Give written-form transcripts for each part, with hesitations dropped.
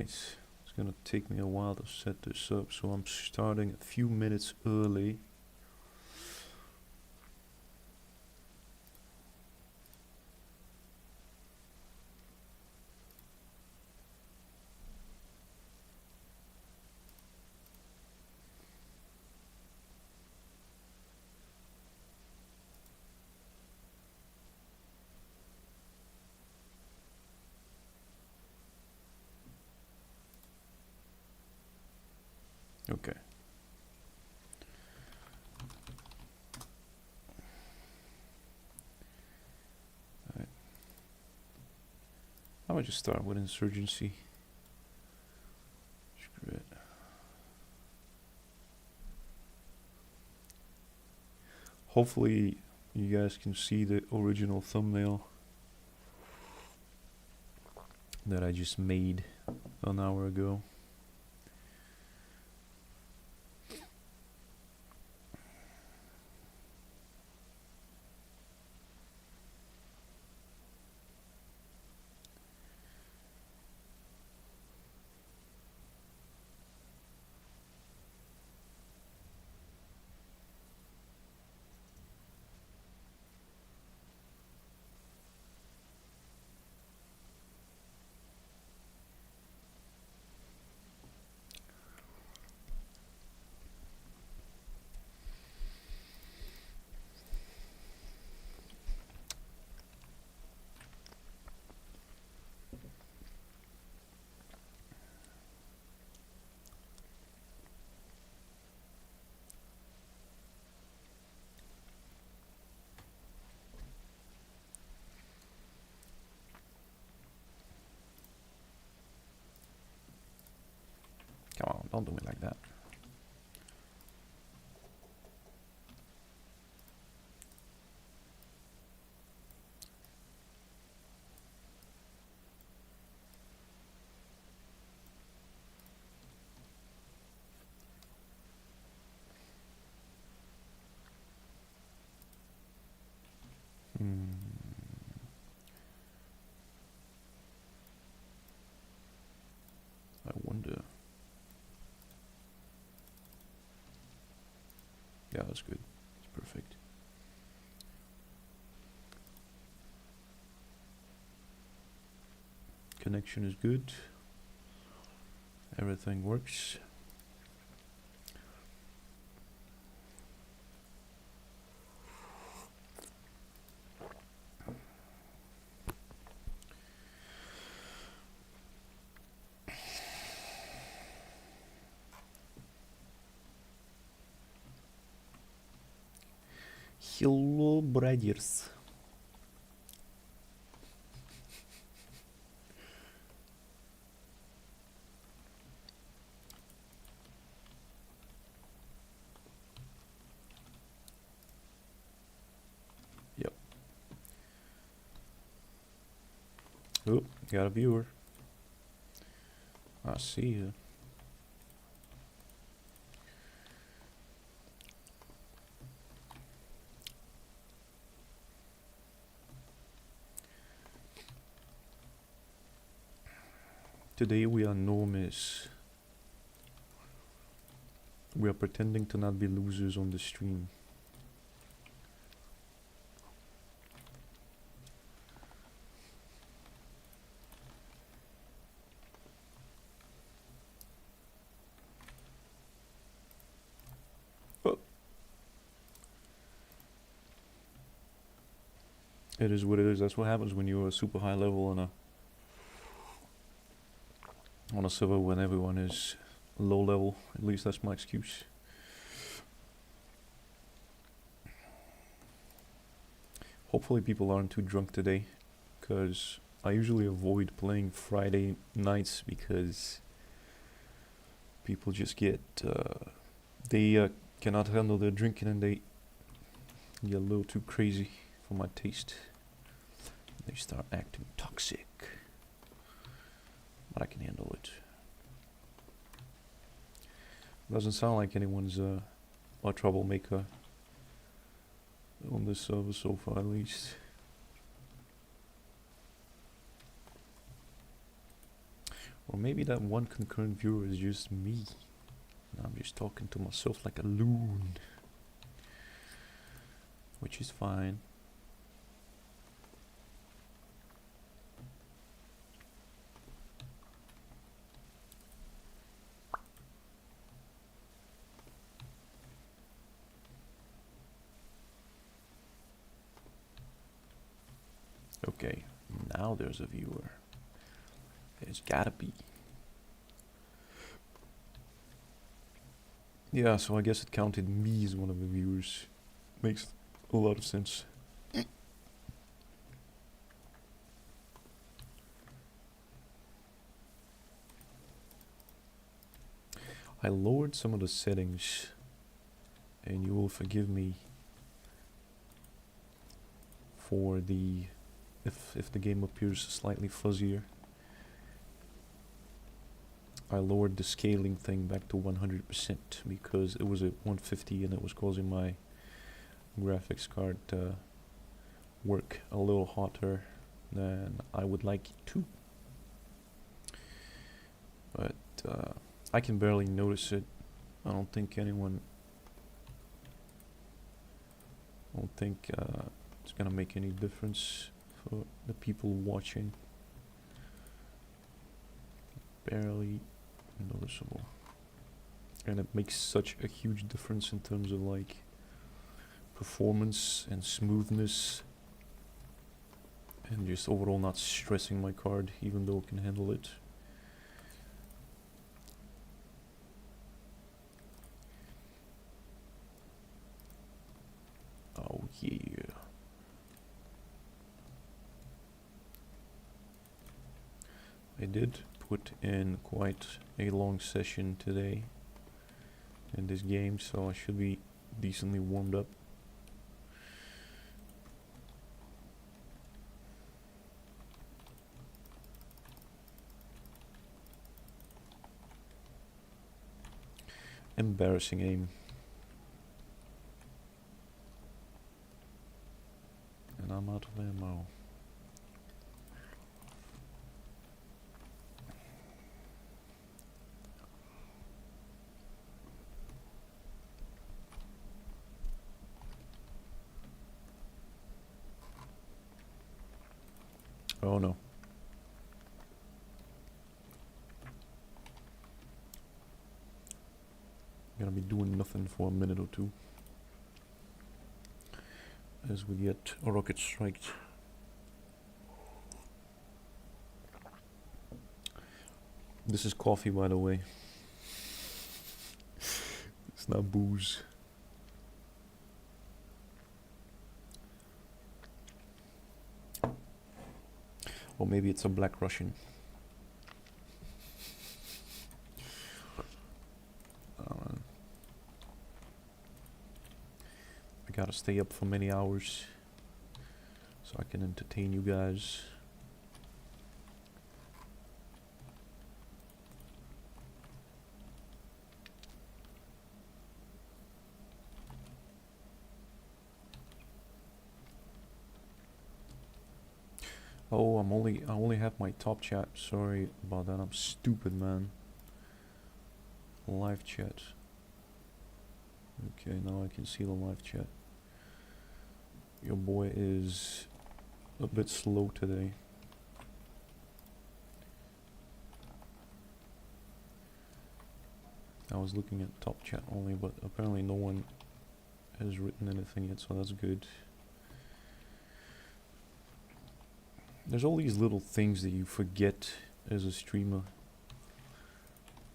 Alright, it's gonna take me a while to set this up, so I'm starting a few minutes early. Okay. Alright. I would just start with insurgency. Screw it. Hopefully you guys can see the original thumbnail that I just made an hour ago. Come on, don't do me like that. I wonder. Yeah, that's good. That's perfect. Connection is good. Everything works. Hello, brothers. Yep. Oh, got a viewer. I see you. Today we are normies. We are pretending to not be losers on the stream. Oh. It is what it is. That's what happens when you're a super high level on a server when everyone is low level. At least that's my excuse. Hopefully people aren't too drunk today, because I usually avoid playing Friday nights because people just get they cannot handle their drinking and they get a little too crazy for my taste. They start acting toxic, but I can handle it. Doesn't sound like anyone's a troublemaker on this server so far, at least. Or maybe that one concurrent viewer is just me. And I'm just talking to myself like a loon. Which is fine. Okay, now there's a viewer. There's gotta be. Yeah, so I guess it counted me as one of the viewers. Makes a lot of sense. I lowered some of the settings, and you will forgive me for the if the game appears slightly fuzzier. I lowered the scaling thing back to 100% because it was at 150 and it was causing my graphics card to work a little hotter than I would like it to. But I can barely notice it. I don't think it's gonna make any difference for the people watching. Barely noticeable. And it makes such a huge difference in terms of like performance and smoothness and just overall not stressing my card even though it can handle it. Oh yeah. I did put in quite a long session today in this game, so I should be decently warmed up. Embarrassing aim. And I'm out of ammo. Oh no. Gonna be doing nothing for a minute or two as we get a rocket striked. This is coffee, by the way. It's not booze. Or maybe it's a Black Russian. I gotta stay up for many hours so I can entertain you guys. Oh, I only have my top chat. Sorry about that. I'm stupid, man. Live chat. Okay, now I can see the live chat. Your boy is a bit slow today. I was looking at top chat only, but apparently no one has written anything yet, so that's good. There's all these little things that you forget as a streamer.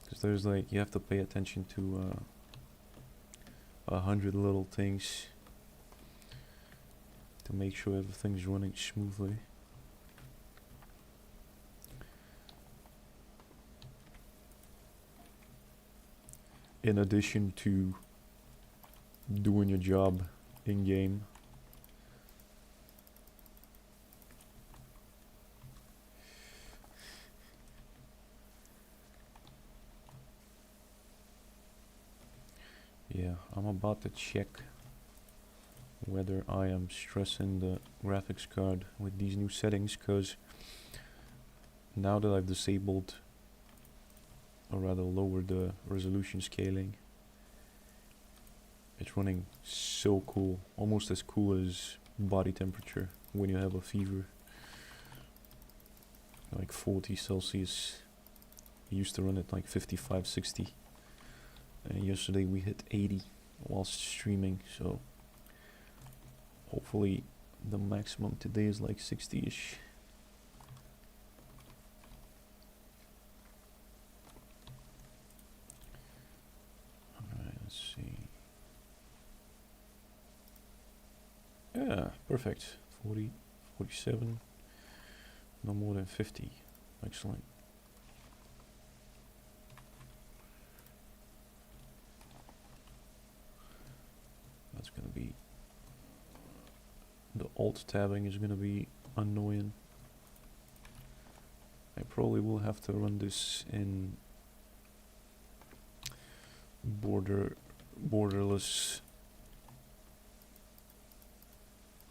Because there's like, you have to pay attention to 100 little things to make sure everything's running smoothly. In addition to doing your job in game. Yeah, I'm about to check whether I am stressing the graphics card with these new settings, because now that I've disabled or rather lower the resolution scaling. It's running so cool, almost as cool as body temperature when you have a fever. Like 40 Celsius. I used to run it like 55, 60. And yesterday we hit 80 whilst streaming, so hopefully the maximum today is like 60-ish. Alright, let's see. Yeah, perfect. 40, 47. No more than 50. Excellent. That's gonna be... The alt tabbing is gonna be annoying. I probably will have to run this in borderless,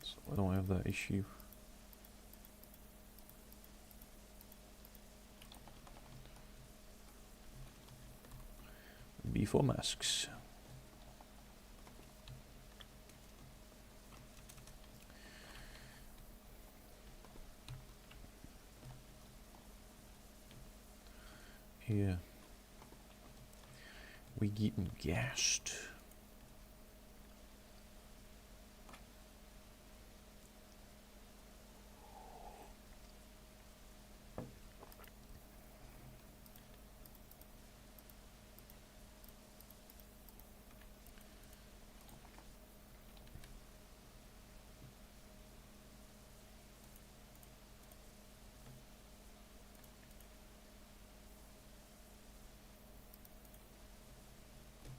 so I don't have that issue. B for masks. Yeah. We getting gassed.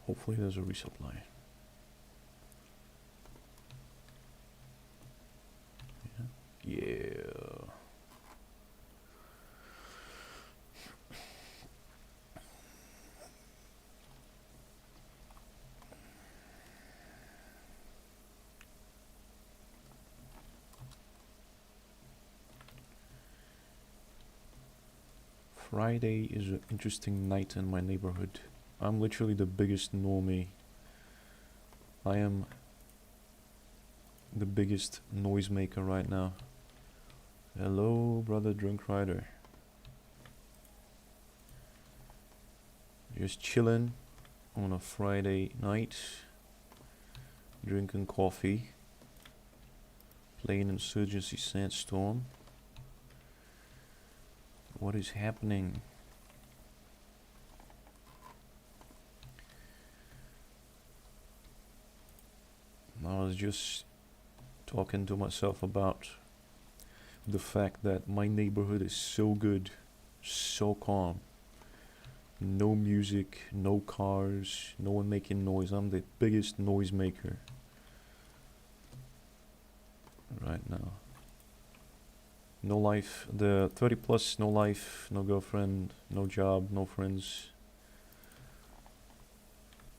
Hopefully there's a resupply. Yeah. Friday is an interesting night in my neighborhood. I'm literally the biggest normie. I am the biggest noisemaker right now. Hello, brother drunk rider. Just chilling on a Friday night, drinking coffee, playing Insurgency Sandstorm. What is happening? I was just talking to myself about the fact that my neighborhood is so good, so calm. No music, no cars, no one making noise. I'm the biggest noise maker right now. No life, the 30 plus, no life, no girlfriend, no job, no friends.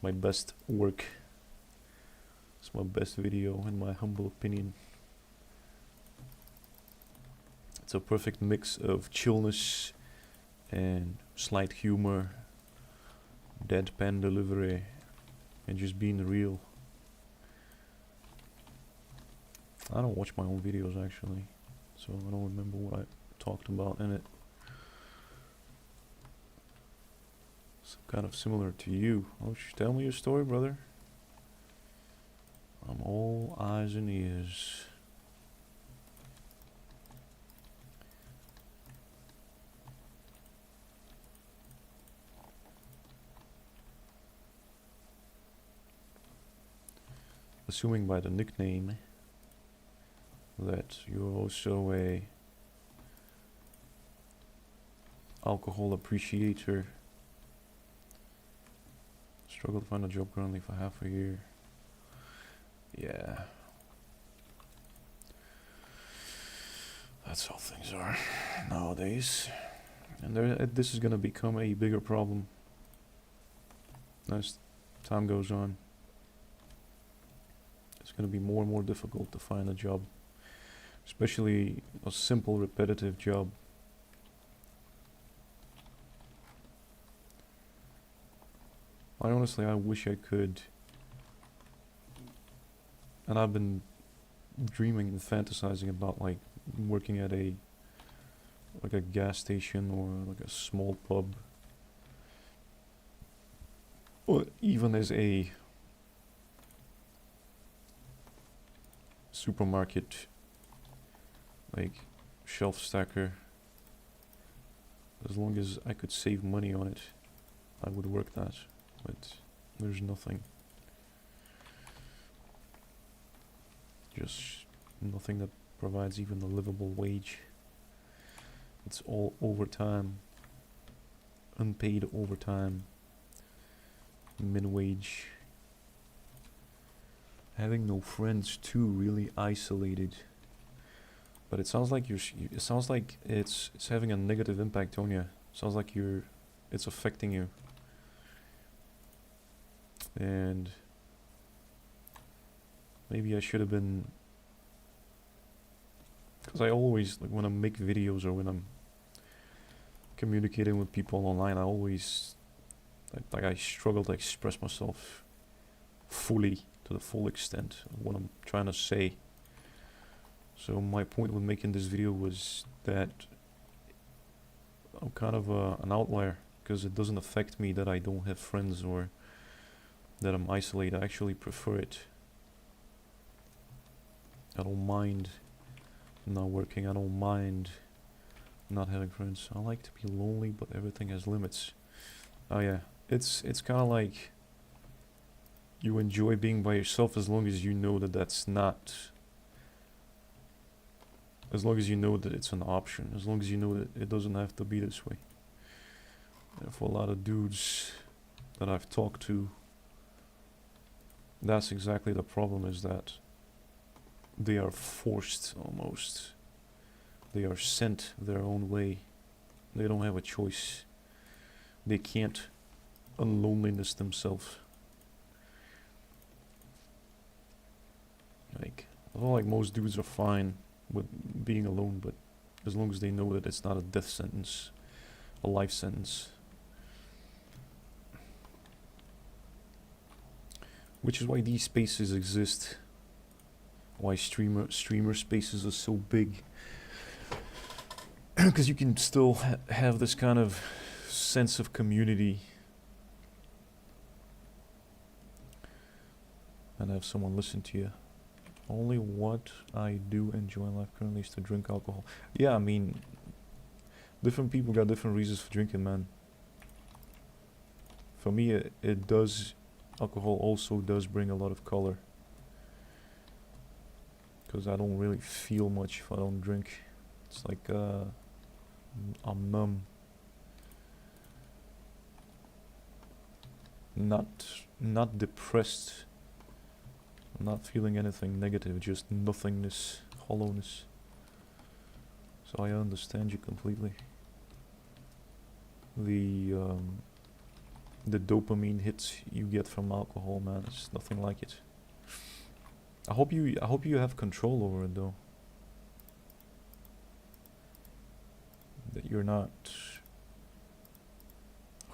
My best work. It's my best video in my humble opinion. It's a perfect mix of chillness and slight humor, deadpan delivery, and just being real. I don't watch my own videos actually, so I don't remember what I talked about in it. It's kind of similar to you. Oh, tell me your story, brother. I'm all eyes and ears. Assuming by the nickname that you're also a alcohol appreciator. Struggle to find a job currently for half a year. Yeah. That's how things are nowadays. And this is gonna become a bigger problem as time goes on. It's gonna be more and more difficult to find a job, especially a simple repetitive job. I wish I could. And I've been dreaming and fantasizing about like working at a gas station or like a small pub, or even as a supermarket, like shelf stacker. As long as I could save money on it, I would work that, but there's nothing. Just nothing that provides even a livable wage. It's all overtime, unpaid overtime, min-wage. Having no friends too, really isolated. But it sounds like it sounds like it's having a negative impact on you. It sounds like it's affecting you. And maybe I should have been, because I always, like when I make videos or when I'm communicating with people online, I always, I struggle to express myself fully, to the full extent of what I'm trying to say. So my point with making this video was that I'm kind of an outlier, because it doesn't affect me that I don't have friends or that I'm isolated. I actually prefer it. I don't mind not working. I don't mind not having friends. I like to be lonely, but everything has limits. Oh yeah, it's kind of like you enjoy being by yourself as long as you know that that's not, as long as you know that it's an option, as long as you know that it doesn't have to be this way. And for a lot of dudes that I've talked to, that's exactly the problem, is that they are forced almost. They are sent their own way. They don't have a choice. They can't unloneliness themselves. Like, I feel like most dudes are fine with being alone, but as long as they know that it's not a death sentence, a life sentence. Which is why these spaces exist. Why streamer spaces are so big. Because you can still have this kind of sense of community and have someone listen to you. Only what I do enjoy in life currently is to drink alcohol. Yeah, I mean, different people got different reasons for drinking, man. For me, it does, alcohol also does bring a lot of color. Because I don't really feel much if I don't drink. It's like, I'm numb. Not depressed. I'm not feeling anything negative, just nothingness, hollowness. So I understand you completely. The dopamine hits you get from alcohol, man, it's nothing like it. I hope you have control over it though. That you're not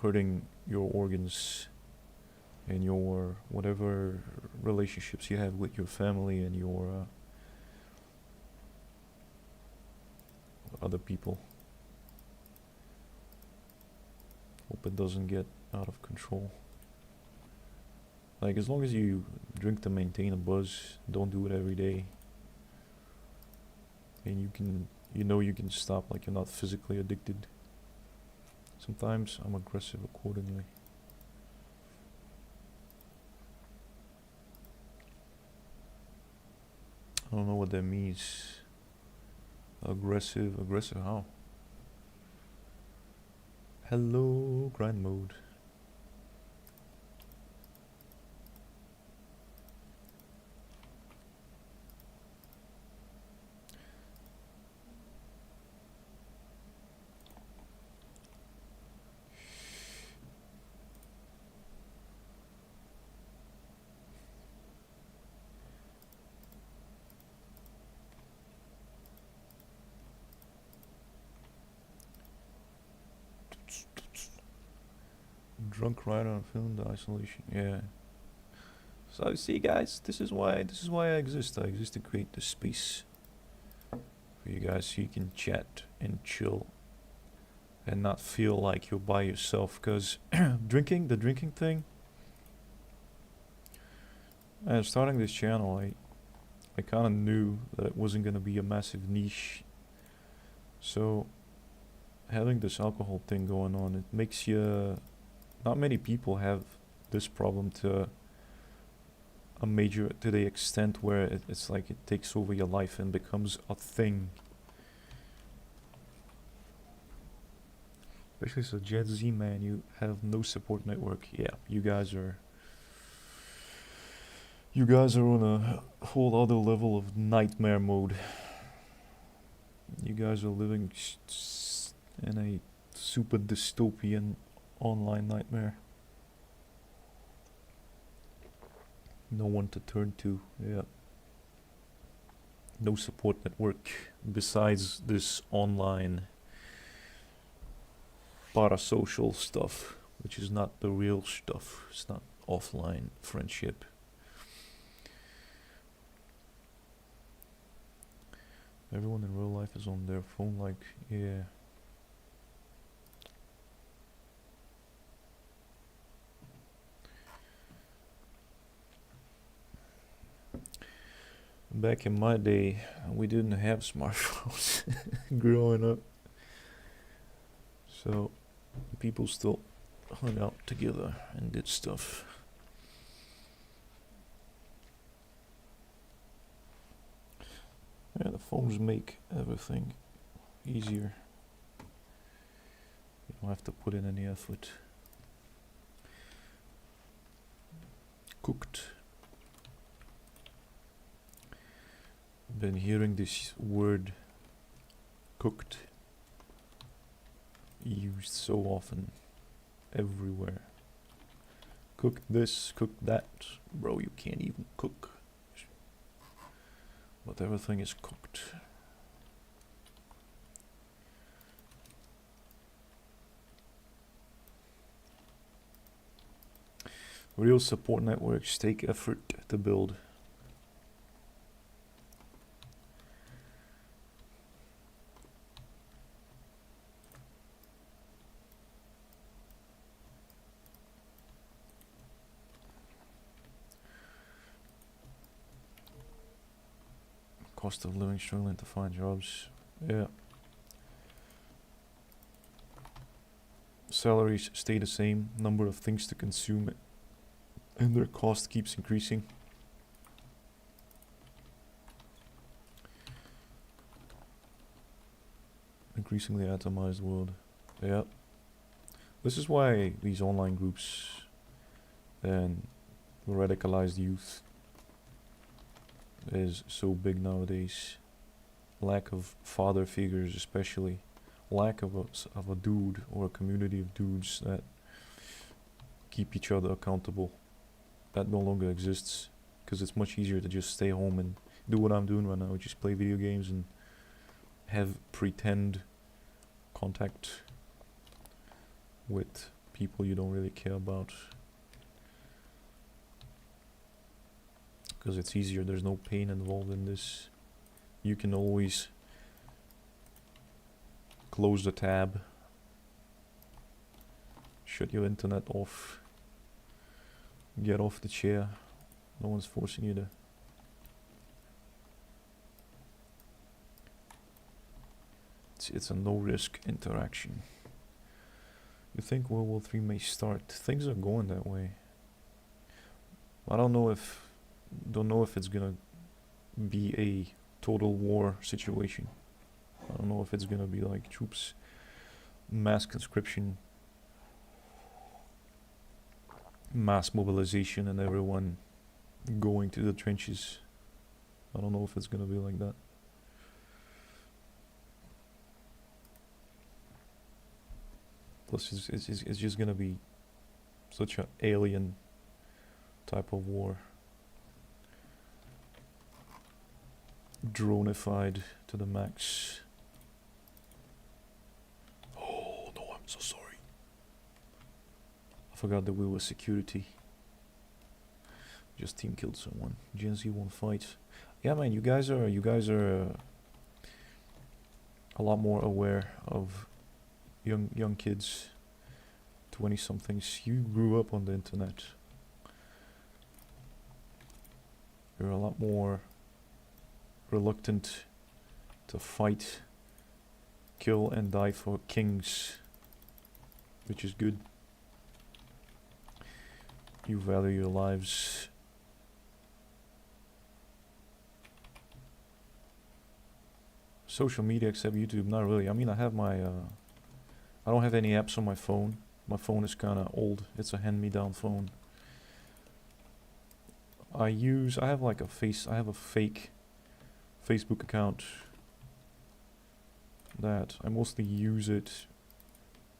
hurting your organs and your whatever relationships you have with your family and your other people. Hope it doesn't get out of control. Like, as long as you drink to maintain a buzz, don't do it every day. And you can stop, like you're not physically addicted. Sometimes I'm aggressive accordingly. I don't know what that means. Aggressive how? Hello, grind mode. Drunk writer on film, the isolation. Yeah. So see, guys, this is why I exist. I exist to create the space for you guys so you can chat and chill and not feel like you're by yourself. Cause the drinking thing. And starting this channel, I kind of knew that it wasn't gonna be a massive niche. So having this alcohol thing going on, it makes you. Not many people have this problem to the extent where it's like it takes over your life and becomes a thing. Especially so Jet Z, man, you have no support network. Yeah, you guys are on a whole other level of nightmare mode. You guys are living in a super dystopian online nightmare. No one to turn to, yeah. No support network besides this online parasocial stuff, which is not the real stuff. It's not offline friendship. Everyone in real life is on their phone, like, yeah. Back in my day, we didn't have smartphones growing up. So people still hung out together and did stuff. Yeah, the phones make everything easier. You don't have to put in any effort. Cooked. Been hearing this word cooked used so often everywhere. Cook this, cook that. Bro, you can't even cook. But everything is cooked. Real support networks take effort to build. Cost of living, struggling to find jobs. Yeah. Salaries stay the same, number of things to consume, and their cost keeps increasing. Increasingly atomized world. Yeah. This is why these online groups and radicalized youth is so big nowadays. Lack of father figures, especially. Lack of a dude or a community of dudes that keep each other accountable. That no longer exists, because it's much easier to just stay home and do what I'm doing right now, just play video games and have pretend contact with people you don't really care about. Because it's easier, there's no pain involved in this. You can always close the tab, shut your internet off, get off the chair. No one's forcing you to. It's a no-risk interaction. You think World War III may start? Things are going that way. I don't know if it's gonna be a total war situation. I don't know if it's gonna be like troops, mass conscription, mass mobilization, and everyone going to the trenches. I don't know if it's gonna be like that. Plus, it's just gonna be such an alien type of war. Dronified to the max. Oh no, I'm so sorry. I forgot that we were security. Just team killed someone. Gen Z won fight. Yeah, man, you guys are a lot more aware of young kids, 20 somethings. You grew up on the internet. You're a lot more reluctant to fight, kill and die for kings, which is good. You value your lives. Social media except YouTube, not really. I mean, I have my, I don't have any apps on my phone. My phone is kinda old. It's a hand-me-down phone. I have like I have a fake Facebook account that I mostly use it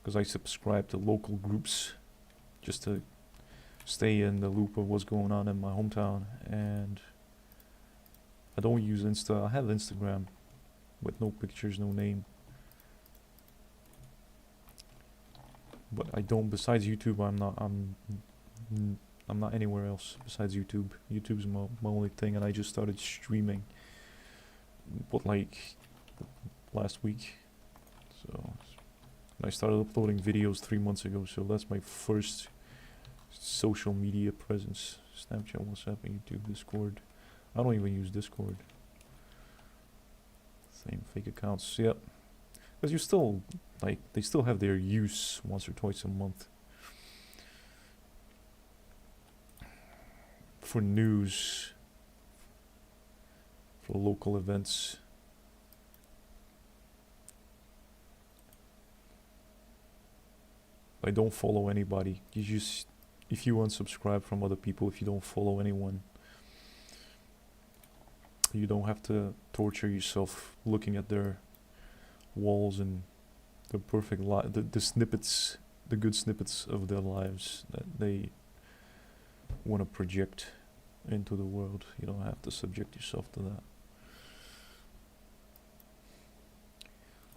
because I subscribe to local groups just to stay in the loop of what's going on in my hometown, and I don't use Insta. I have Instagram with no pictures, no name, but I don't. Besides YouTube, I'm not anywhere else besides YouTube. YouTube's my only thing, and I just started streaming, but like last week. So I started uploading videos 3 months ago. So that's my first social media presence. Snapchat, WhatsApp, YouTube, Discord. I don't even use Discord. Same fake accounts, yep. Because you still, like, they still have their use once or twice a month. For news. For local events. I don't follow anybody. You just, if you unsubscribe from other people, if you don't follow anyone, you don't have to torture yourself looking at their walls and the perfect the snippets, the good snippets of their lives that they want to project into the world. You don't have to subject yourself to that.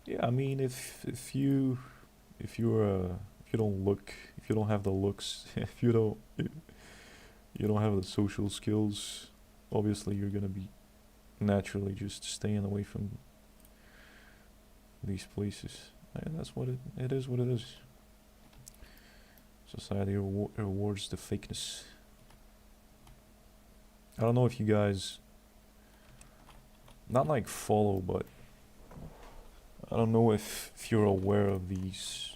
Yeah, I mean, if you don't have the looks, if you don't have the social skills, obviously you're gonna be naturally just staying away from these places. And that's what it is what it is. Society rewards the fakeness. I don't know if you guys not like follow, but I don't know if you're aware of these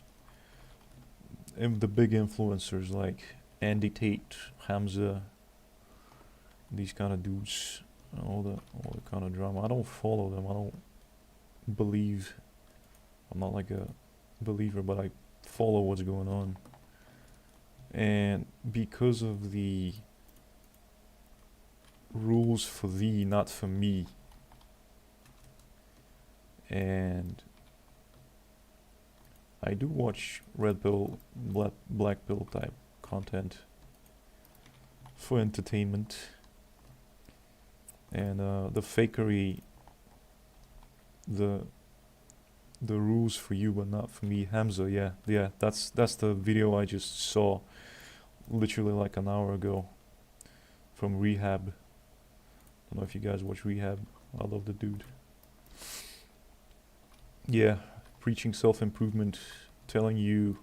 the big influencers like Andy Tate, Hamza, these kind of dudes, all the kind of drama. I don't follow them. I don't believe. I'm not like a believer, but I follow what's going on. And because of the rules for thee, not for me, and I do watch Redpill, Blackpill type content for entertainment, and the fakery, the rules for you but not for me. Hamza, yeah, that's the video I just saw, literally like an hour ago, from Rehab. I don't know if you guys watch Rehab. I love the dude. Yeah, preaching self-improvement, telling you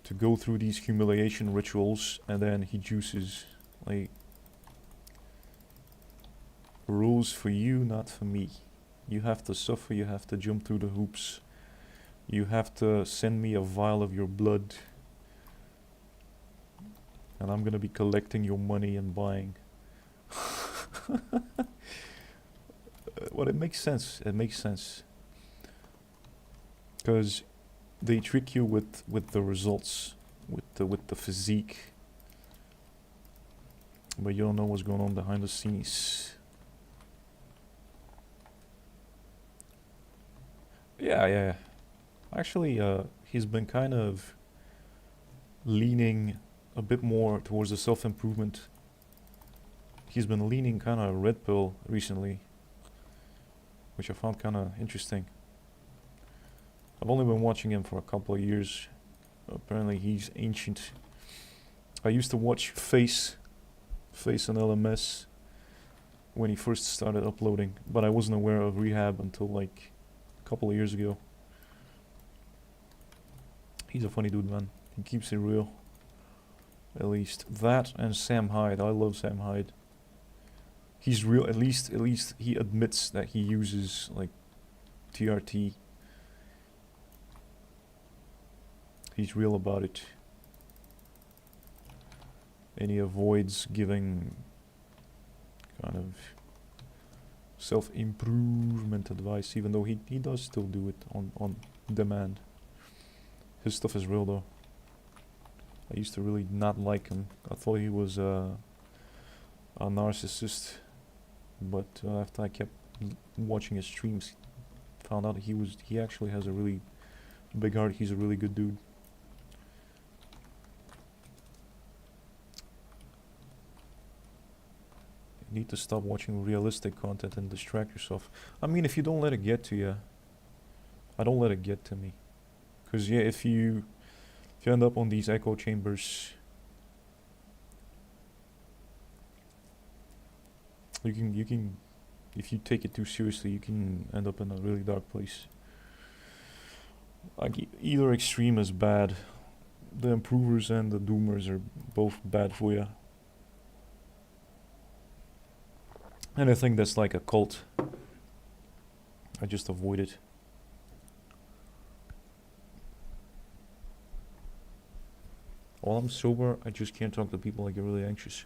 to go through these humiliation rituals, and then he juices like rules for you, not for me. You have to suffer, you have to jump through the hoops, you have to send me a vial of your blood, and I'm gonna be collecting your money and buying. Well, it makes sense. It makes sense. Because they trick you with the results, with the physique, but you don't know what's going on behind the scenes. Yeah. Actually, he's been kind of leaning a bit more towards the self-improvement. He's been leaning kind of red pill recently, which I found kind of interesting. I've only been watching him for a couple of years. Apparently he's ancient. I used to watch Face and LMS when he first started uploading, but I wasn't aware of Rehab until like a couple of years ago. He's a funny dude, man. He keeps it real. At least that and Sam Hyde. I love Sam Hyde. He's real. At least he admits that he uses like TRT. He's real about it. And he avoids giving kind of self-improvement advice, even though he does still do it on demand. His stuff is real though. I used to really not like him. I thought he was a narcissist, but after I kept watching his streams, found out he actually has a really big heart. He's a really good dude. You need to stop watching realistic content and distract yourself. I mean, if you don't let it get to you, I don't let it get to me. Cause yeah, if you end up on these echo chambers, you can if you take it too seriously, you can end up in a really dark place. Like either extreme is bad. The improvers and the doomers are both bad for you. Anything that's like a cult, I just avoid it. While I'm sober, I just can't talk to people. I get really anxious.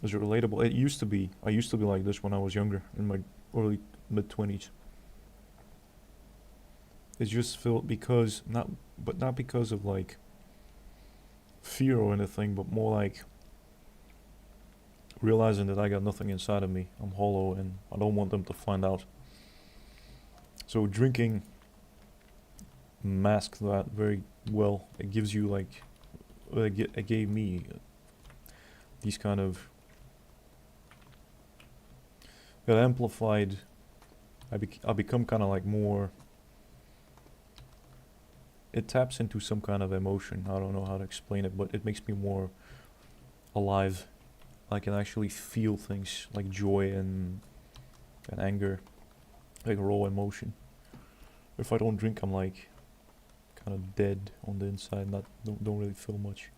Is it relatable? It used to be. I used to be like this when I was younger, in my early mid-20s. It's just felt because not because of like fear or anything, but more like realizing that I got nothing inside of me. I'm hollow, and I don't want them to find out. So drinking masked that very well. It gives you like, it gave me these kind of, it amplified. I become kind of like more, it taps into some kind of emotion. I don't know how to explain it, but it makes me more alive. I can actually feel things like joy and anger, like raw emotion. If I don't drink, I'm like kind of dead on the inside. Don't really feel much.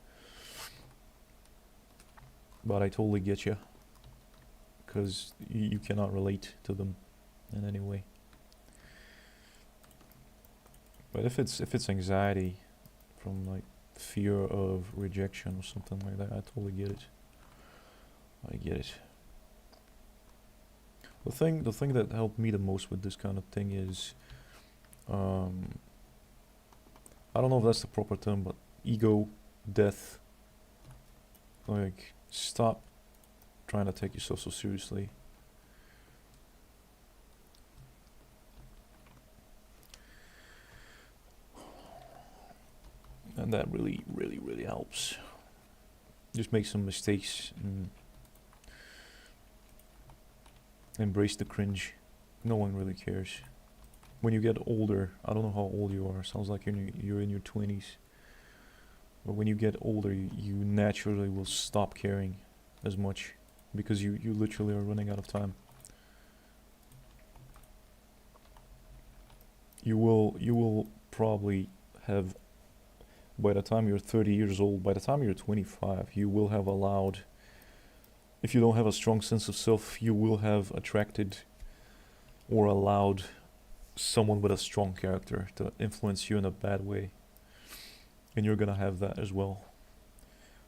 But I totally get you, because you cannot relate to them in any way. But if it's anxiety from like fear of rejection or something like that, I totally get it. I get it. The thing that helped me the most with this kind of thing is, I don't know if that's the proper term, but ego death. Like, stop trying to take yourself so seriously. And that really, really, really helps. Just make some mistakes and embrace the cringe. No one really cares. When you get older, I don't know how old you are. Sounds like you're in your 20s. But when you get older, you naturally will stop caring as much, because you literally are running out of time. You will probably have, by the time you're 30 years old, by the time you're 25, you will have allowed, if you don't have a strong sense of self, you will have attracted or allowed someone with a strong character to influence you in a bad way. And you're gonna have that as well.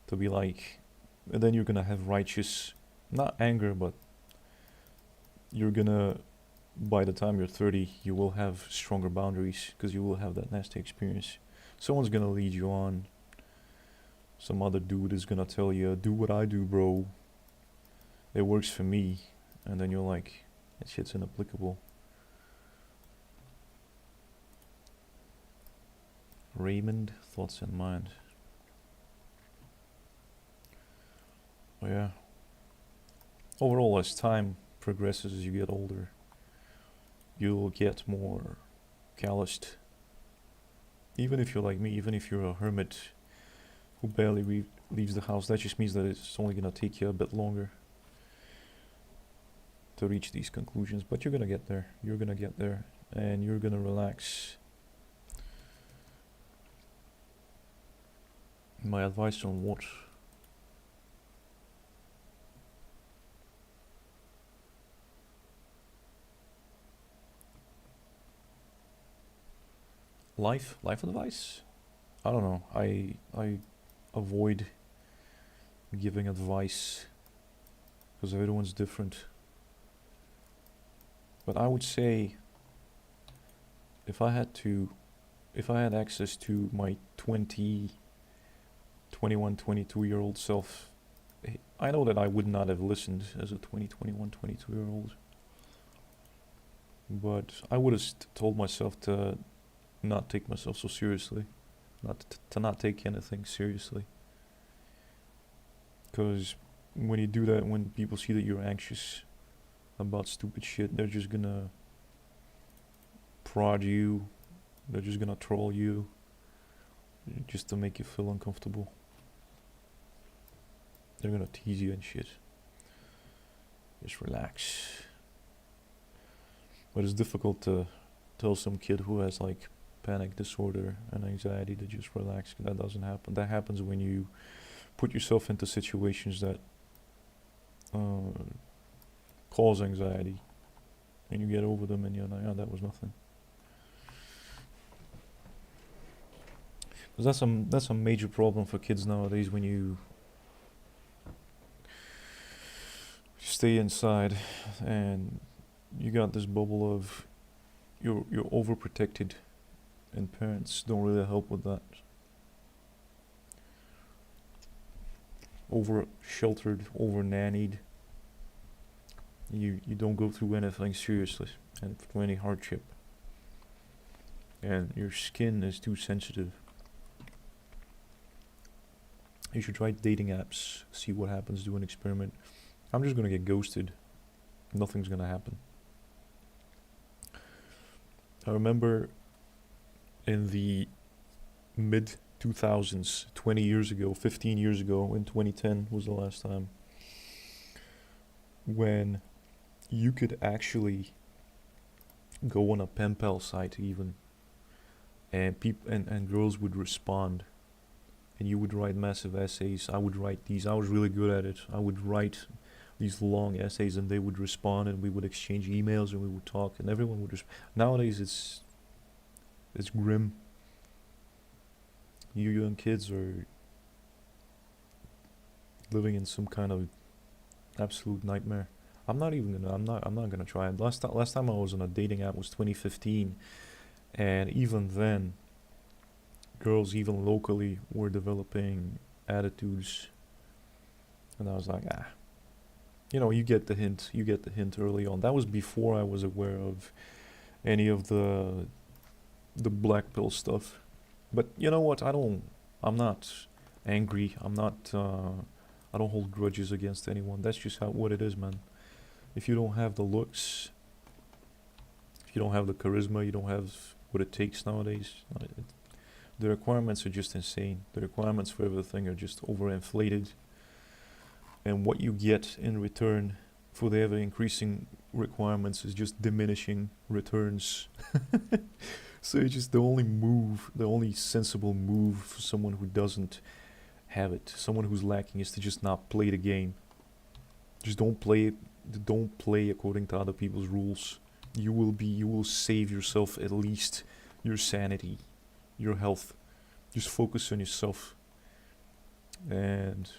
To be like, and then you're gonna have righteous, not anger, but you're gonna, by the time you're 30, you will have stronger boundaries, because you will have that nasty experience. Someone's gonna lead you on. Some other dude is gonna tell you, do what I do, bro. It works for me. And then you're like, that shit's inapplicable. Raymond, thoughts in mind. Oh yeah. Overall, as time progresses, as you get older, you'll get more calloused. Even if you're like me, even if you're a hermit, who barely leaves the house. That just means that it's only gonna take you a bit longer to reach these conclusions, but you're gonna get there. You're gonna get there, and you're gonna relax. My advice on what? Life advice? I don't know. I avoid giving advice because everyone's different. But I would say if I had access to my 20, 21, 22-year-old self, I know that I would not have listened as a 20, 21, 22-year-old. But I would have told myself to not take myself so seriously, to not take anything seriously. Because when you do that, when people see that you're anxious about stupid shit, they're just gonna prod you, they're just gonna troll you, just to make you feel uncomfortable. They're gonna tease you and shit. Just relax. But it's difficult to tell some kid who has like panic disorder and anxiety to just relax. That doesn't happen. That happens when you put yourself into situations that cause anxiety, and you get over them, and you're like, oh, that was nothing. Because that's a major problem for kids nowadays. When you stay inside and you got this bubble of you're overprotected, and parents don't really help with that. Over sheltered, over nannied. You don't go through anything seriously and through any hardship. And your skin is too sensitive. You should try dating apps, see what happens, do an experiment. I'm just gonna get ghosted. Nothing's gonna happen. I remember in the mid 2000s, 20 years ago, 15 years ago, in 2010 was the last time, when you could actually go on a pen pal site even, and people and girls would respond, and you would write massive essays. I would write these. I was really good at it. I would write these long essays, and they would respond, and we would exchange emails, and we would talk, and everyone would nowadays it's grim. You young kids are living in some kind of absolute nightmare. I'm not gonna try it. Last time I was on a dating app was 2015, and even then, girls even locally were developing attitudes, and I was like, you get the hint. You get the hint early on. That was before I was aware of any of the Blackpill stuff. But you know what? I'm not angry. I don't hold grudges against anyone. That's just what it is, man. If you don't have the looks, if you don't have the charisma, you don't have what it takes nowadays. The requirements are just insane. The requirements for everything are just overinflated. And what you get in return for the ever-increasing requirements is just diminishing returns. So it's just the only sensible move for someone who doesn't have it, someone who's lacking, is to just not play the game. Just don't play according to other people's rules. You will save yourself at least your sanity, your health. Just focus on yourself. And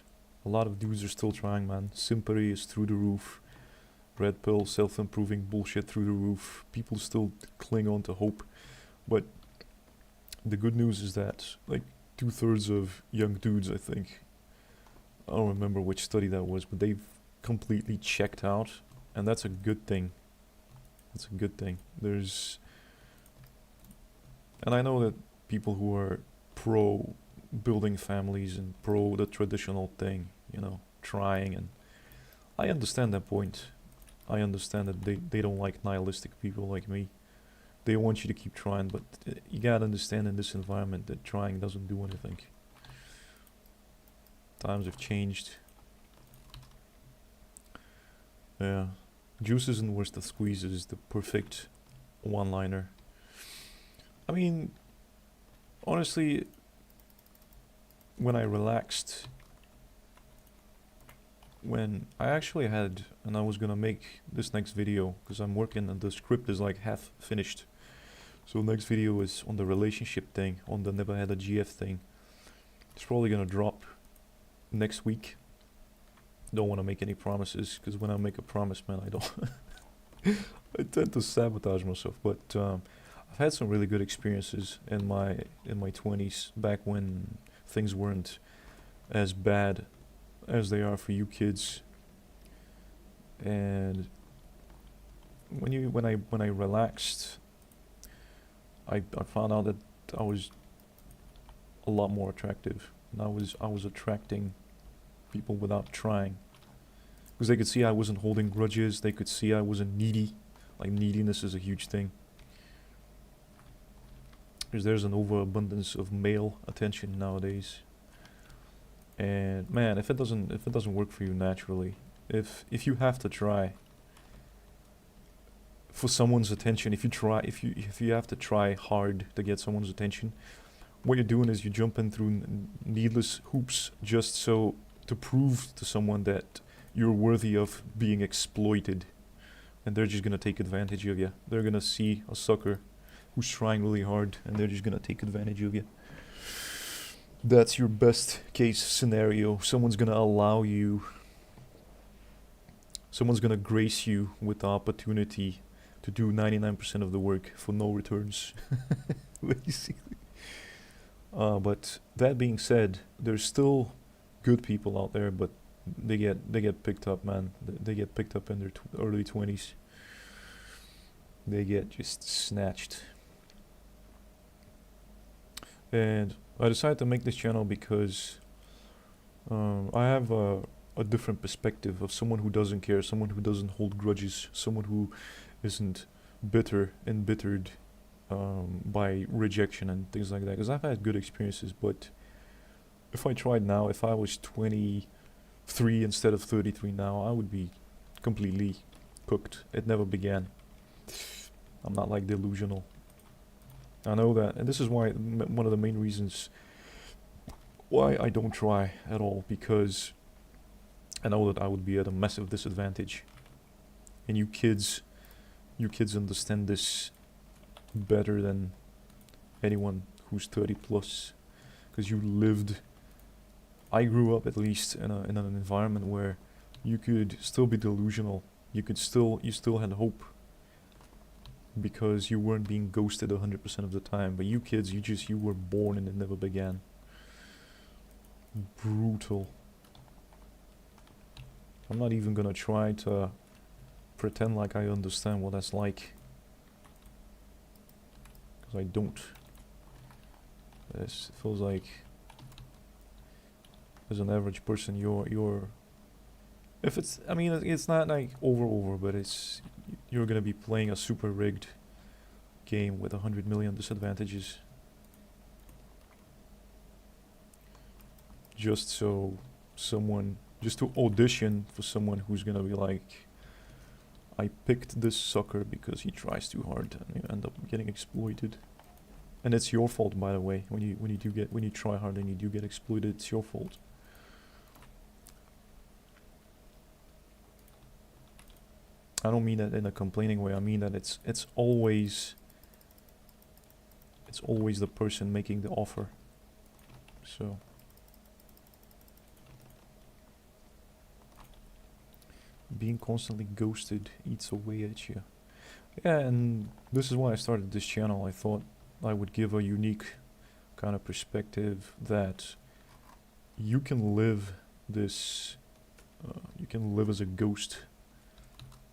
a lot of dudes are still trying, man. Sympathy is through the roof. Redpill, self-improving bullshit through the roof. People still cling on to hope. But the good news is that, like, 2/3 of young dudes, I think, I don't remember which study that was, but they've completely checked out, and that's a good thing. That's a good thing. And I know that people who are pro building families and pro the traditional thing, trying, and I understand that point. I understand that they don't like nihilistic people like me. They want you to keep trying, but you gotta understand in this environment that trying doesn't do anything. Times have changed. Yeah. Juice isn't worth the squeeze is the perfect one-liner. I mean, honestly, when I relaxed, when I actually had, and I was gonna make this next video, because I'm working and the script is like half finished. So next video is on the relationship thing, on the never had a GF thing. It's probably gonna drop next week. Don't want to make any promises, because when I make a promise, man, I don't I tend to sabotage myself. But I've had some really good experiences in my 20s, back when things weren't as bad as they are for you kids. And when I relaxed, I found out that I was a lot more attractive, and I was attracting people without trying, because they could see I wasn't holding grudges. They could see I wasn't needy. Like, neediness is a huge thing, because there's an overabundance of male attention nowadays. And man, if it doesn't work for you naturally, if you have to try for someone's attention, if you have to try hard to get someone's attention, what you're doing is you're jumping through needless hoops just so to prove to someone that you're worthy of being exploited, and they're just gonna take advantage of you. They're gonna see a sucker who's trying really hard, and they're just gonna take advantage of you. That's your best case scenario. Someone's gonna allow you, someone's gonna grace you with the opportunity to do 99% of the work for no returns, basically. But that being said, there's still good people out there, but they get picked up, man. They get picked up in their early 20s. They get just snatched. And I decided to make this channel because I have a different perspective of someone who doesn't care, someone who doesn't hold grudges, someone who isn't embittered by rejection and things like that. Because I've had good experiences, but if I tried now, if I was 23 instead of 33 now, I would be completely cooked. It never began. I'm not like delusional. I know that, and this is why one of the main reasons why I don't try at all, because I know that I would be at a massive disadvantage. And you kids understand this better than anyone who's 30 plus, because you lived. I grew up, at least, in an environment where you could still be delusional. You still had hope, because you weren't being ghosted 100% of the time. But you kids, you were born and it never began. Brutal. I'm not even gonna try to pretend like I understand what that's like, because I don't. It feels like, as an average person, you're if it's, I mean, it's not like over, but you're gonna be playing a super rigged game with 100 million disadvantages, just to audition for someone who's gonna be like, I picked this sucker because he tries too hard, and you end up getting exploited. And it's your fault, by the way. When you try hard and you do get exploited, it's your fault. I don't mean that in a complaining way. I mean that it's always the person making the offer. So being constantly ghosted eats away at you. Yeah, and this is why I started this channel. I thought I would give a unique kind of perspective that you can live this, you can live as a ghost,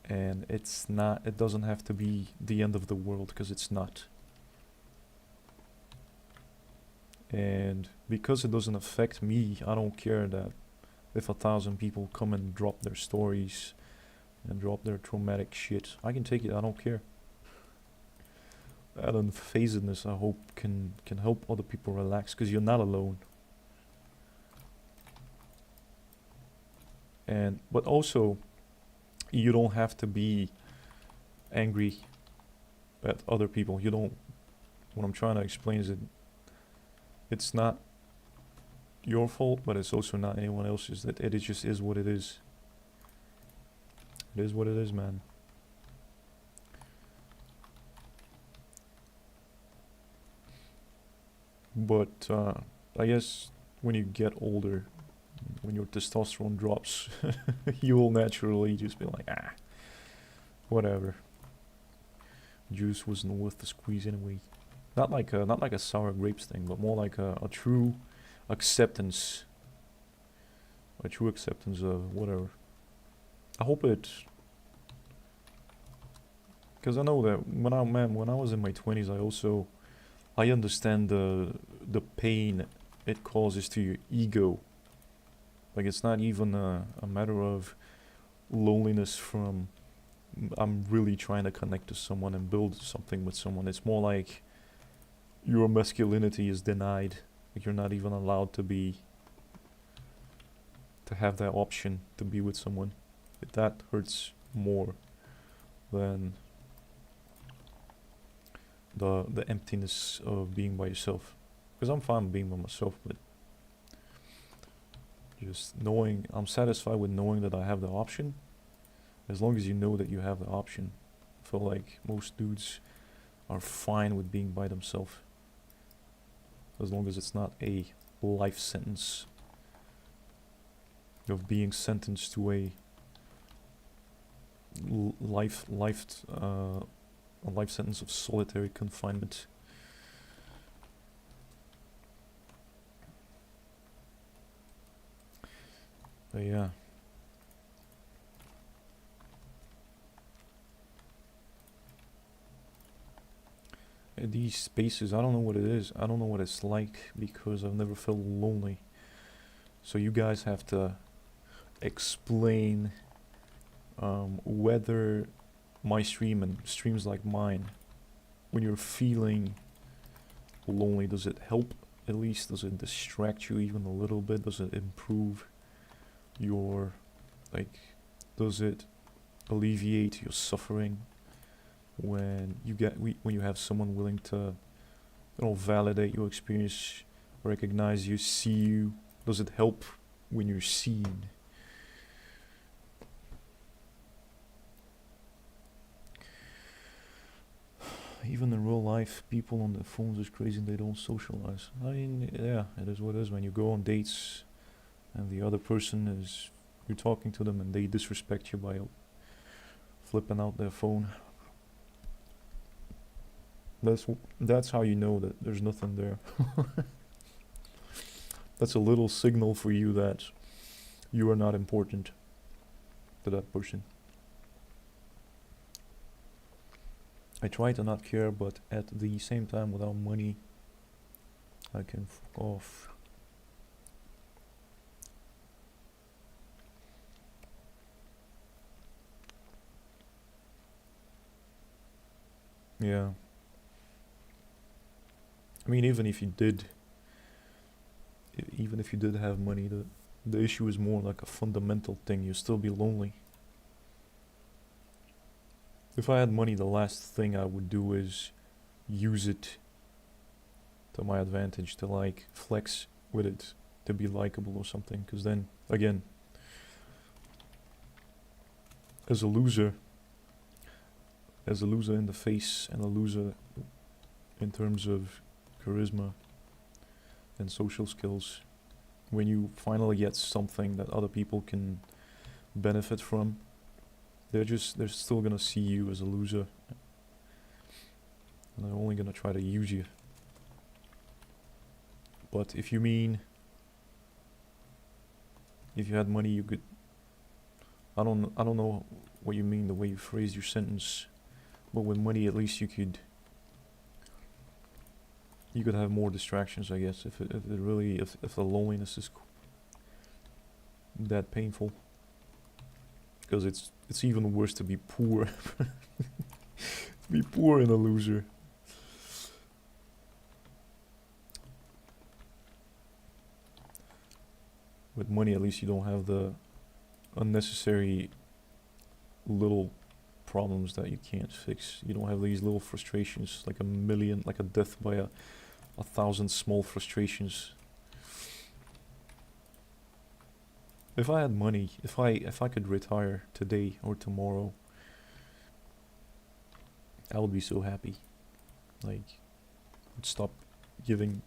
and it doesn't have to be the end of the world, because it's not. And because it doesn't affect me, I don't care that if 1,000 people come and drop their stories and drop their traumatic shit. I can take it, I don't care. That unfazedness, I hope, can help other people relax, because you're not alone. And but also, you don't have to be angry at other people. You don't. What I'm trying to explain is that it's not your fault, but it's also not anyone else's. That it just is what it is. It is what it is, man. But I guess when you get older, when your testosterone drops, you will naturally just be like, ah, whatever. Juice wasn't worth the squeeze anyway. Not like a sour grapes thing, but more like a true acceptance. A true acceptance of whatever. I hope it, because I know that when I was in my 20s, I understand the pain it causes to your ego. Like, it's not even a matter of loneliness from I'm really trying to connect to someone and build something with someone. It's more like your masculinity is denied. Like, you're not even allowed to have that option to be with someone. That hurts more than the emptiness of being by yourself. Because I'm fine being by myself, but just knowing, I'm satisfied with knowing that I have the option. As long as you know that you have the option. I feel like most dudes are fine with being by themselves. As long as it's not a life sentence of being sentenced to a life sentence of solitary confinement. But yeah. These spaces, I don't know what it is. I don't know what it's like because I've never felt lonely. So you guys have to explain whether my stream and streams like mine, when you're feeling lonely, does it help at least? Does it distract you even a little bit? Does it improve your, like, does it alleviate your suffering when you have someone willing to, validate your experience, recognize you, see you? Does it help when you're seen? Even in real life, people on their phones is crazy and they don't socialize. I mean, yeah, it is what it is. When you go on dates and the other person is, you're talking to them and they disrespect you by flipping out their phone. That's how you know that there's nothing there. That's a little signal for you that you are not important to that person. I try to not care, but at the same time, without money, I can fuck off. Yeah. I mean, even if you did have money, the issue is more like a fundamental thing. You'll still be lonely. If I had money, the last thing I would do is use it to my advantage, to like flex with it, to be likable or something. Because then, again, as a loser in the face and a loser in terms of charisma and social skills, when you finally get something that other people can benefit from, they're still gonna see you as a loser, and they're only gonna try to use you. But if you mean, if you had money, you could, I don't know what you mean, the way you phrased your sentence, but with money at least you could have more distractions, I guess, if the loneliness is that painful. Because it's even worse to be poor. To be poor and a loser. With money, at least you don't have the unnecessary little problems that you can't fix. You don't have these little frustrations, like a million, like a death by a thousand small frustrations. If I had money, if I could retire today or tomorrow, I would be so happy. Like, I'd stop giving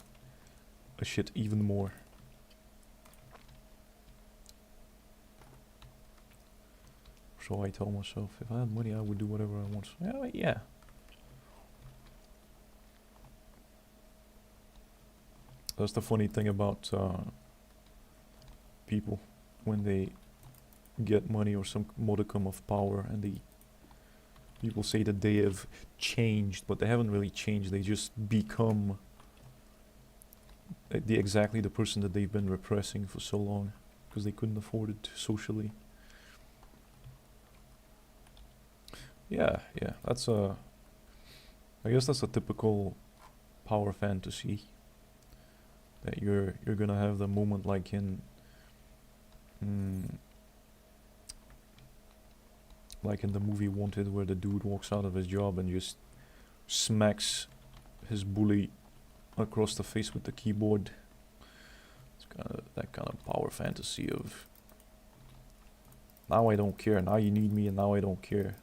a shit even more. So I tell myself, if I had money, I would do whatever I want. Yeah. That's the funny thing about people when they get money or some modicum of power, and people say that they have changed, but they haven't really changed. They just become exactly the person that they've been repressing for so long because they couldn't afford it socially. Yeah, that's I guess that's a typical power fantasy. That you're gonna have the moment like in like in the movie Wanted, where the dude walks out of his job and just smacks his bully across the face with the keyboard. It's kind of that kind of power fantasy of, now I don't care, now you need me, and now I don't care.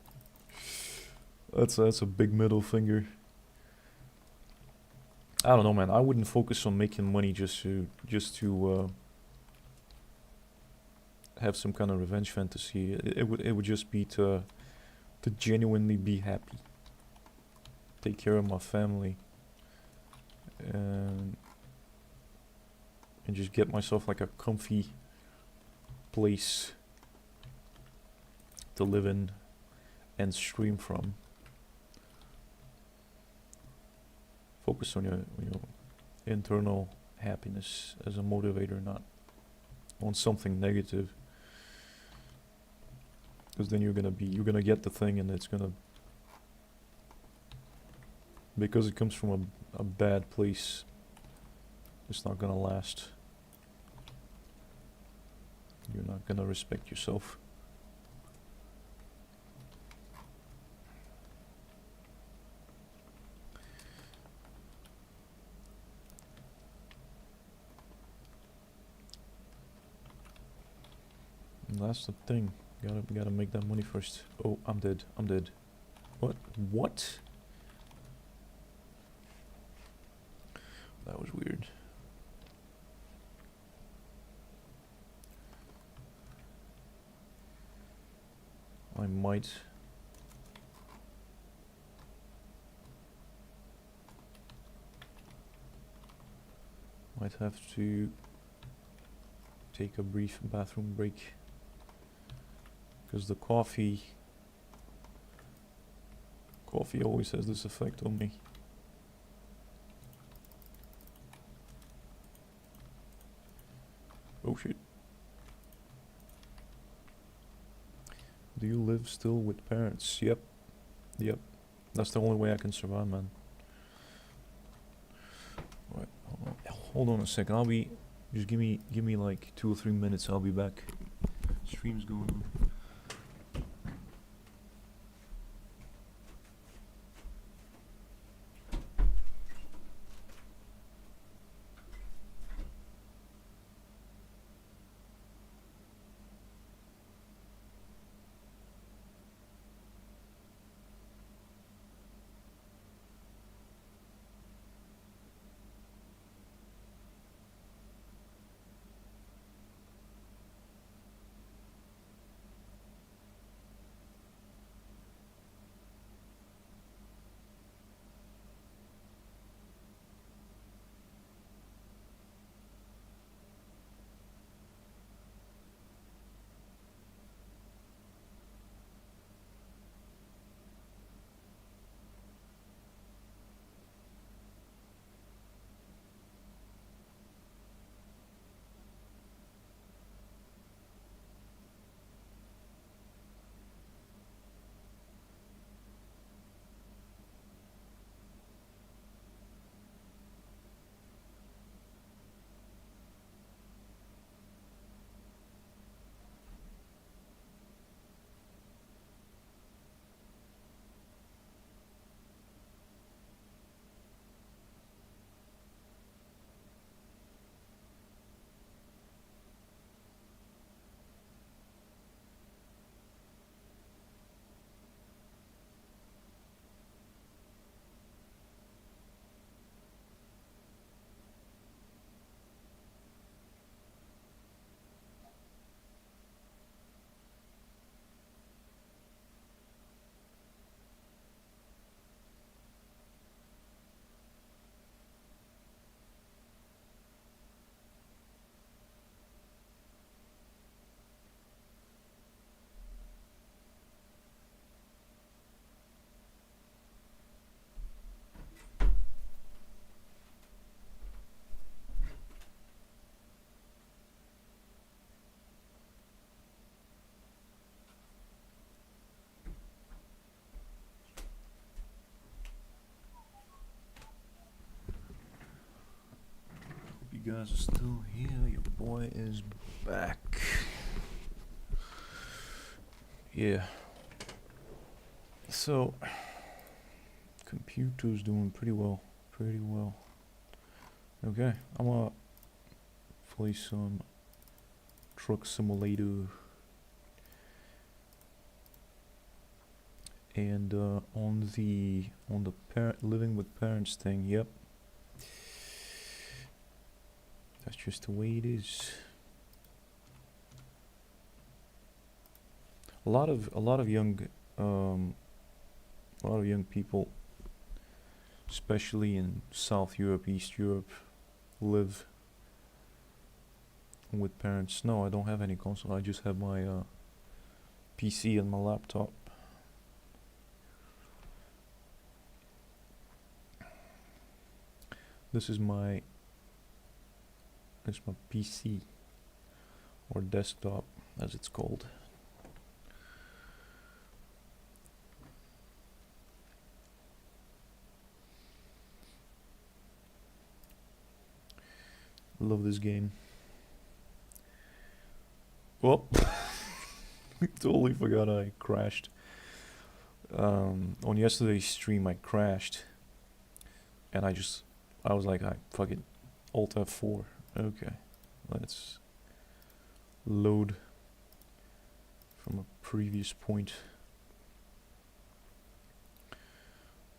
That's a big middle finger. I don't know, man. I wouldn't focus on making money just to have some kind of revenge fantasy. It would just be to genuinely be happy, take care of my family, and just get myself like a comfy place to live in and stream from. Focus on your internal happiness as a motivator, not on something negative. Because then you're gonna get the thing, and it's gonna, because it comes from a bad place, it's not gonna last. You're not gonna respect yourself. And that's the thing. Gotta make that money first. Oh, I'm dead. What? That was weird. I might have to take a brief bathroom break, because the coffee always has this effect on me. Oh shit. Do you live still with parents? Yep. That's the only way I can survive, man. Right, hold on a second. Just give me like 2 or 3 minutes. I'll be back. Stream's going on. guys are still here. Your boy is back. Yeah. So, computer's doing pretty well. Pretty well. Okay, I'm gonna play some truck simulator. And on the living with parents thing, yep. That's just the way it is. A lot of young people, especially in South Europe, East Europe, live with parents. No, I don't have any console. I just have my PC and my laptop. This is my PC, or desktop as it's called. Love this game. Well, totally forgot I crashed. On yesterday's stream I crashed, and I was like, fuck it, Alt F4. Okay, let's load from a previous point.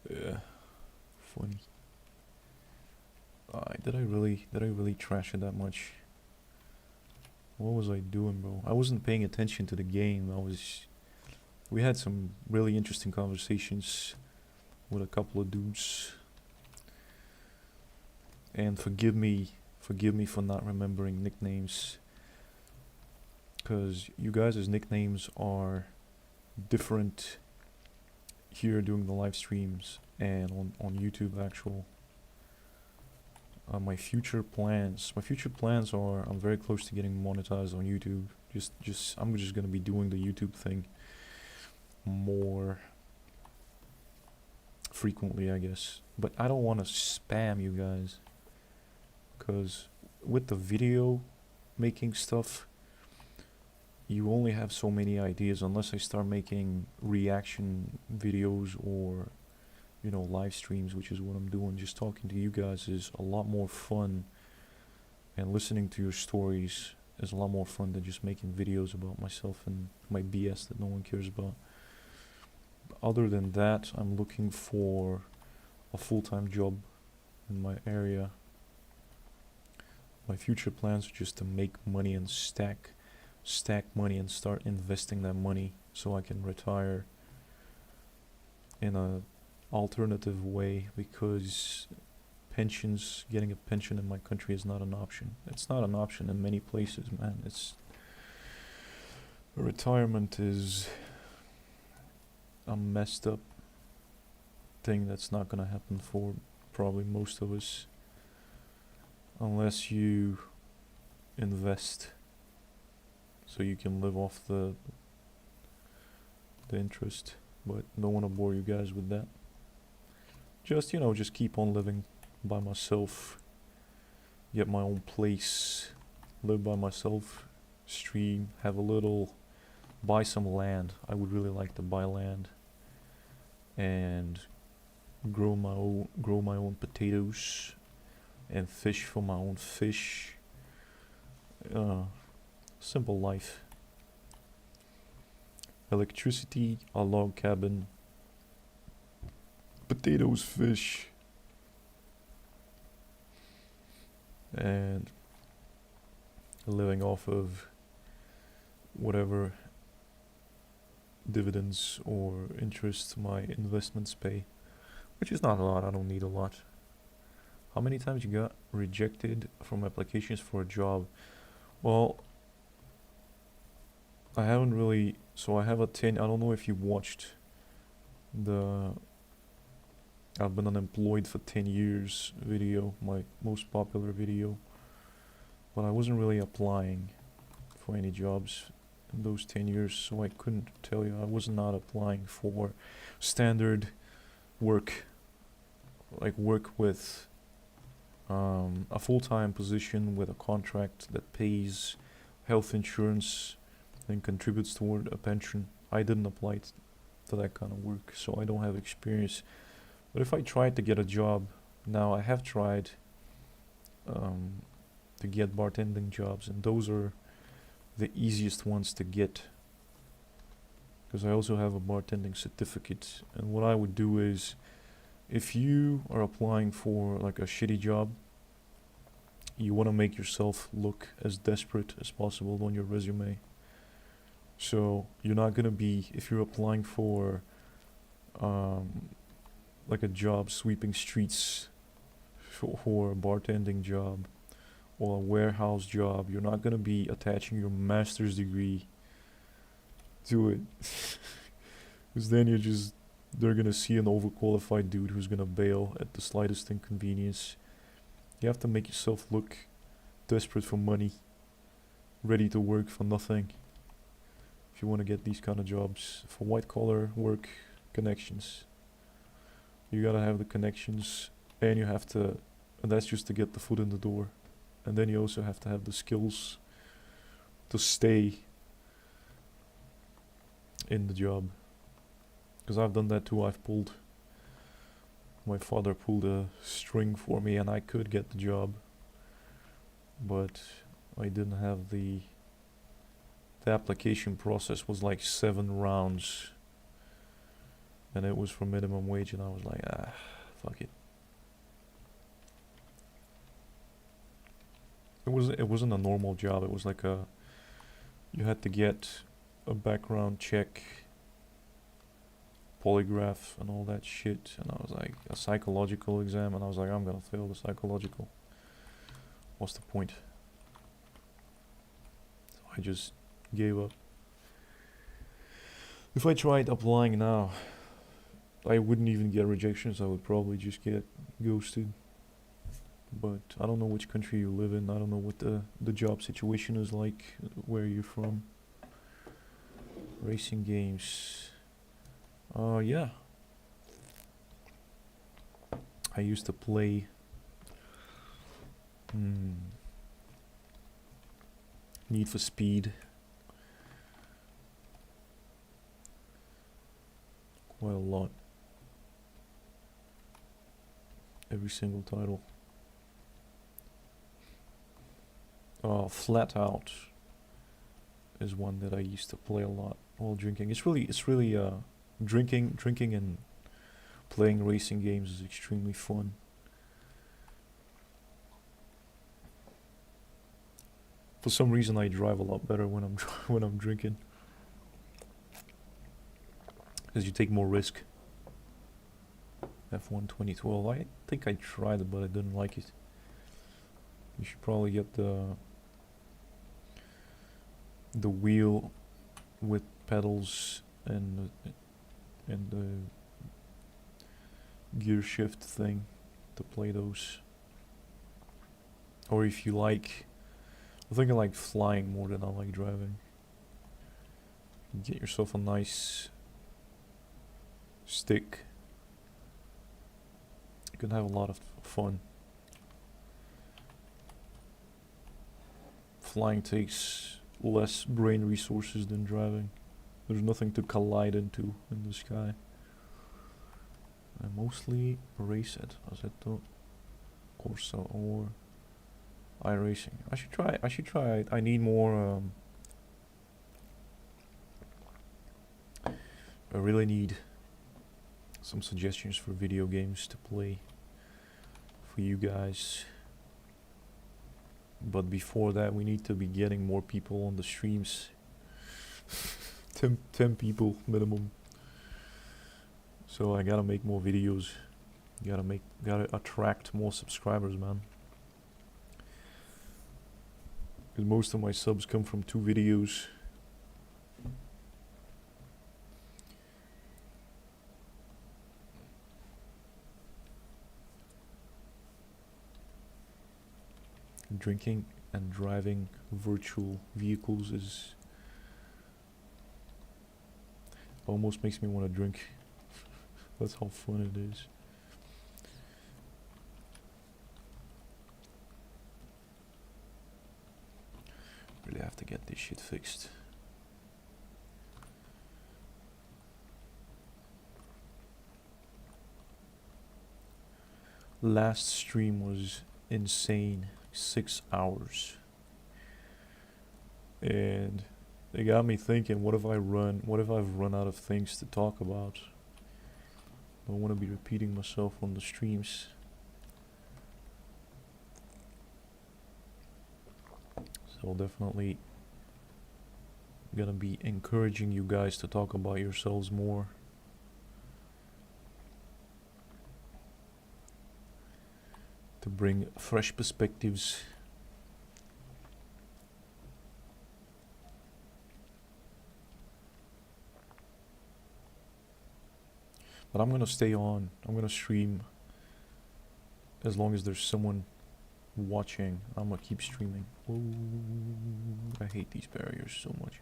Yeah, funny. Did I really trash it that much? What was I doing, bro? I wasn't paying attention to the game. We had some really interesting conversations with a couple of dudes. And forgive me for not remembering nicknames, because you guys' nicknames are different here during the live streams and on YouTube actual. My future plans are, I'm very close to getting monetized on YouTube. I'm just gonna be doing the YouTube thing more frequently, I guess. But I don't want to spam you guys, because with the video making stuff, you only have so many ideas unless I start making reaction videos or, you know, live streams, which is what I'm doing. Just talking to you guys is a lot more fun, and listening to your stories is a lot more fun than just making videos about myself and my BS that no one cares about. Other than that, I'm looking for a full-time job in my area. My future plans are just to make money and stack money and start investing that money so I can retire in a alternative way, because getting a pension in my country is not an option. It's not an option in many places, man. Retirement is a messed up thing that's not gonna happen for probably most of us, unless you invest so you can live off the interest. But don't want to bore you guys with that. Just keep on living by myself, get my own place, live by myself, stream, buy some land. I would really like to buy land and grow my own potatoes and fish for my own fish. Simple life. Electricity, a log cabin, potatoes, fish, and living off of whatever dividends or interest my investments pay, which is not a lot. I don't need a lot. How many times you got rejected from applications for a job? Well, I haven't really. So I have I don't know if you watched I've been unemployed for 10 years video, my most popular video. But I wasn't really applying for any jobs in those 10 years, so I couldn't tell you. I was not applying for standard work, like work with a full-time position with a contract that pays health insurance and contributes toward a pension. I didn't apply to that kind of work, so I don't have experience. But if I tried to get a job, now I have tried to get bartending jobs, and those are the easiest ones to get, because I also have a bartending certificate. And what I would do is, if you are applying for like a shitty job, you want to make yourself look as desperate as possible on your resume. So you're not gonna be, if you're applying for like a job sweeping streets, for a bartending job or a warehouse job, you're not gonna be attaching your master's degree to it. Because then they're gonna see an overqualified dude who's gonna bail at the slightest inconvenience. You have to make yourself look desperate for money, ready to work for nothing. If you want to get these kind of jobs, for white collar work, connections. You gotta have the connections, and you have to, and that's just to get the foot in the door. And then you also have to have the skills to stay in the job. Because I've done that too. My father pulled a string for me and I could get the job, but I didn't have the application process was like 7 rounds, and it was for minimum wage, and I was like, fuck it. It wasn't a normal job. It was like you had to get a background check, polygraph and all that shit, and I was like, a psychological exam, and I was like, I'm gonna fail the psychological. What's the point? So I just gave up. If I tried applying now, I wouldn't even get rejections. I would probably just get ghosted. But I don't know which country you live in. I don't know what the job situation is like where you're from. Racing games. Yeah. I used to play Need for Speed. Quite a lot. Every single title. Flat Out is one that I used to play a lot while drinking. It's really drinking and playing racing games is extremely fun. For some reason, I drive a lot better when I'm drinking, because you take more risk. F1 2012. I think I tried it, but I didn't like it. You should probably get the wheel with pedals and the gear shift thing to play those. Or if you like, I think I like flying more than I like driving. Get yourself a nice stick. You can have a lot of fun. Flying takes less brain resources than driving. There's nothing to collide into in the sky. I mostly race it. Assetto, Corsa or iRacing. I should try it. I need more I really need some suggestions for video games to play for you guys. But before that, we need to be getting more people on the streams. 10 people minimum. So I gotta make more videos. Gotta attract more subscribers, man. Because most of my subs come from 2 videos. Drinking and driving virtual vehicles is almost makes me want to drink. That's how fun it is. to get this shit fixed. Last stream was insane, 6 hours. And it got me thinking, what if I've run out of things to talk about? I don't want to be repeating myself on the streams. So definitely gonna be encouraging you guys to talk about yourselves more. To bring fresh perspectives. But I'm gonna stay on. I'm gonna stream as long as there's someone watching. I'm gonna keep streaming. Ooh, I hate these barriers so much.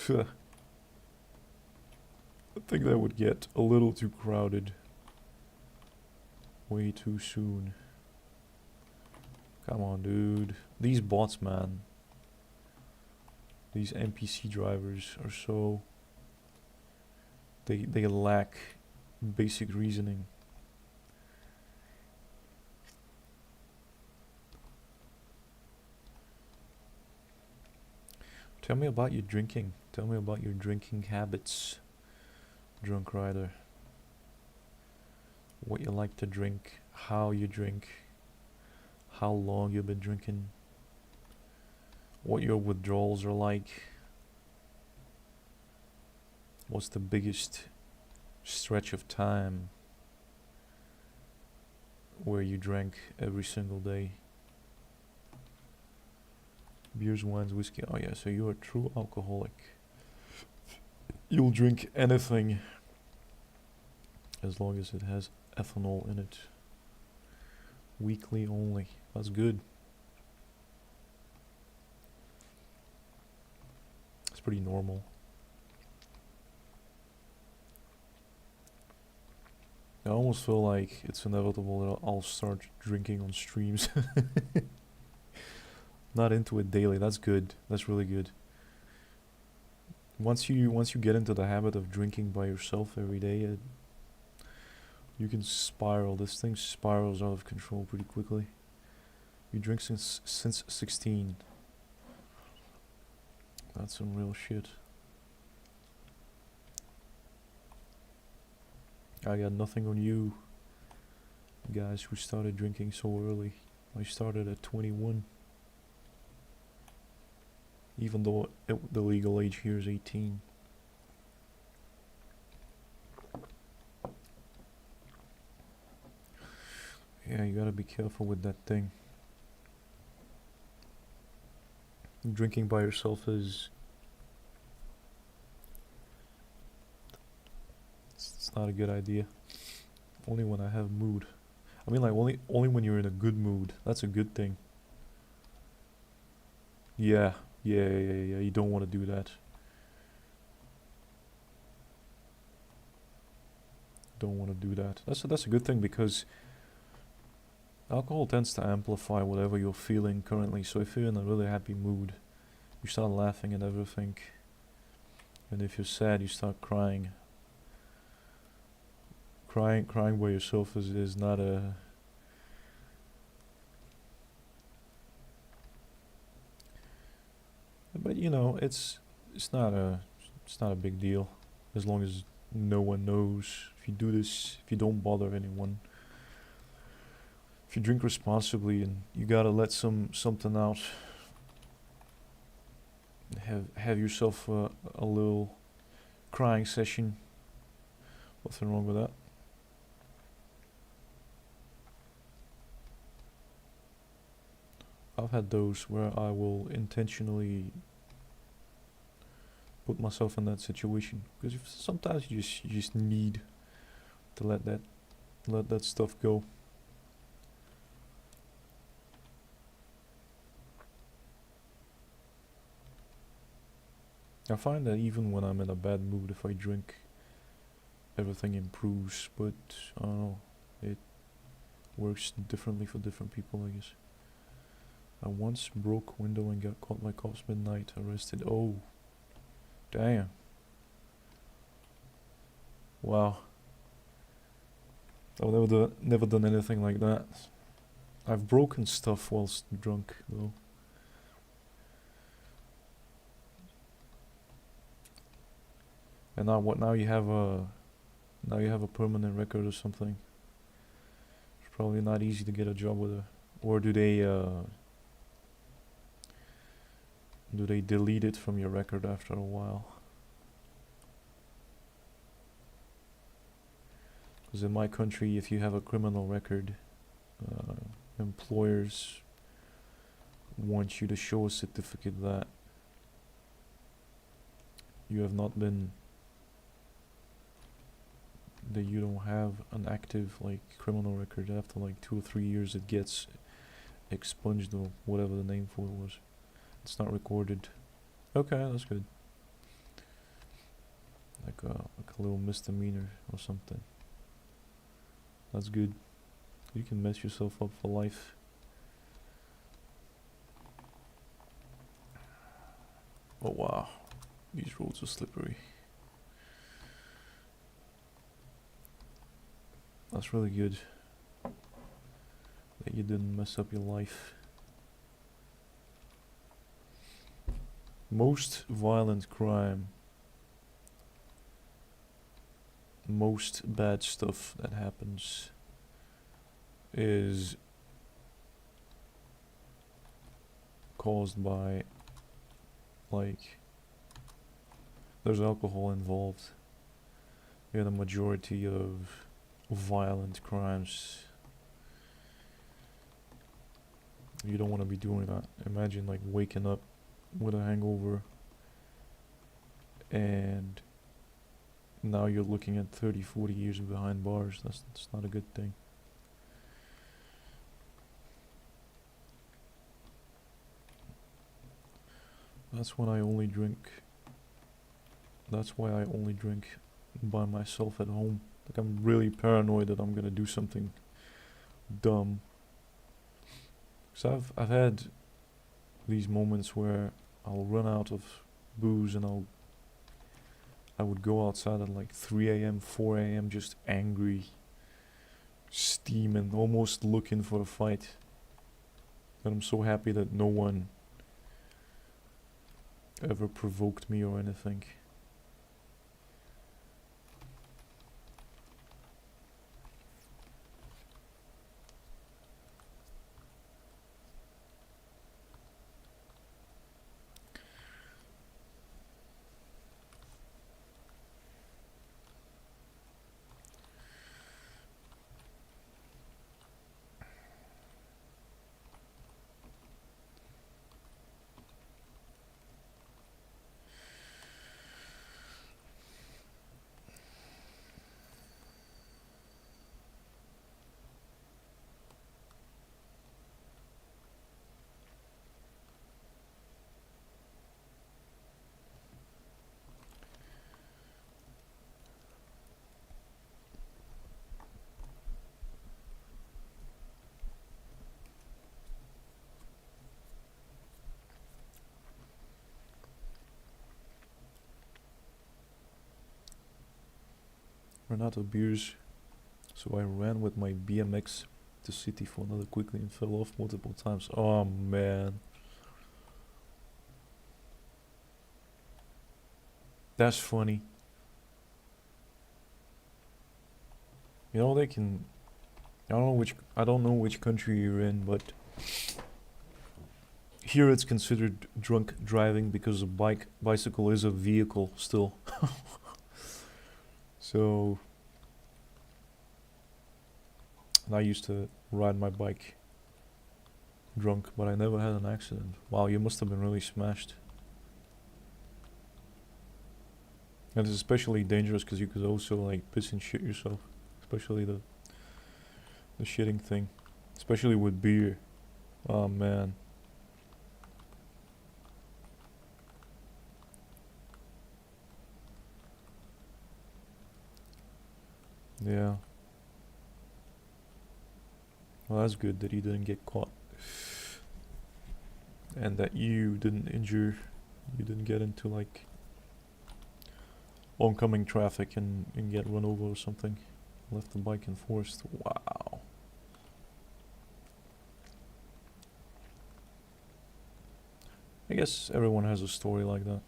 I think that would get a little too crowded. Way too soon. Come on, dude. These bots, man. These NPC drivers are so... They lack basic reasoning. Tell me about your drinking. Tell me about your drinking habits, drunk rider. What you like to drink, how you drink, how long you've been drinking, what your withdrawals are like, what's the biggest stretch of time where you drank every single day. Beers, wines, whiskey. Oh yeah, so you're a true alcoholic. You'll drink anything as long as it has ethanol in it. Weekly only. That's good. It's pretty normal. I almost feel like it's inevitable that I'll start drinking on streams. Not into it daily. That's good. That's really good. Once you get into the habit of drinking by yourself every day, you can spiral. This thing spirals out of control pretty quickly. You drink since 16. That's some real shit. I got nothing on you guys who started drinking so early. I started at 21. Even though the legal age here is 18. Yeah, you gotta be careful with that thing. Drinking by yourself is... It's not a good idea. Only when I have mood. I mean, like, only when you're in a good mood. That's a good thing. Yeah. Yeah, you don't want to do that. Don't want to do that. That's a good thing, because alcohol tends to amplify whatever you're feeling currently. So if you're in a really happy mood, you start laughing at everything. And if you're sad, you start crying. Crying by yourself is not a... But you know, it's not a big deal, as long as no one knows. If you do this, if you don't bother anyone, if you drink responsibly, and you gotta let something out, have yourself a little crying session. Nothing wrong with that. I've had those where I will intentionally put myself in that situation, because sometimes you just need to let that stuff go. I find that even when I'm in a bad mood, if I drink, everything improves, but I don't know, it works differently for different people, I guess. I once broke window and got caught by cops midnight, arrested. Oh, damn. Wow. I've never done anything like that. I've broken stuff whilst drunk though. And now what? Now you have a permanent record or something. It's probably not easy to get a job with or do they delete it from your record after a while? Because in my country, if you have a criminal record, employers want you to show a certificate that you have not been, that you don't have an active like criminal record. After like 2 or 3 years it gets expunged or whatever the name for it was. It's not recorded. Okay, that's good. Like a little misdemeanor or something. That's good. You can mess yourself up for life. Oh wow, these roads are slippery. That's really good that you didn't mess up your life. Most violent crime, most bad stuff that happens is caused by, like, there's alcohol involved. Yeah, the majority of violent crimes. You don't want to be doing that. Imagine like waking up with a hangover and now you're looking at 30-40 years behind bars. That's not a good thing. That's when I only drink. That's why I only drink by myself at home. Like, I'm really paranoid that I'm gonna do something dumb. So I've had these moments where I'll run out of booze and I would go outside at like 3 a.m., 4 a.m. just angry, steaming, almost looking for a fight. And I'm so happy that no one ever provoked me or anything. Ran out of beers, so I ran with my BMX to city for another quickly and fell off multiple times. Oh man. That's funny. You know, they can, I don't know which country you're in, but here it's considered drunk driving because a bicycle is a vehicle still. So, and I used to ride my bike drunk, but I never had an accident. Wow, you must have been really smashed. And it's especially dangerous because you could also like piss and shit yourself, especially the shitting thing, especially with beer. Oh man. Yeah. Well, that's good that he didn't get caught. and that you didn't injure, you didn't get into like oncoming traffic and get run over or something. Left the bike in forest. Wow. I guess everyone has a story like that.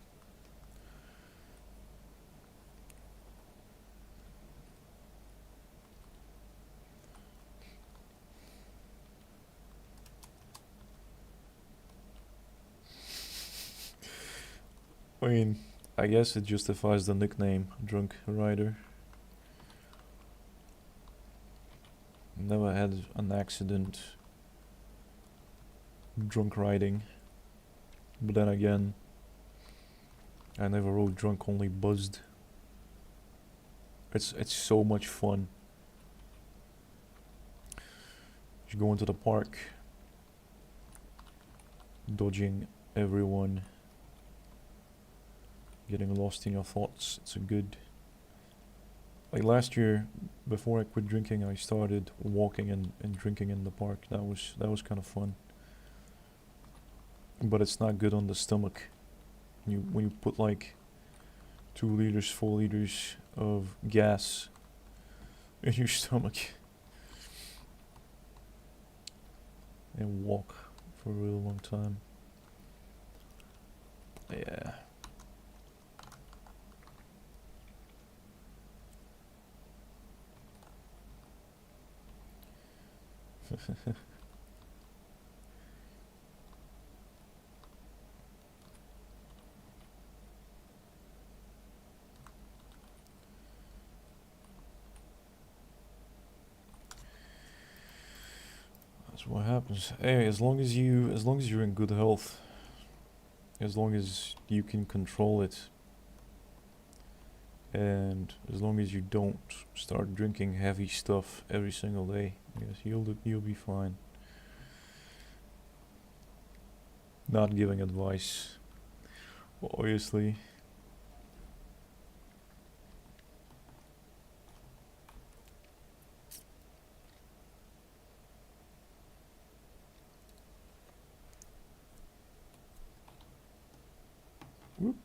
I mean, I guess it justifies the nickname, drunk rider. Never had an accident drunk riding. But then again, I never rode drunk, only buzzed. It's so much fun. You go into the park, dodging everyone, getting lost in your thoughts. It's a good... Like last year, before I quit drinking, I started walking and drinking in the park. That was kind of fun. But it's not good on the stomach. When you put like 2 liters, 4 liters of gas in your stomach and walk for a really long time. Yeah. That's what happens. Hey, as long as you're in good health, as long as you can control it, and as long as you don't start drinking heavy stuff every single day, yes, you'll be fine. Not giving advice, obviously. Whoop.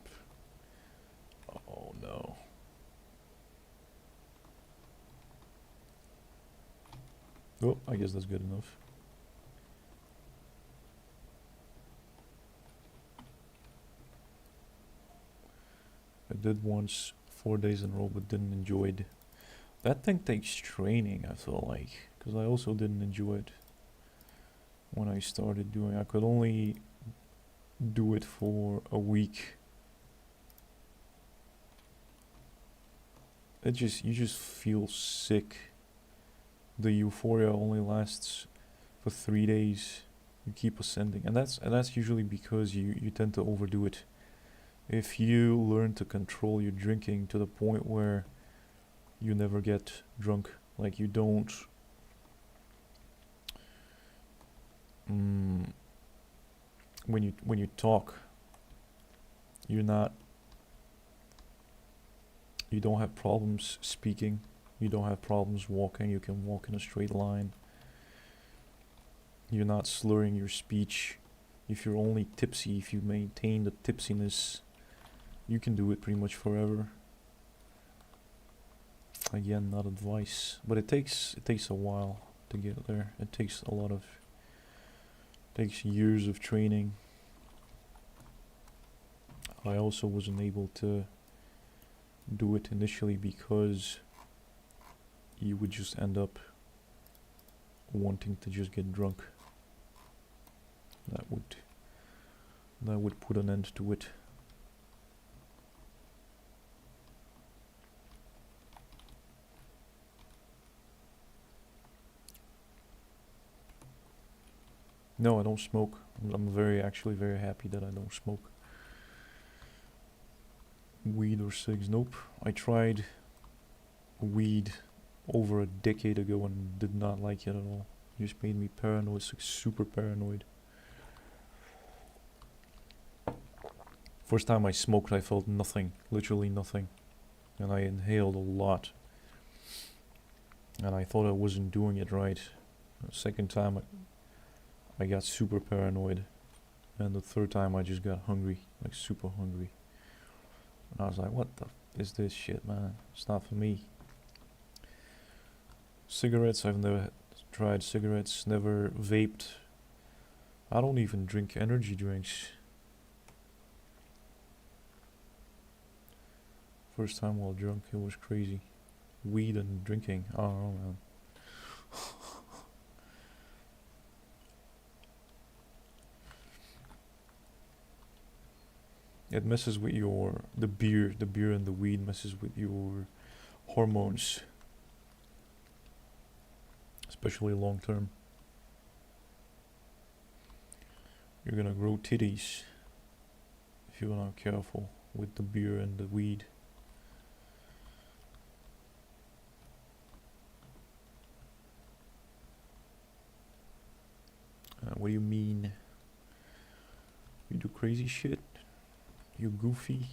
Oh no. Oh, I guess that's good enough. I did once 4 days in a row, but didn't enjoy it. That thing takes training, I feel like, because I also didn't enjoy it when I started doing. I could only do it for a week. You just feel sick. The euphoria only lasts for 3 days. You keep ascending, and that's usually because you tend to overdo it. If you learn to control your drinking to the point where you never get drunk, like you don't when you talk, you don't have problems speaking, you don't have problems walking, you can walk in a straight line, you're not slurring your speech. If you're only tipsy, if you maintain the tipsiness, you can do it pretty much forever. Again, not advice, but it takes a while to get there. It takes years of training. I also wasn't able to do it initially because you would just end up wanting to just get drunk. That would put an end to it. No, I don't smoke. I'm actually very happy that I don't smoke weed or cigs. Nope. I tried weed over a decade ago and did not like it at all. It just made me paranoid, super paranoid. First time I smoked, I felt nothing, literally nothing. And I inhaled a lot. And I thought I wasn't doing it right. The second time, I got super paranoid. And the third time I just got hungry, like super hungry. And I was like, what the is this shit, man? It's not for me. Cigarettes, I've never tried cigarettes, never vaped. I don't even drink energy drinks. First time while drunk, it was crazy. Weed and drinking, I don't know, man. It messes with the beer and the weed messes with your hormones. Especially long term. You're gonna grow titties if you're not careful with the beer and the weed. What do you mean? You do crazy shit? You goofy?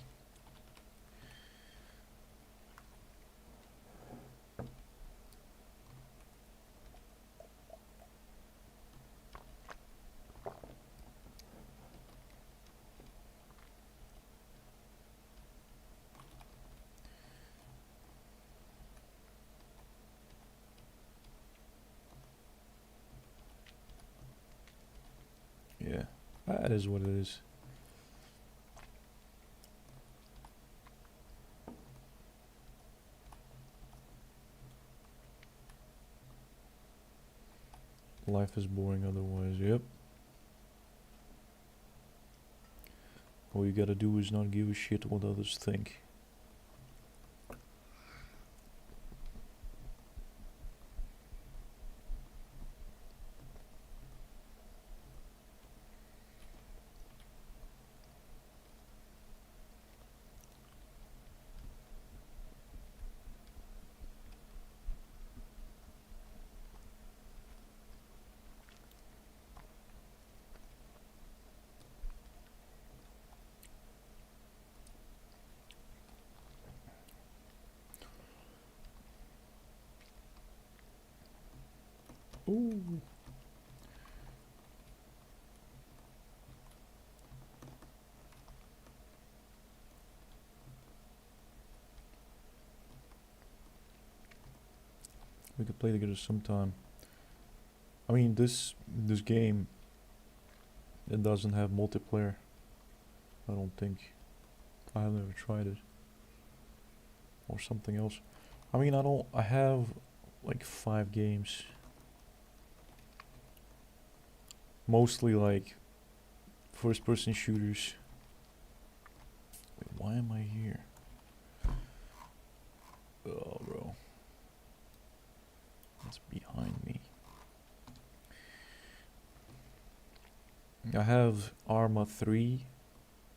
Yeah, that is what it is. Life is boring otherwise, yep. All you gotta do is not give a shit what others think. Ooh. We could play together sometime. I mean, this game, it doesn't have multiplayer. I don't think. I have never tried it. Or something else. I mean, I have like 5 games. Mostly like first person shooters. Wait, why am I here? Oh, bro. It's behind me. I have Arma 3,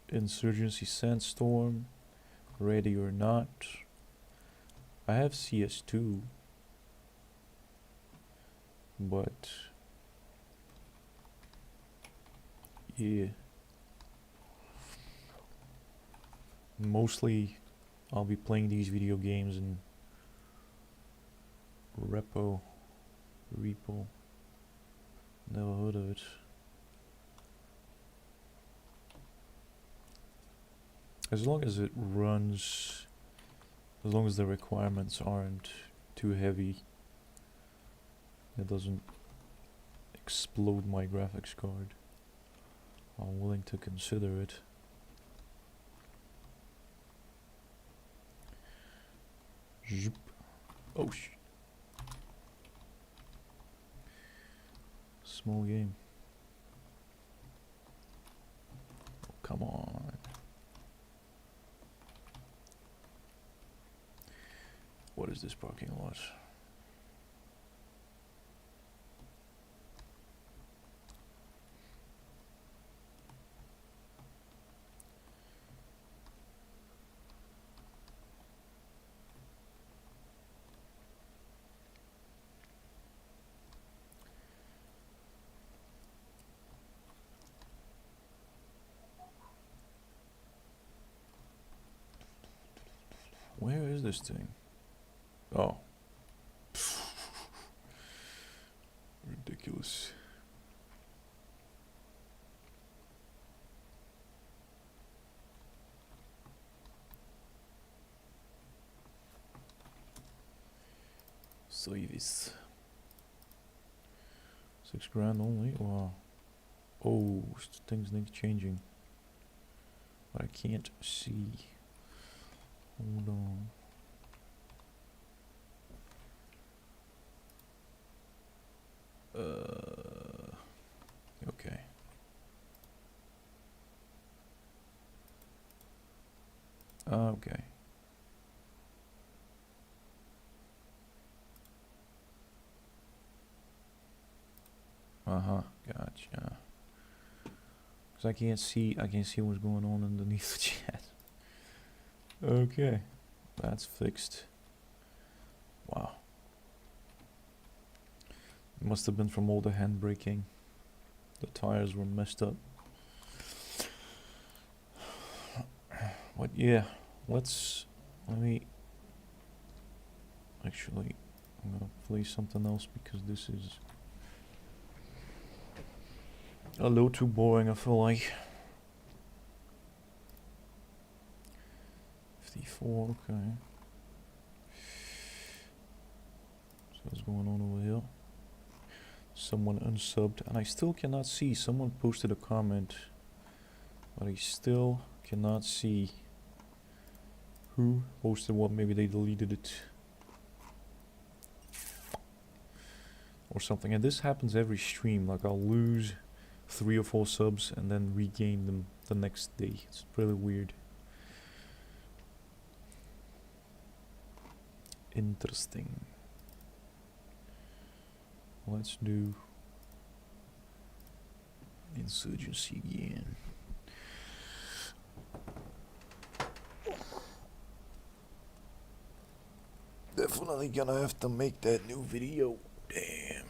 Insurgency Sandstorm, Ready or Not. I have CS2, but yeah, mostly I'll be playing these video games in Repo, never heard of it. As long as it runs, as long as the requirements aren't too heavy, it doesn't explode my graphics card, I'm willing to consider it. Zoop. Oh shit. Small game. Oh, come on. What is this parking lot? Where is this thing? Oh. Ridiculous. service. 6 grand only? Wow. Oh, things need changing. But I can't see. Hold on. Okay. Okay. Gotcha. Cause I can't see what's going on underneath the chat. Okay, that's fixed. Wow. Must have been from all the hand braking. The tires were messed up. But yeah, let me actually, I'm gonna play something else because this is a little too boring, I feel like. 54, okay. So what's going on over here? Someone unsubbed, and I still cannot see. Someone posted a comment, but I still cannot see who posted what. Maybe they deleted it or something. And this happens every stream. Like I'll lose 3 or 4 subs and then regain them the next day. It's really weird. Interesting. Let's do insurgency again. Definitely gonna have to make that new video. Damn.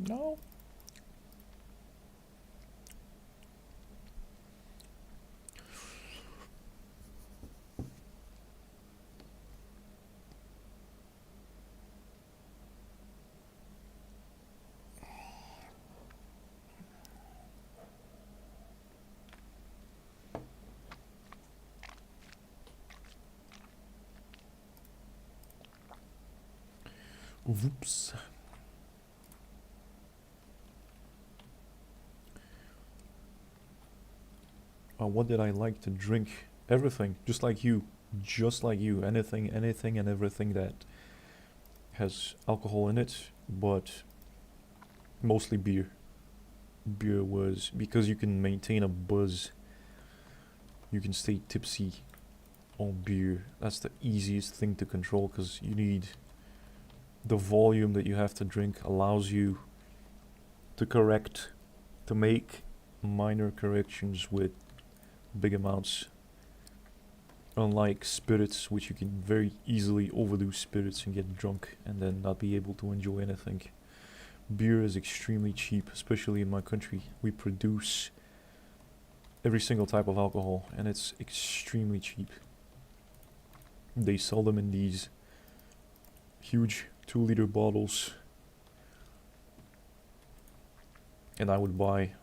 No. Whoops. What did I like to drink? Everything, just like you. Just like you. Anything and everything that has alcohol in it, but mostly beer. Beer was, because you can maintain a buzz, you can stay tipsy on beer. That's the easiest thing to control, because you need the volume that you have to drink allows you to make minor corrections with big amounts, unlike spirits, which you can very easily overdo spirits and get drunk and then not be able to enjoy anything. Beer is extremely cheap, especially in my country. We produce every single type of alcohol and it's extremely cheap. They sell them in these huge 2-liter bottles, and I would buy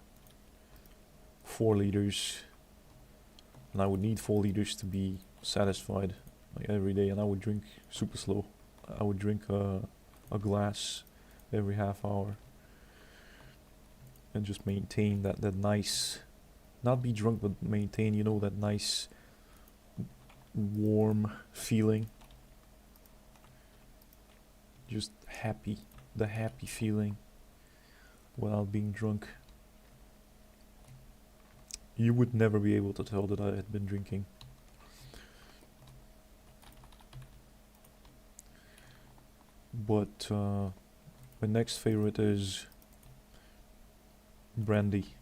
4 liters, and I would need 4 liters to be satisfied, like every day, and I would drink super slow. I would drink a glass every half hour and just maintain that nice, not be drunk, but maintain, you know, that nice warm feeling. Just happy, the happy feeling without being drunk. You would never be able to tell that I had been drinking. But my next favorite is brandy,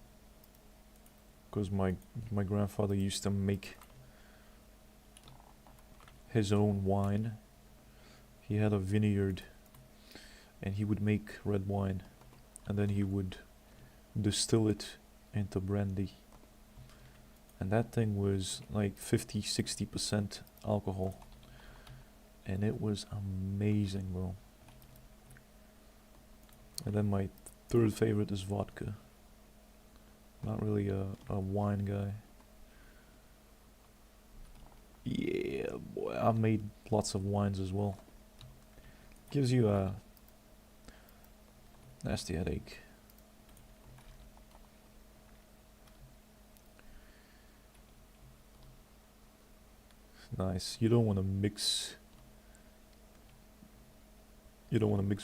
because my grandfather used to make his own wine. He had a vineyard, and he would make red wine, and then he would distill it into brandy. And that thing was like 50-60% alcohol. And it was amazing, bro. And then my third favorite is vodka. Not really a wine guy. Yeah, boy, I've made lots of wines as well. Gives you a nasty headache. Nice. You don't want to mix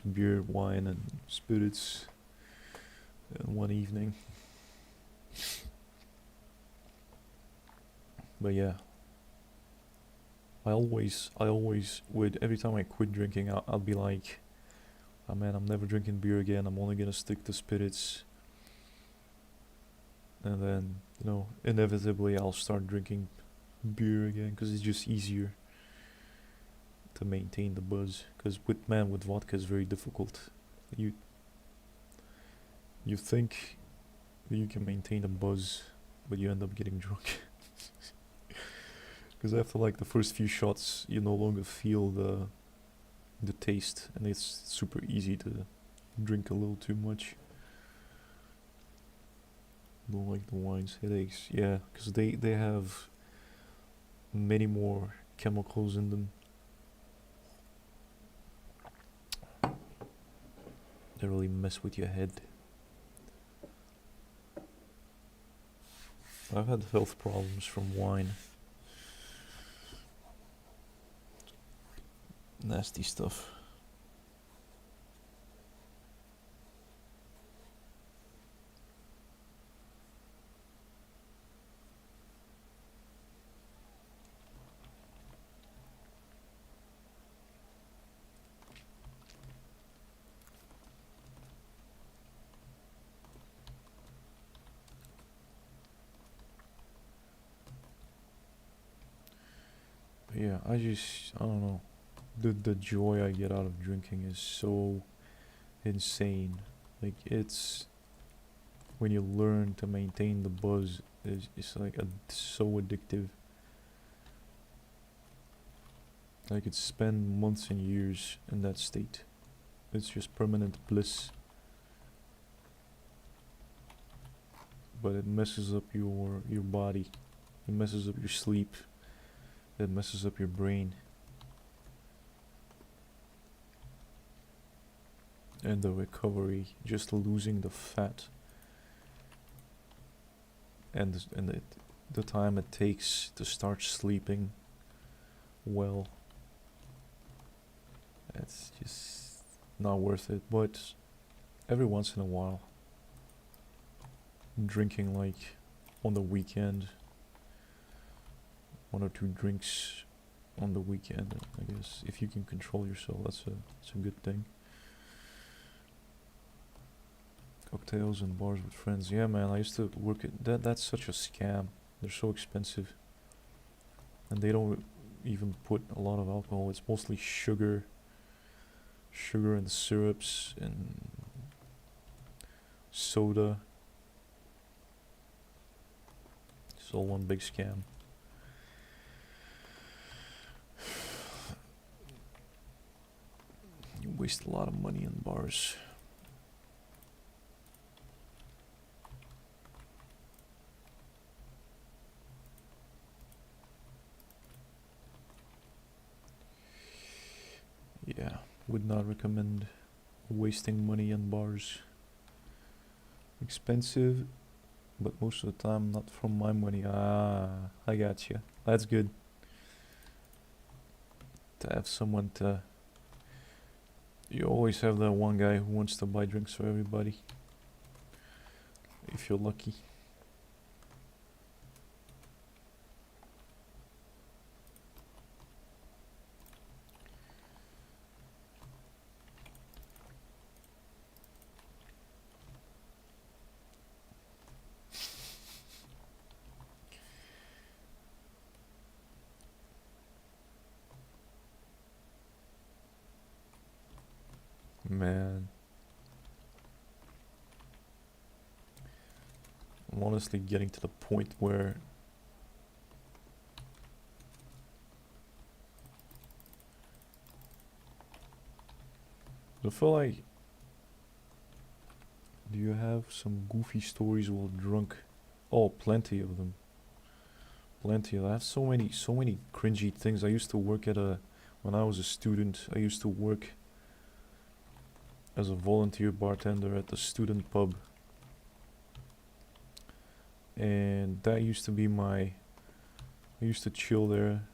beer, wine, and spirits in one evening. But yeah, I always would, every time I quit drinking, I'll be like, oh man, I'm never drinking beer again, I'm only gonna stick to spirits. And then, inevitably I'll start drinking beer again, because it's just easier to maintain the buzz. Because with vodka it's very difficult. You think that you can maintain a buzz, but you end up getting drunk. Because after like the first few shots, you no longer feel the taste, and it's super easy to drink a little too much. Don't like the wines, headaches. Yeah, because they have many more chemicals in them. They really mess with your head. I've had health problems from wine. Nasty stuff. But yeah, I don't know. The joy I get out of drinking is so insane. Like, it's when you learn to maintain the buzz, it's like so addictive. I could spend months and years in that state. It's just permanent bliss. But it messes up your body. It messes up your sleep. It messes up your brain. And the recovery, just losing the fat, and the time it takes to start sleeping well, it's just not worth it. But every once in a while, drinking like on the weekend, 1 or 2 drinks on the weekend, I guess, if you can control yourself, that's a good thing. Cocktails and bars with friends. Yeah, man, I used to work at that. That's such a scam. They're so expensive, and they don't even put a lot of alcohol. It's mostly sugar and syrups and soda. It's all one big scam. You waste a lot of money in bars. Yeah, would not recommend wasting money in bars. Expensive, but most of the time not from my money. Ah, I got you. That's good. To have someone to... You always have that one guy who wants to buy drinks for everybody. If you're lucky. Man, I'm honestly getting to the point where I feel like, do you have some goofy stories while drunk? Oh, plenty of them. Plenty. I have so many cringy things. I used to work at a, when I was a student, I used to work as a volunteer bartender at the student pub. And that used to be my, I used to chill there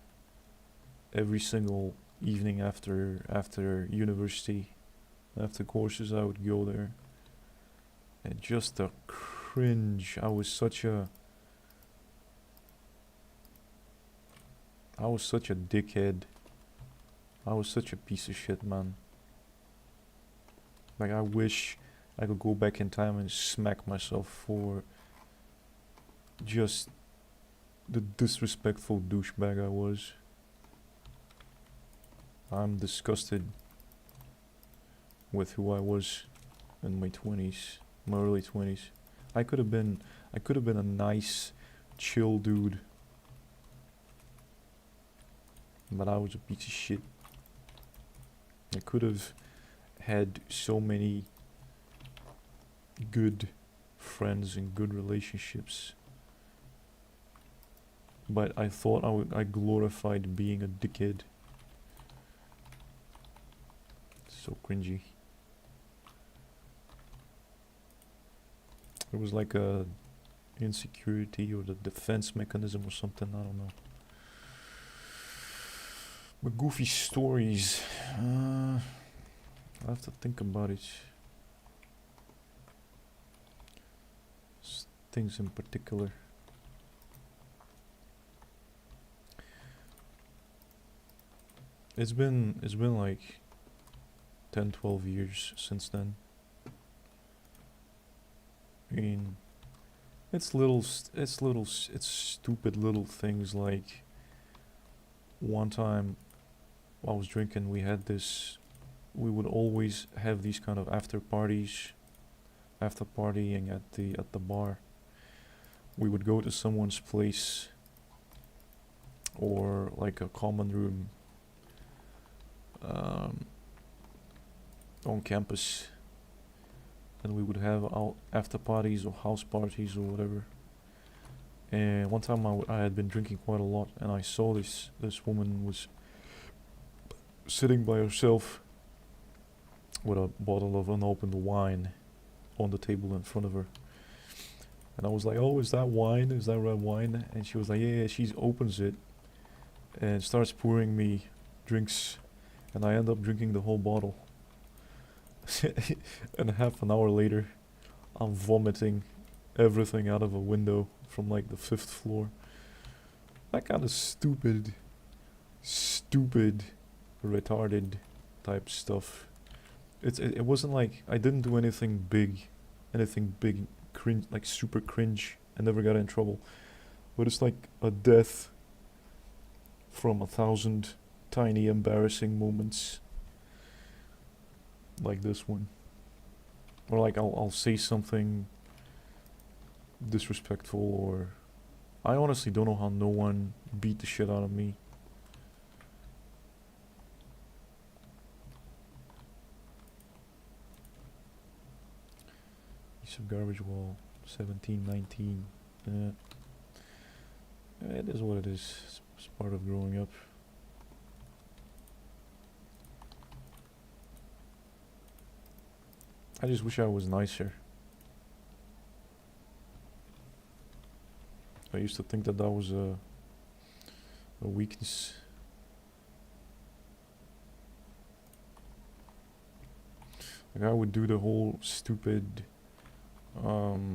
every single evening after university. After courses I would go there. And just the cringe. I was such a dickhead. I was such a piece of shit, man. Like, I wish I could go back in time and smack myself for just the disrespectful douchebag I was. I'm disgusted with who I was in my 20s, my early 20s. I could have been a nice, chill dude. But I was a piece of shit. I could have had so many good friends and good relationships. But I thought I glorified being a dickhead. So cringy. It was like a insecurity or the defense mechanism or something, I don't know. But goofy stories, I have to think about it. Things in particular. It's been like 10-12 years since then. I mean, it's stupid little things like one time I was drinking, we would always have these kind of after partying at the bar. We would go to someone's place or like a common room on campus, and we would have after parties or house parties or whatever. And one time I had been drinking quite a lot, and I saw this woman was sitting by herself with a bottle of unopened wine on the table in front of her. And I was like, "Oh, is that wine? Is that red wine?" And she was like, "Yeah." She opens it and starts pouring me drinks, and I end up drinking the whole bottle. And half an hour later, I'm vomiting everything out of a window from like the 5th floor. That kind of stupid, retarded type stuff. It wasn't like I didn't do anything big, cringe, like super cringe. I never got in trouble. But it's like a death from 1,000 tiny embarrassing moments like this one. Or like I'll say something disrespectful, or I honestly don't know how no one beat the shit out of me. Piece of garbage wall, 17, 19. It is what it is. It's part of growing up. I just wish I was nicer. I used to think that was a weakness. Like I would do the whole stupid, the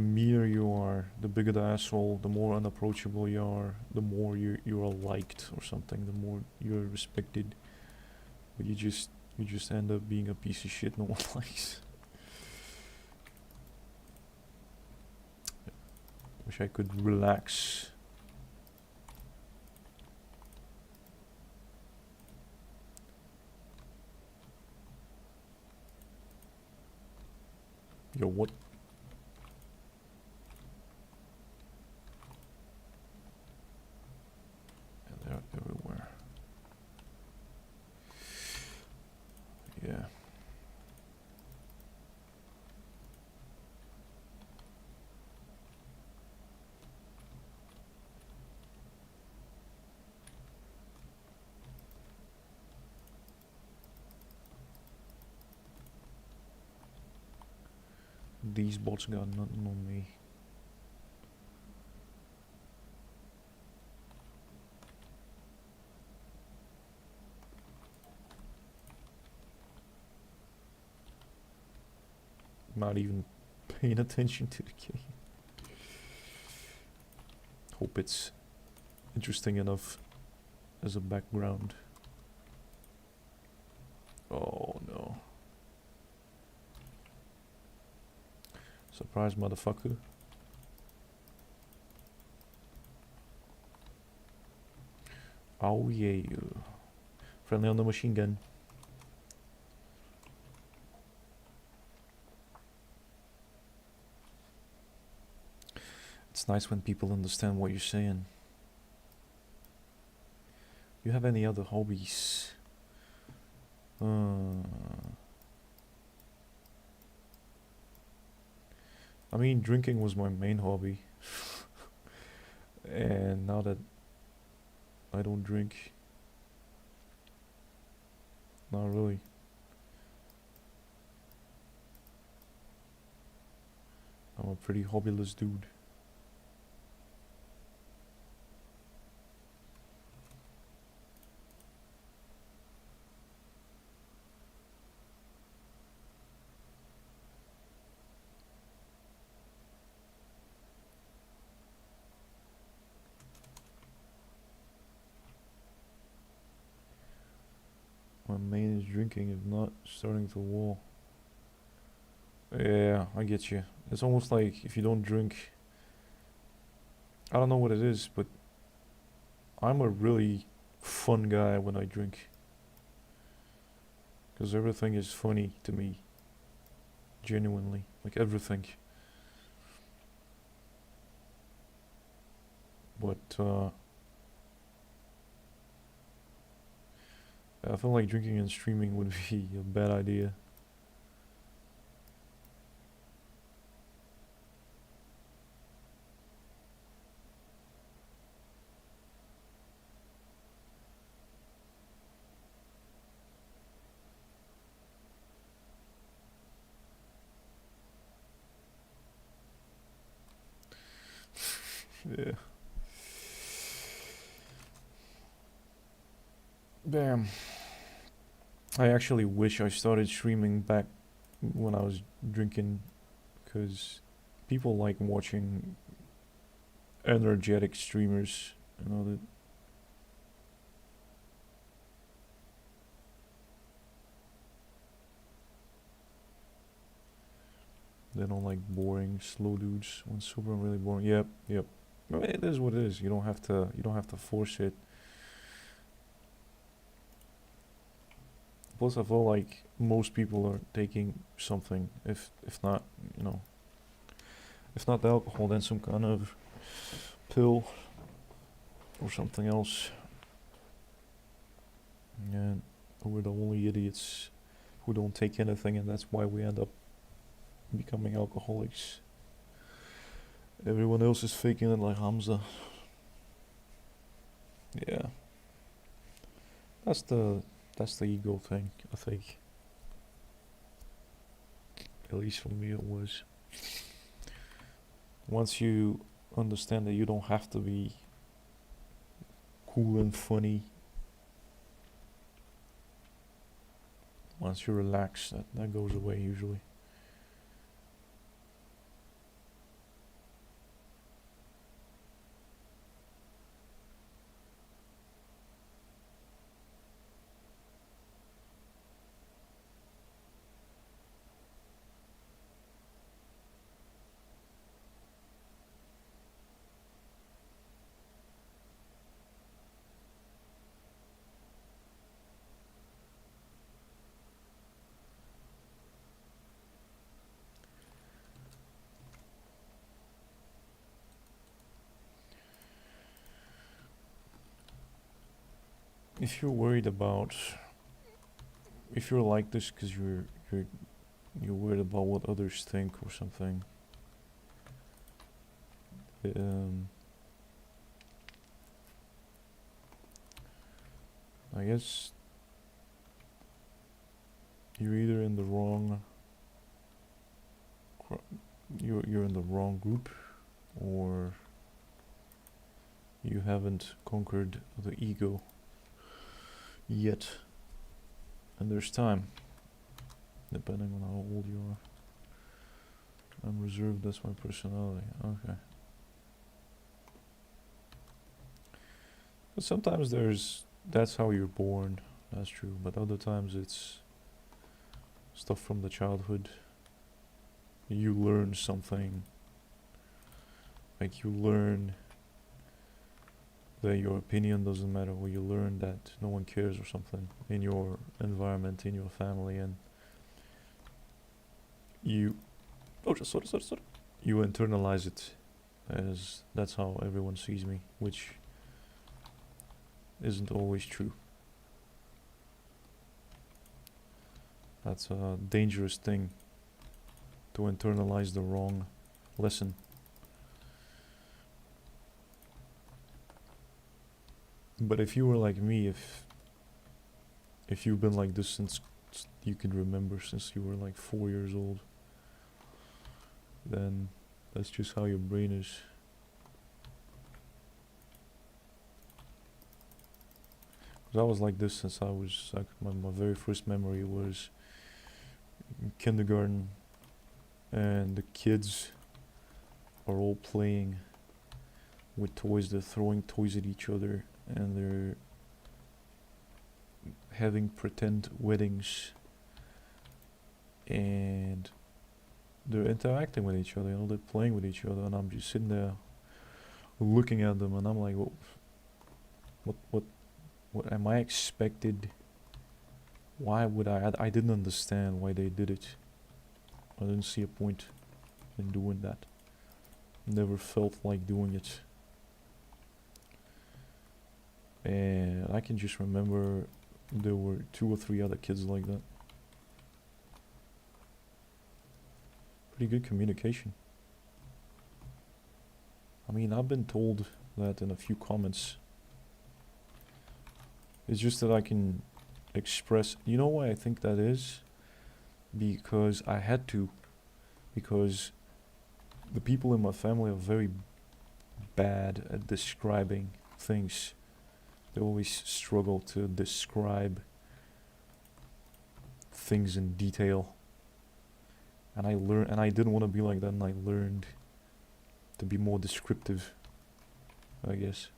meaner you are, the bigger the asshole, the more unapproachable you are, the more you are liked or something, the more you're respected. But you just end up being a piece of shit no one likes. Wish I could relax. Yo, what? And they're everywhere. Yeah. These bots got nothing on me. Not even paying attention to the game. Hope it's interesting enough as a background. Oh no. Surprise, motherfucker. Oh yeah. Friendly on the machine gun. It's nice when people understand what you're saying. You have any other hobbies? I mean, drinking was my main hobby. And now that I don't drink, not really. I'm a pretty hobbyless dude. My main is drinking, if not starting to wall. Yeah, I get you. It's almost like if you don't drink, I don't know what it is, but I'm a really fun guy when I drink. Because everything is funny to me. Genuinely. Like everything. But, I feel like drinking and streaming would be a bad idea. Yeah. Damn. I actually wish I started streaming back when I was drinking, because people like watching energetic streamers, you know, that they don't like boring slow dudes. When super really boring. Yep, yep. I mean, it is what it is. You don't have to force it. Plus, I feel like most people are taking something. If not, you know, if not the alcohol, then some kind of pill or something else. And we're the only idiots who don't take anything, and that's why we end up becoming alcoholics. Everyone else is faking it like Hamza. Yeah. That's the ego thing, I think. At least for me it was. Once you understand that you don't have to be cool and funny, once you relax, that goes away usually. if you're worried about, if you're like this because you're worried about what others think or something, I guess you're either in the wrong, you're in the wrong group, or you haven't conquered the ego yet. And there's time, depending on how old you are. I'm reserved, that's my personality. Okay. But sometimes that's how you're born, that's true. But other times it's stuff from the childhood. You learn something. Like you learn that your opinion doesn't matter, or you learn that no one cares or something in your environment, in your family, and you you internalize it as that's how everyone sees me, which isn't always true. That's a dangerous thing, to internalize the wrong lesson. But if you were like me, if you've been like this since you can remember, since you were like 4 years old, then that's just how your brain is. Because I was like this since I was like, my very first memory was in kindergarten, and the kids are all playing with toys. They're throwing toys at each other, and they're having pretend weddings, and they're interacting with each other, they're playing with each other, and I'm just sitting there looking at them, and I'm like, what am I expected? Why would I didn't understand why they did it. I didn't see a point in doing that. Never felt like doing it. And I can just remember there were 2 or 3 other kids like that. Pretty good communication. I mean, I've been told that in a few comments. It's just that I can express. You know why I think that is? Because I had to. Because the people in my family are very bad at describing things. They always struggle to describe things in detail. And I didn't want to be like that, and I learned to be more descriptive, I guess.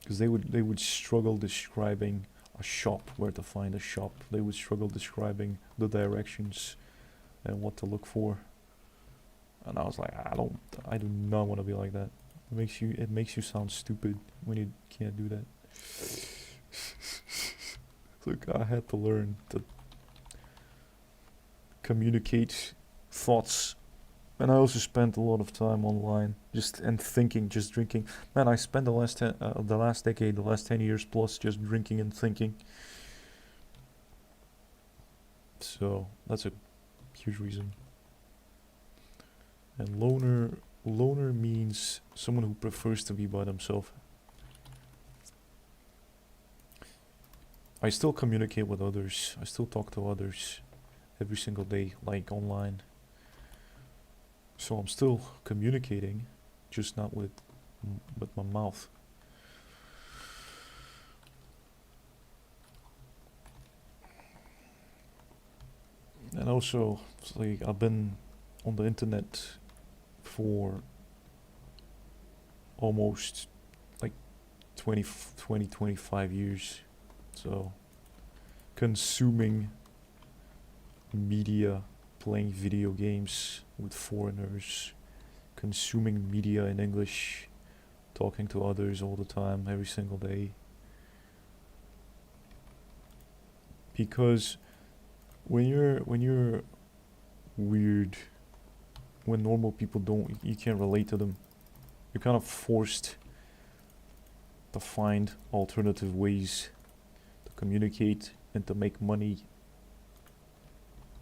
Because they would struggle describing a shop, where to find a shop. They would struggle describing the directions and what to look for. And I was like, I do not want to be like that. It makes you sound stupid when you can't do that. Look, I had to learn to communicate thoughts. And I also spent a lot of time online, just drinking. Man, I spent the last decade, the last 10 years plus, just drinking and thinking. So that's a huge reason. And loner means someone who prefers to be by themselves. I still communicate with others. I still talk to others every single day, like online. So I'm still communicating, just not with my mouth. And also, it's like I've been on the internet for almost like 25 years. So consuming media, playing video games with foreigners, consuming media in English, talking to others all the time, every single day. Because when you're weird, when normal people you can't relate to them, you're kind of forced to find alternative ways to communicate and to make money,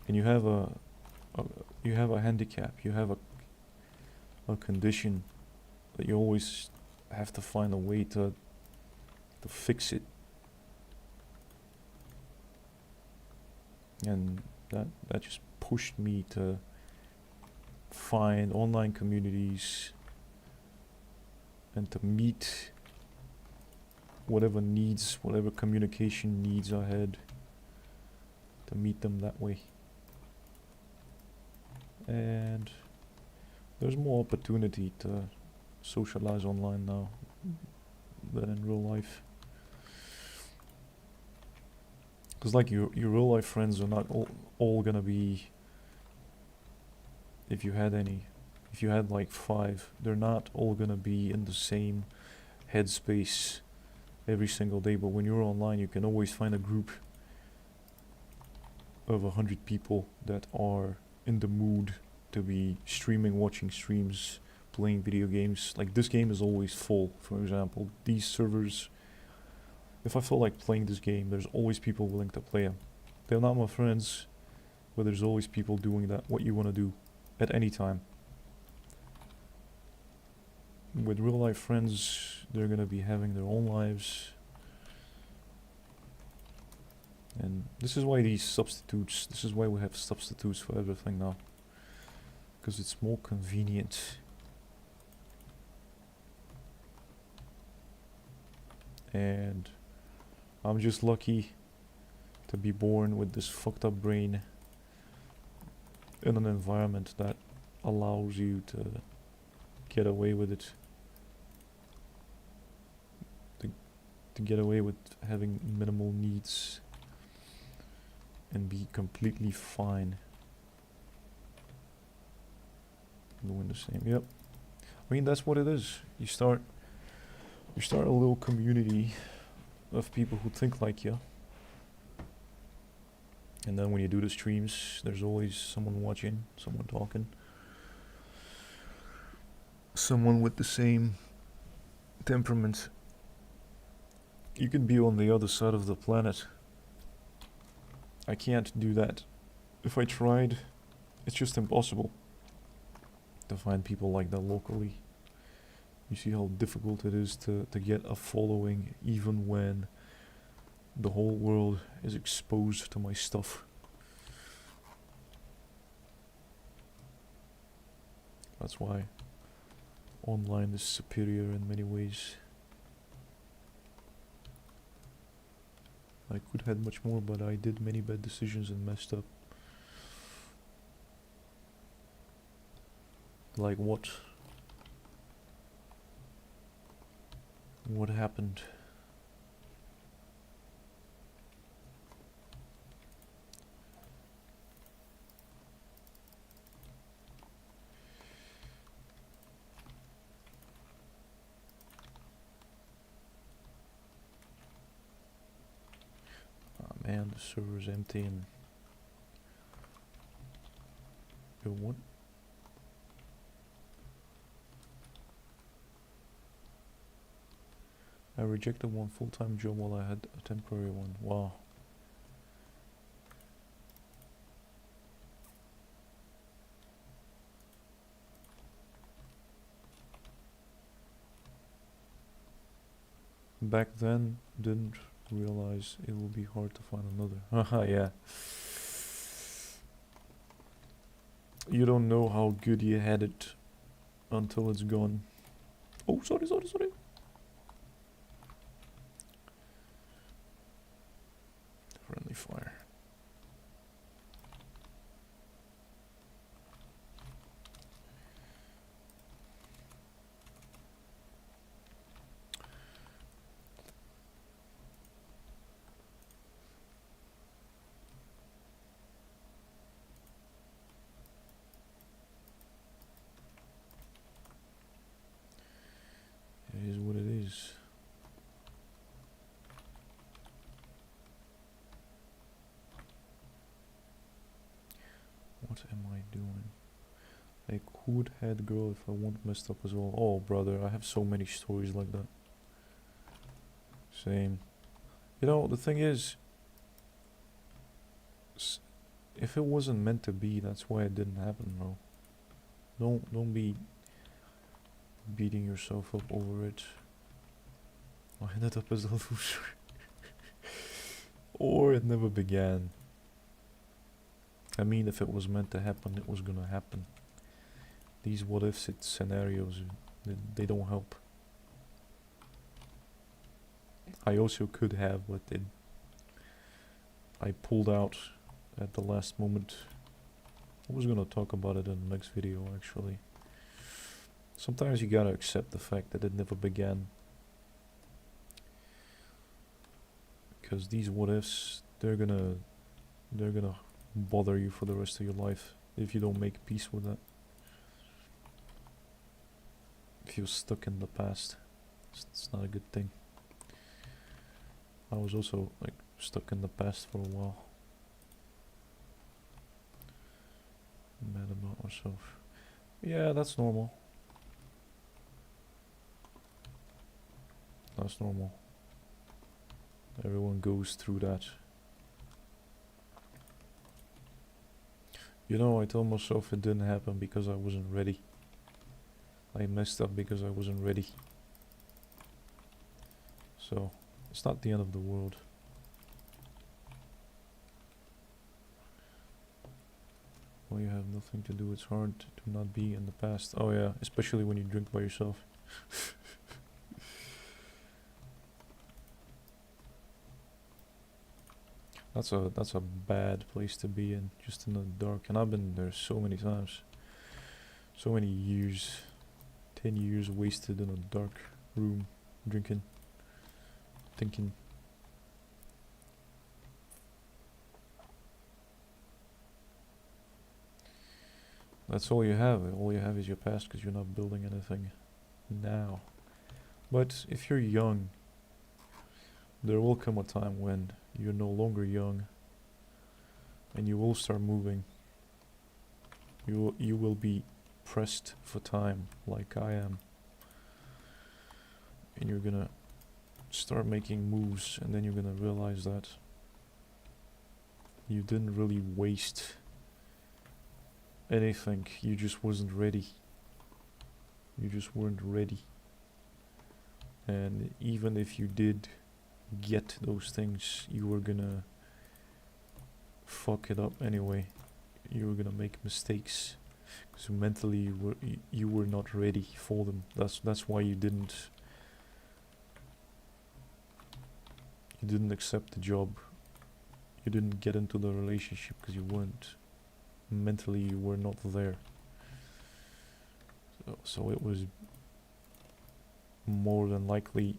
and you have a handicap, you have a condition that you always have to find a way to fix it. And that just pushed me to find online communities and to meet whatever needs, whatever communication needs I had, to meet them that way. And there's more opportunity to socialize online now than in real life. Because like your real life friends are not all gonna be, if you had like 5, they're not all gonna be in the same headspace every single day. But when you're online, you can always find a group of 100 people that are in the mood to be streaming, watching streams, playing video games. Like this game is always full, for example. These servers, if I feel like playing this game, there's always people willing to play them. They're not my friends, but there's always people doing that, what you want to do, at any time. With real life friends, they're gonna be having their own lives. And this is why this is why we have substitutes for everything now. Because it's more convenient. And I'm just lucky to be born with this fucked up brain in an environment that allows you to get away with it. To get away with having minimal needs and be completely fine doing the same. Yep. I mean, that's what it is. You start a little community of people who think like you. And then when you do the streams, there's always someone watching, someone talking. Someone with the same temperament. You can be on the other side of the planet. I can't do that. If I tried, it's just impossible to find people like that locally. You see how difficult it is to get a following even when the whole world is exposed to my stuff. That's why online is superior in many ways. I could have much more, but I did many bad decisions and messed up. Like what? What happened? Man, the server's empty and... Yo, what? I rejected one full-time job while I had a temporary one. Wow. Back then, didn't realize it will be hard to find another. Haha, yeah. You don't know how good you had it until it's gone. Oh, sorry. Friendly fire. It is what it is. What am I doing? I could head girl if I want messed up as well. Oh brother, I have so many stories like that. Same. You know, the thing is, if it wasn't meant to be, that's why it didn't happen, bro. Don't be beating yourself up over it. I ended up as a loser. Or it never began. I mean, if it was meant to happen, it was gonna happen. These what if scenarios, they don't help. I also could have, but I pulled out at the last moment. I was gonna talk about it in the next video, actually. Sometimes you gotta accept the fact that it never began. Because these what ifs, they're gonna bother you for the rest of your life if you don't make peace with that. If you're stuck in the past, it's not a good thing. I was also like stuck in the past for a while. Mad about myself. Yeah, that's normal. That's normal. Everyone goes through that. You know, I told myself it didn't happen because I wasn't ready. I messed up because I wasn't ready. So, it's not the end of the world. Well, you have nothing to do. It's hard to not be in the past. Oh yeah, especially when you drink by yourself. That's a bad place to be in, just in the dark. And I've been there so many times. So many years. 10 years wasted in a dark room, drinking, thinking. That's all you have. All you have is your past because you're not building anything now. But if you're young, there will come a time when you're no longer young and you will start moving. You will be pressed for time like I am. And you're gonna start making moves, and then you're gonna realize that you didn't really waste anything. You just wasn't ready. You just weren't ready. And even if you did get those things, you were gonna fuck it up anyway. You were gonna make mistakes because mentally you were not ready for them. That's why you didn't accept the job. You didn't get into the relationship because you weren't mentally, you were not there. So it was more than likely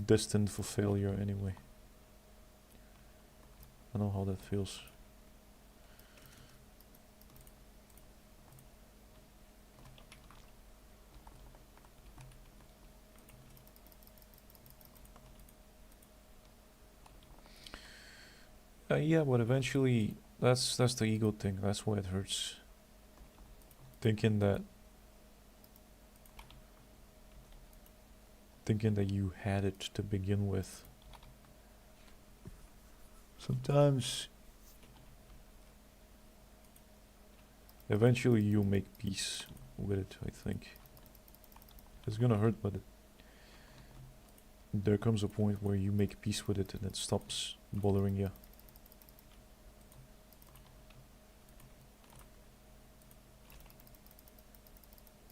destined for failure anyway. I know how that feels. Yeah, but eventually that's the ego thing. That's why it hurts. Thinking that you had it to begin with. Sometimes eventually you'll make peace with it, I think. It's gonna hurt, but there comes a point where you make peace with it and it stops bothering you.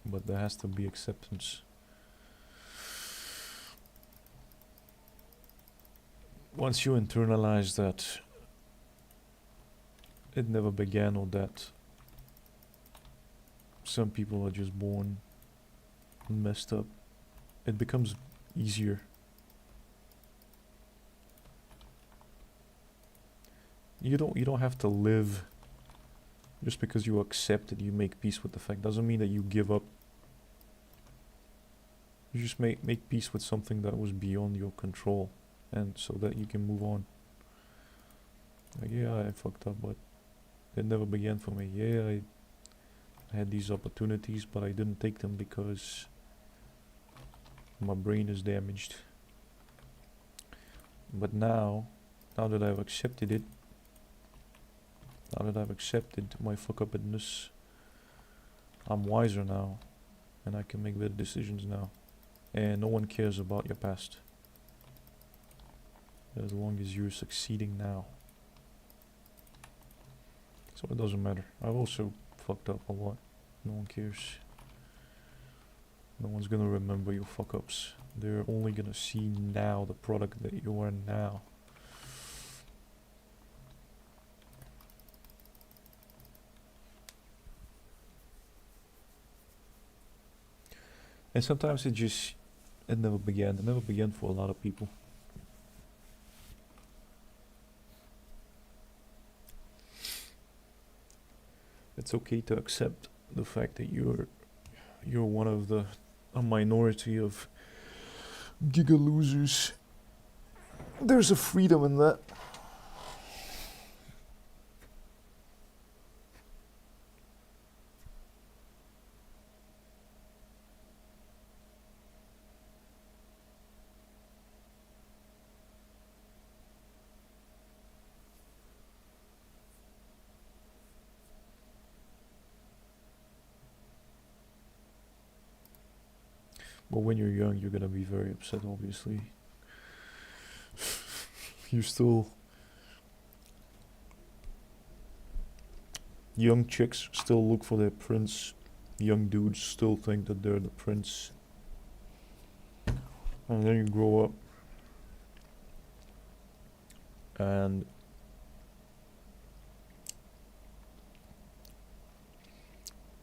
But there has to be acceptance. Once you internalize that it never began, or that some people are just born messed up, it becomes easier. You don't have to live just because you accept it. You make peace with the fact doesn't mean that you give up. You just make peace with something that was beyond your control, and so that you can move on. Like, yeah, I fucked up, but it never began for me. Yeah, I had these opportunities, but I didn't take them because my brain is damaged. But now that I've accepted it, now that I've accepted my fuck-upness, I'm wiser now, and I can make better decisions now. And no one cares about your past, as long as you're succeeding now. So it doesn't matter. I've also fucked up a lot. No one cares. No one's gonna remember your fuck-ups. They're only gonna see now the product that you are now. And sometimes it never began. It never began for a lot of people. It's okay to accept the fact that you're one of a minority of giga losers. There's a freedom in that. But when you're young, you're gonna be very upset, obviously. You still... Young chicks still look for their prince. Young dudes still think that they're the prince. And then you grow up. And...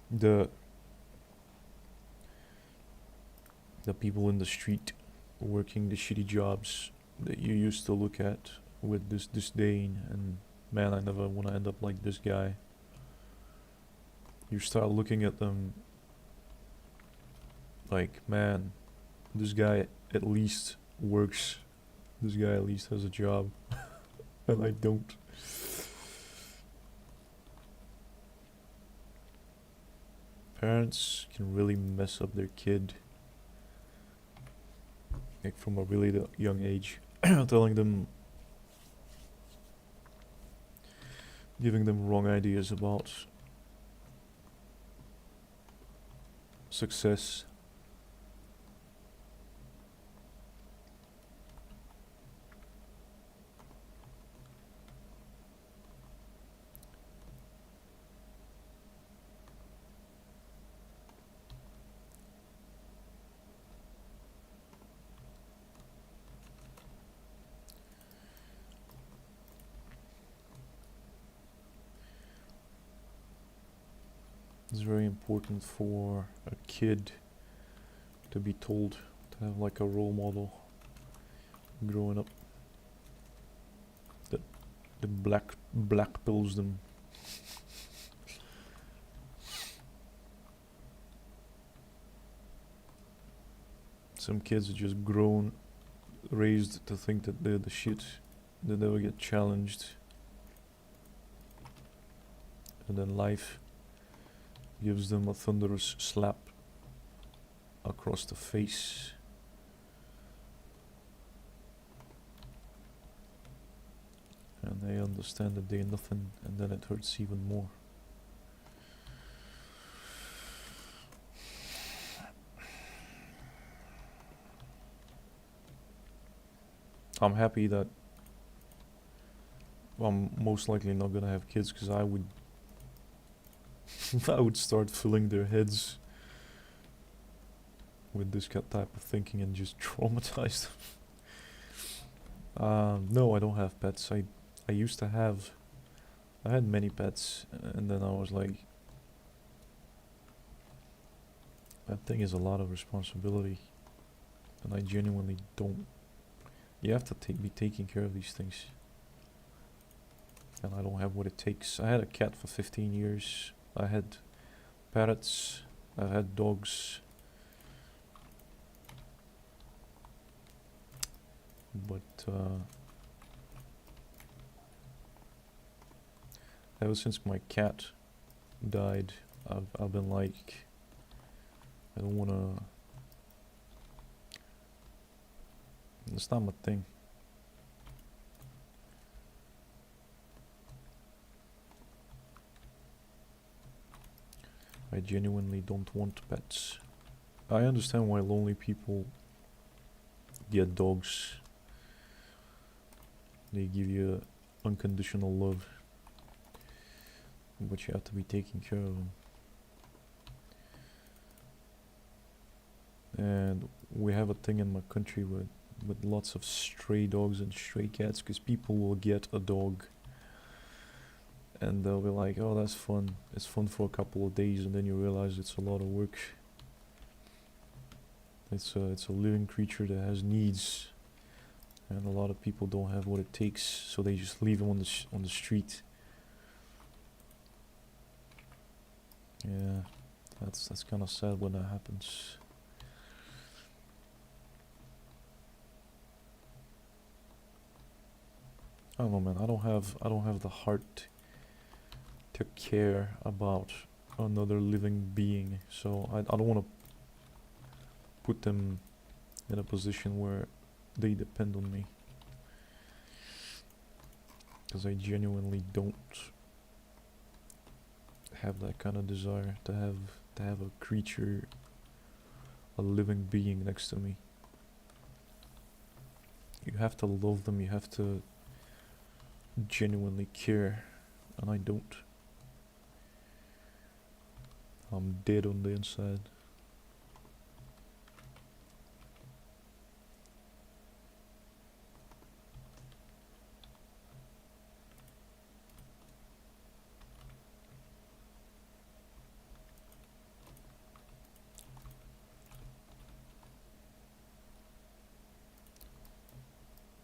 the people in the street working the shitty jobs that you used to look at with this disdain and, man, I never want to end up like this guy. You start looking at them like, man, this guy at least works. This guy at least has a job. And I don't. Parents can really mess up their kid. Like from a really young age. Telling them, giving them wrong ideas about success. It's very important for a kid to be told, to have like a role model growing up that blackpills them. Some kids are just raised to think that they're the shit. They never get challenged. And then life gives them a thunderous slap across the face. And they understand that they're nothing, and then it hurts even more. I'm happy that I'm most likely not gonna have kids, because I would I would start filling their heads with this type of thinking and just traumatize them. No, I don't have pets. I used to have... I had many pets, and then I was like... that thing is a lot of responsibility, and I genuinely don't... You have to be taking care of these things. And I don't have what it takes. I had a cat for 15 years. I had parrots. I had dogs. But ever since my cat died, I've been like, I don't wanna... It's not my thing. I genuinely don't want pets. I understand why lonely people get dogs. They give you unconditional love, but you have to be taking care of them. And we have a thing in my country with lots of stray dogs and stray cats, because people will get a dog and they'll be like, oh, that's fun, it's fun for a couple of days, and then you realize it's a lot of work. It's a living creature that has needs, and a lot of people don't have what it takes, so they just leave them on the street. Yeah, that's kind of sad when that happens. I don't know, man. I don't have the heart to care about another living being, so I don't want to put them in a position where they depend on me, because I genuinely don't have that kind of desire to have a creature, a living being next to me. You have to love them, you have to genuinely care, and I don't. I'm dead on the inside.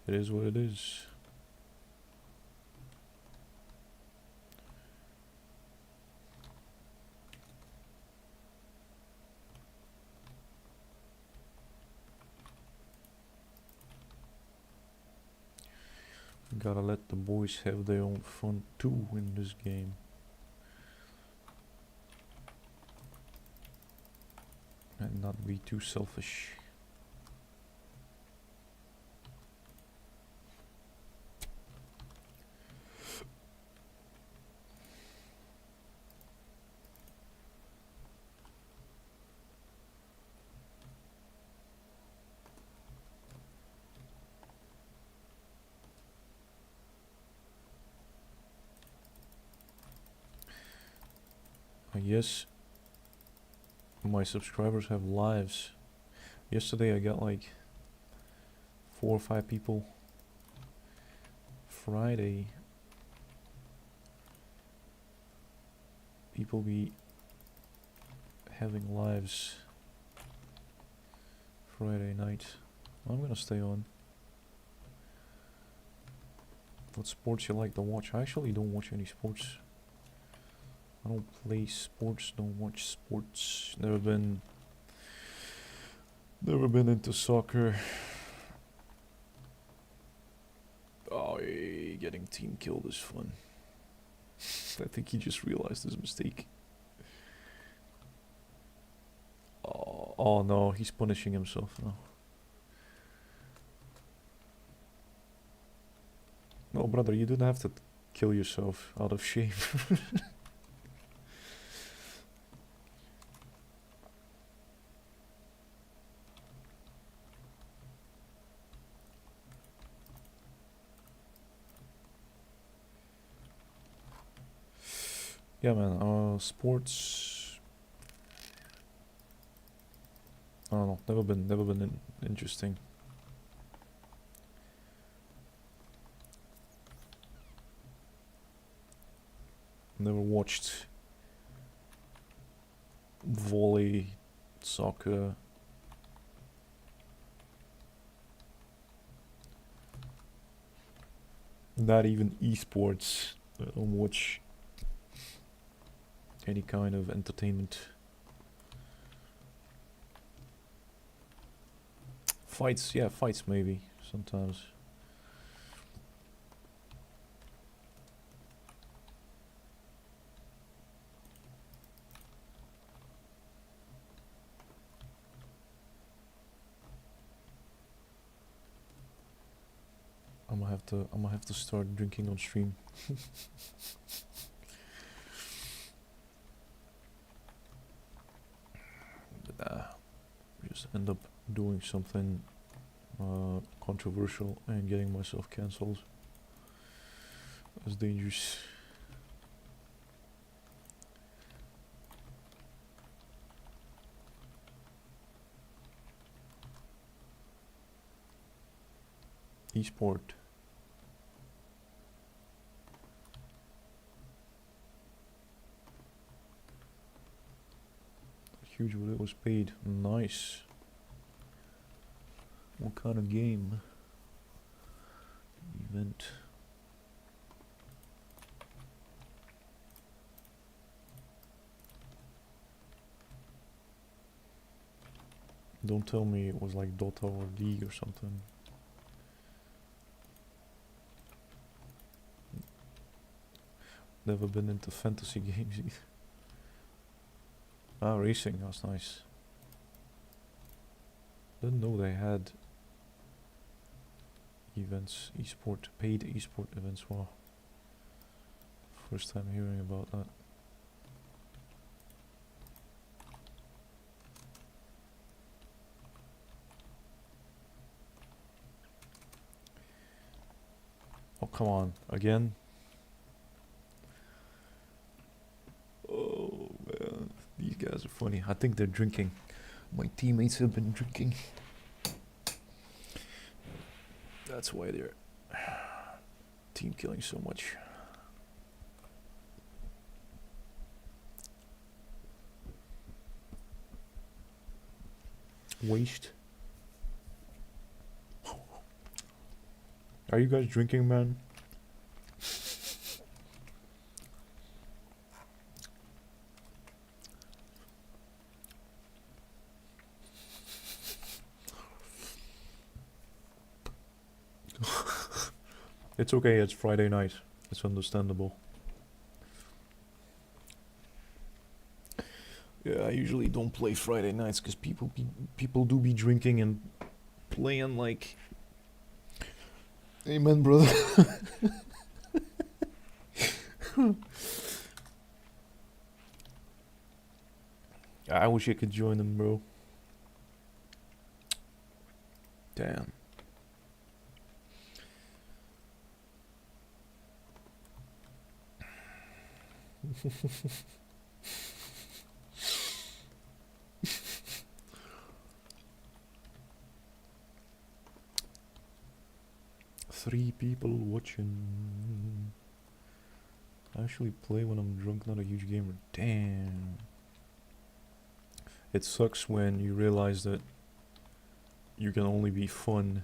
It is what it is. Gotta let the boys have their own fun too in this game. And not be too selfish. Yes, my subscribers have lives. Yesterday I got like 4 or 5 people. Friday, people be having lives Friday night. I'm gonna stay on. What sports you like to watch? I actually don't watch any sports. I don't play sports, don't watch sports. Never been into soccer. Oh, yeah, getting team killed is fun. I think he just realized his mistake. Oh no, he's punishing himself now. No, brother, you didn't have to kill yourself out of shame. Yeah, man, sports, I don't know, never been interesting. Never watched volley, soccer. Not even esports. I don't watch any kind of entertainment. Fights, yeah, fights maybe, sometimes. I'm gonna have to start drinking on stream. just end up doing something controversial and getting myself cancelled. That's dangerous. Esport. Huge, what it was paid. Nice. What kind of game? Event. Don't tell me it was like Dota or League or something. Never been into fantasy games either. Ah, racing, that's nice. Didn't know they had events, esport, paid esport events. Wow. First time hearing about that. Oh, come on, again? Oh man, these guys are funny. I think they're drinking. My teammates have been drinking. That's why they're team killing so much. Waste. Are you guys drinking, man? It's okay, it's Friday night. It's understandable. Yeah, I usually don't play Friday nights because people do be drinking and playing like. Amen, brother. I wish I could join them, bro. Damn. Three people watching. I actually play when I'm drunk, not a huge gamer. Damn. It sucks when you realize that you can only be fun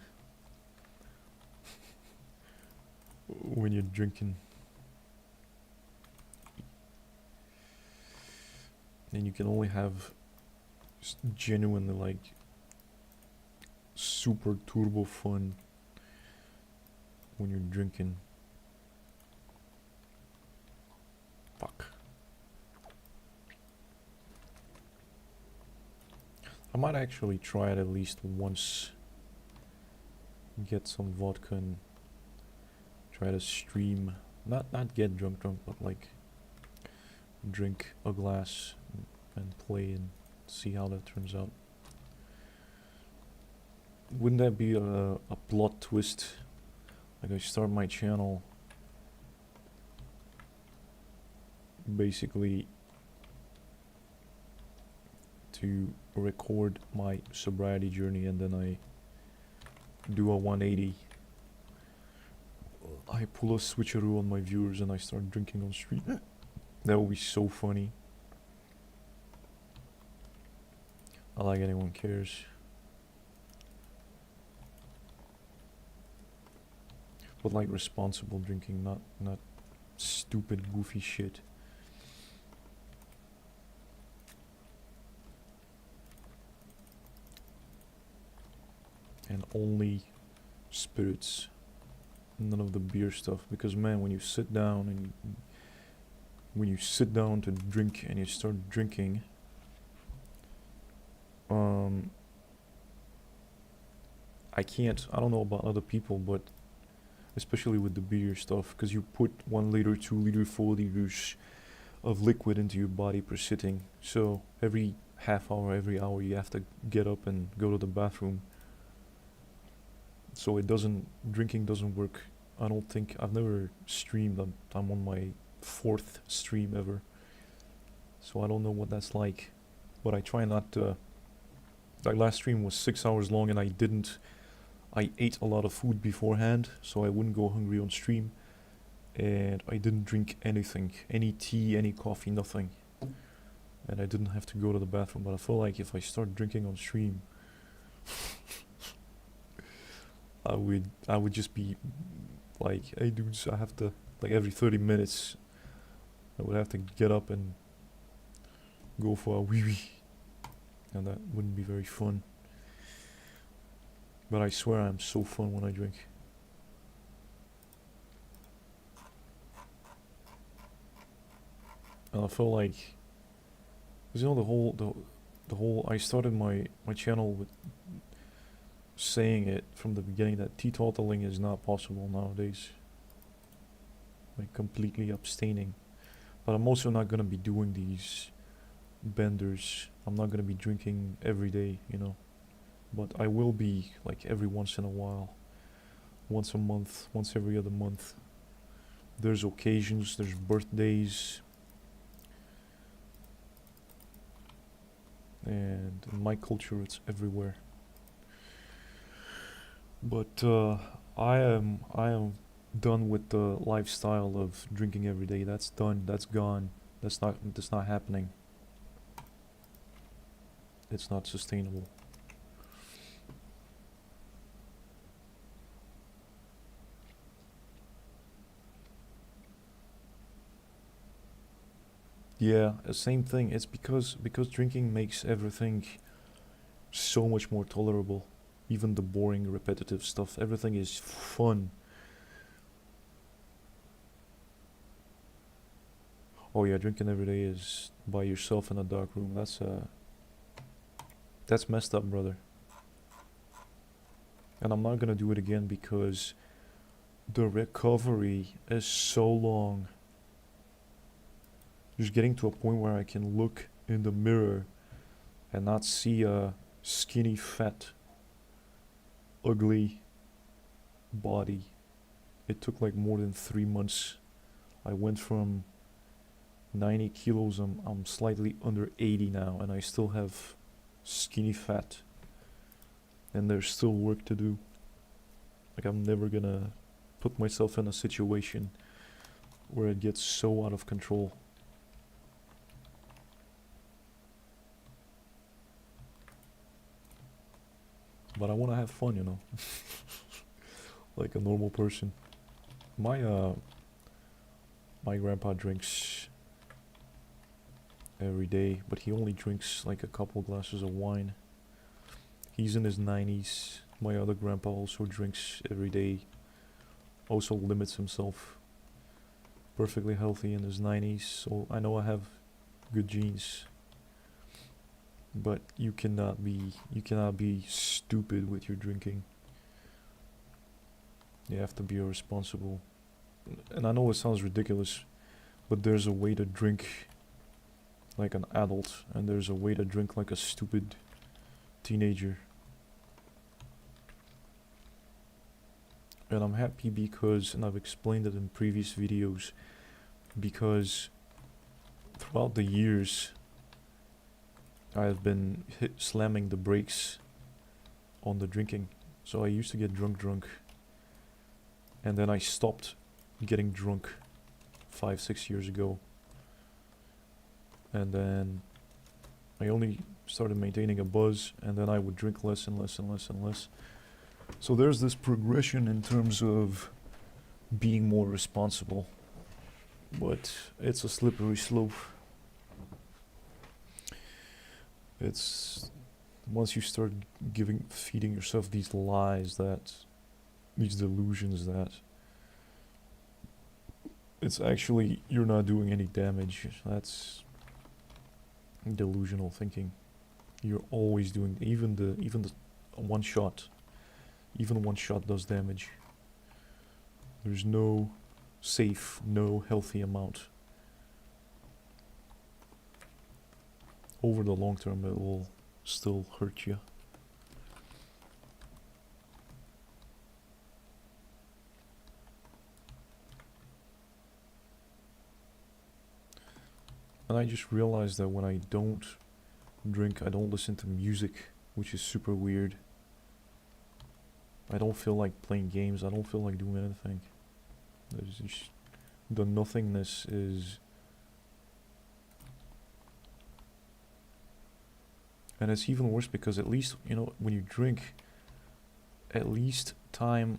when you're drinking. And you can only have genuinely like super turbo fun when you're drinking. Fuck. I might actually try it at least once. Get some vodka and try to stream. Not get drunk, but like drink a glass and play and see how that turns out. Wouldn't that be a plot twist? Like I start my channel basically to record my sobriety journey, and then I do a 180. I pull a switcheroo on my viewers and I start drinking on stream. That would be so funny. I like anyone cares. But like responsible drinking, not stupid goofy shit. And only spirits, none of the beer stuff. Because man, when you sit down to drink and you start drinking, I don't know about other people, but especially with the beer stuff, because you put 1 liter, 2 liter, 4 liters of liquid into your body per sitting. So every half hour, every hour you have to get up and go to the bathroom. So drinking doesn't work. I don't think, I've never streamed. I'm on my 4th stream ever. So I don't know what that's like. But I try not to. That last stream was 6 hours long, and I ate a lot of food beforehand, so I wouldn't go hungry on stream. And I didn't drink anything, any tea, any coffee, nothing. And I didn't have to go to the bathroom, but I feel like if I start drinking on stream, I would just be like, hey dudes, I have to, like every 30 minutes, I would have to get up and go for a wee wee. And that wouldn't be very fun. But I swear I'm so fun when I drink. And I feel like, cause you know the whole I started my channel with saying it from the beginning that teetotaling is not possible nowadays. Like completely abstaining. But I'm also not gonna be doing these benders. I'm not gonna be drinking every day, you know. But I will be like every once in a while. Once a month, once every other month. There's occasions, there's birthdays. And in my culture it's everywhere. But I am done with the lifestyle of drinking every day. That's done, that's gone. That's not happening. It's not sustainable. Yeah, same thing. It's because drinking makes everything so much more tolerable. Even the boring, repetitive stuff. Everything is fun. Oh yeah, drinking every day is by yourself in a dark room. That's messed up, brother. And I'm not gonna do it again because the recovery is so long. Just getting to a point where I can look in the mirror and not see a skinny, fat, ugly body. It took like more than 3 months. I went from 90 kilos, I'm slightly under 80 now, and I still have skinny fat. And there's still work to do. Like I'm never gonna put myself in a situation where it gets so out of control. But I want to have fun, you know. Like a normal person. My grandpa drinks every day, but he only drinks like a couple glasses of wine. He's in his 90s. My other grandpa also drinks every day. Also limits himself. Perfectly healthy in his 90s. So I know I have good genes. But you cannot be stupid with your drinking. You have to be responsible. And I know it sounds ridiculous, but there's a way to drink like an adult, and there's a way to drink like a stupid teenager. And I'm happy because, and I've explained it in previous videos, because throughout the years I have been slamming the brakes on the drinking. So I used to get drunk, and then I stopped getting drunk 5-6 years ago, and then I only started maintaining a buzz, and then I would drink less and less and less and less. So there's this progression in terms of being more responsible, but it's a slippery slope. It's once you start feeding yourself these lies, these delusions, that it's actually, you're not doing any damage. That's delusional thinking. You're always doing, even the one shot does damage. There's no safe, no healthy amount. over the long term it will still hurt you. And I just realized that when I don't drink, I don't listen to music, which is super weird. I don't feel like playing games, I don't feel like doing anything. There's just, the nothingness is... And it's even worse because at least, you know, when you drink, at least time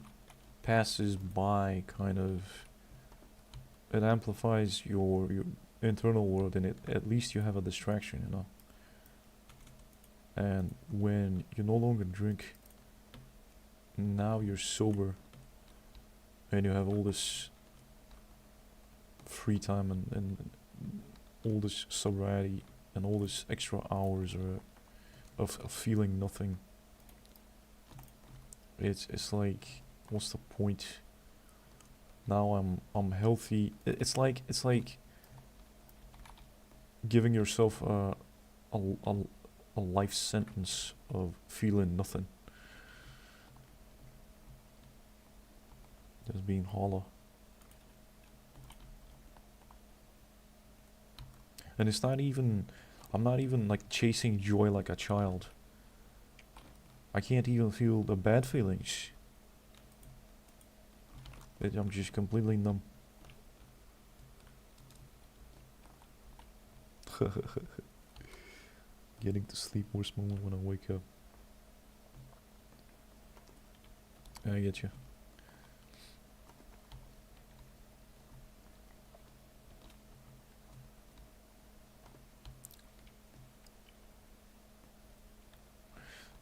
passes by, kind of. It amplifies your internal world, and at least you have a distraction, you know. And when you no longer drink, now you're sober, and you have all this free time and all this sobriety and all this extra hours of feeling nothing. It's like, what's the point? Now I'm healthy. It's like giving yourself a life sentence of feeling nothing. Just being hollow. And it's not even, I'm not even like chasing joy like a child. I can't even feel the bad feelings. I'm just completely numb. Getting to sleep, worst moment when I wake up. I get you.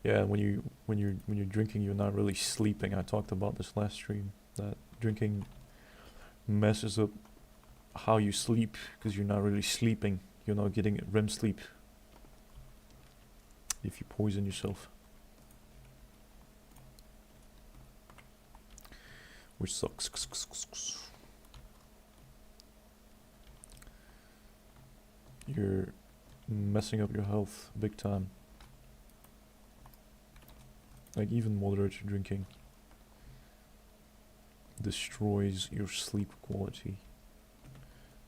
Yeah, when you're drinking, you're not really sleeping. I talked about this last stream, that drinking messes up how you sleep because you're not really sleeping. You're not getting REM sleep if you poison yourself, which sucks. You're messing up your health big time. Like even moderate drinking destroys your sleep quality.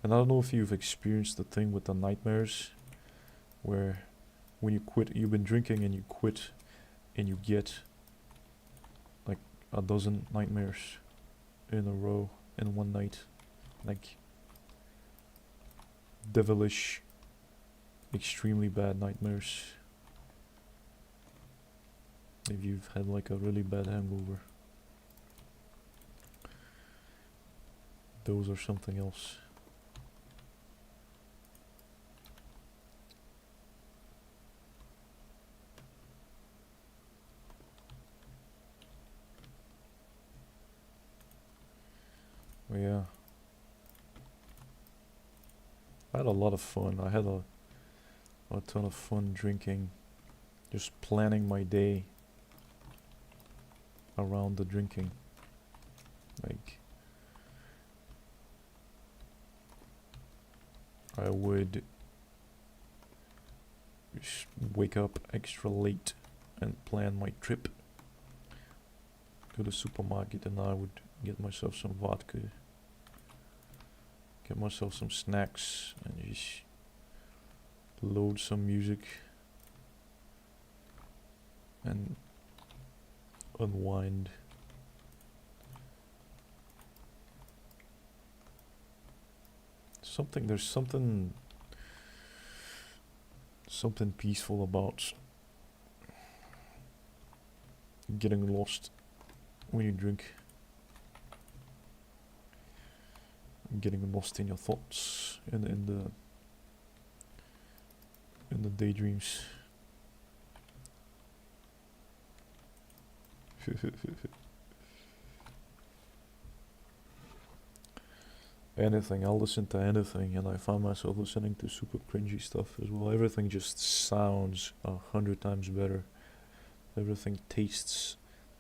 And I don't know if you've experienced the thing with the nightmares, where when you quit, you've been drinking and you quit, and you get like a dozen nightmares in a row in one night. Like devilish, extremely bad nightmares. If you've had like a really bad hangover, those are something else. But yeah, I had a lot of fun. I had a ton of fun drinking, just planning my day around the drinking. Like, I would just wake up extra late and plan my trip to the supermarket, and I would get myself some vodka, get myself some snacks, and just load some music and unwind. There's something peaceful about getting lost when you drink, getting lost in your thoughts and in the daydreams. Anything, I'll listen to anything, and I found myself listening to super cringy stuff as well. Everything just sounds 100 times better. Everything tastes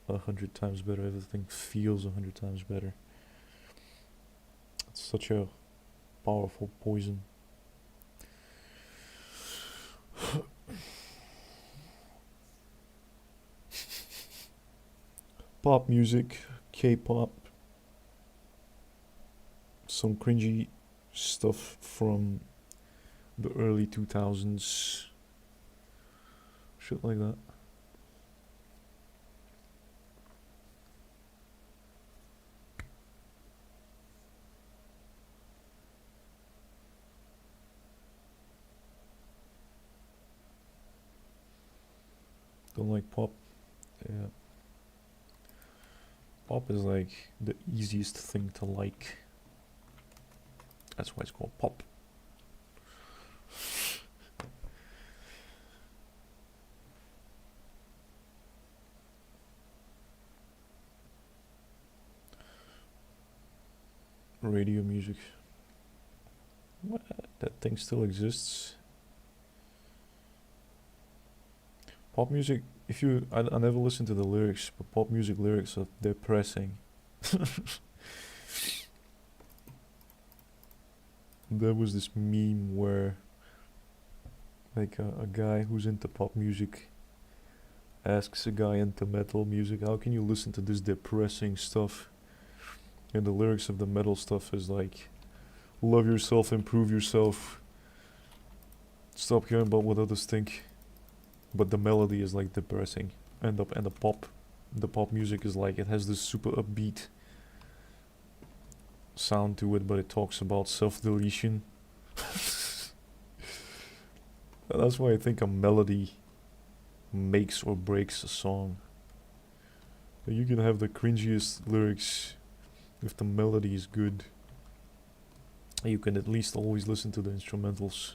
100 times better. Everything feels 100 times better. It's such a powerful poison. pop music, K-pop, some cringy stuff from the early 2000s, shit like that. Don't like pop. Yeah. Pop is like the easiest thing to like. That's why it's called pop. Radio music. What? That thing still exists. Pop music, if you, I never listened to the lyrics, but pop music lyrics are depressing. There was this meme where like a guy who's into pop music asks a guy into metal music, how can you listen to this depressing stuff? And the lyrics of the metal stuff is like, love yourself, improve yourself, stop caring about what others think. But the melody is like depressing, and the pop music is like, it has this super upbeat sound to it, but it talks about self-deletion. That's why I think a melody makes or breaks a song. You can have the cringiest lyrics. If the melody is good, you can at least always listen to the instrumentals.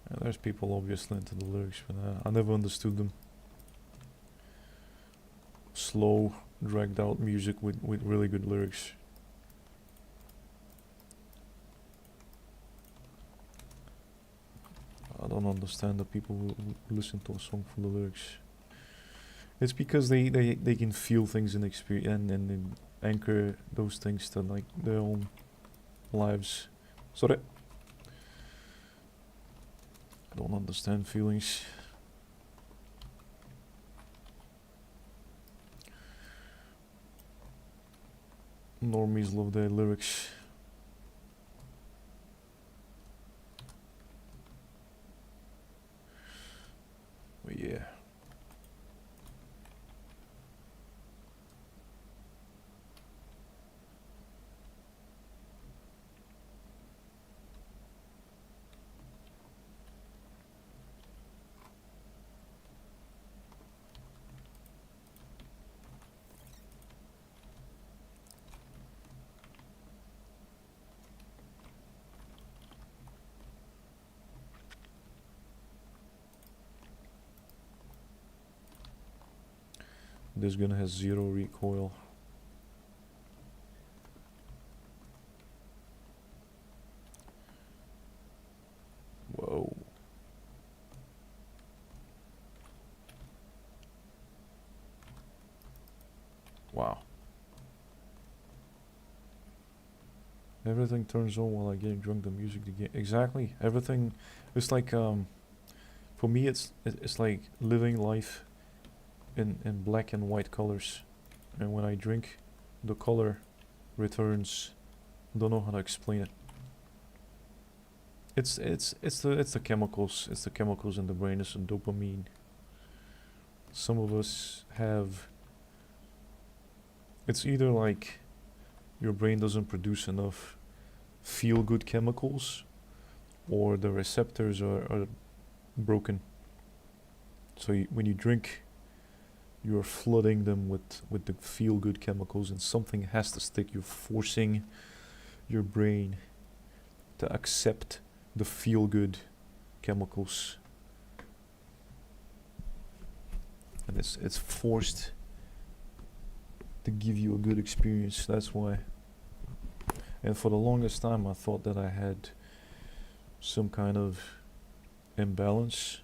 And there's people obviously into the lyrics, but I never understood them. Slow, dragged out music with really good lyrics. I don't understand the people who listen to a song for the lyrics. It's because they can feel things and experience and anchor those things to like their own lives. Sorry. I don't understand feelings. Normies love their lyrics. But yeah. This gun has 0 recoil. Whoa. Wow. Everything turns on while I get drunk. The music, the game. Exactly. Everything. It's like for me, it's like living life in black and white colors, and when I drink, the color returns. Don't know how to explain it. It's the chemicals. It's the chemicals in the brain. It's the dopamine. Some of us have. It's either like your brain doesn't produce enough feel-good chemicals, or the receptors are broken. So when you drink, you're flooding them with the feel-good chemicals, and something has to stick. You're forcing your brain to accept the feel-good chemicals, and it's forced to give you a good experience. That's why. And for the longest time I thought that I had some kind of imbalance,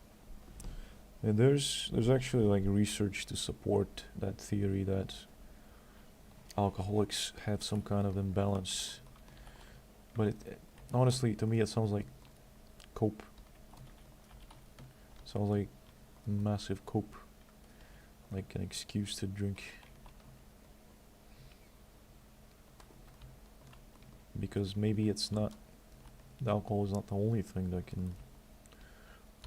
and there's actually like research to support that theory that alcoholics have some kind of imbalance. But honestly, to me it sounds like cope. Sounds like massive cope, like an excuse to drink. Because maybe it's not, the alcohol is not the only thing that can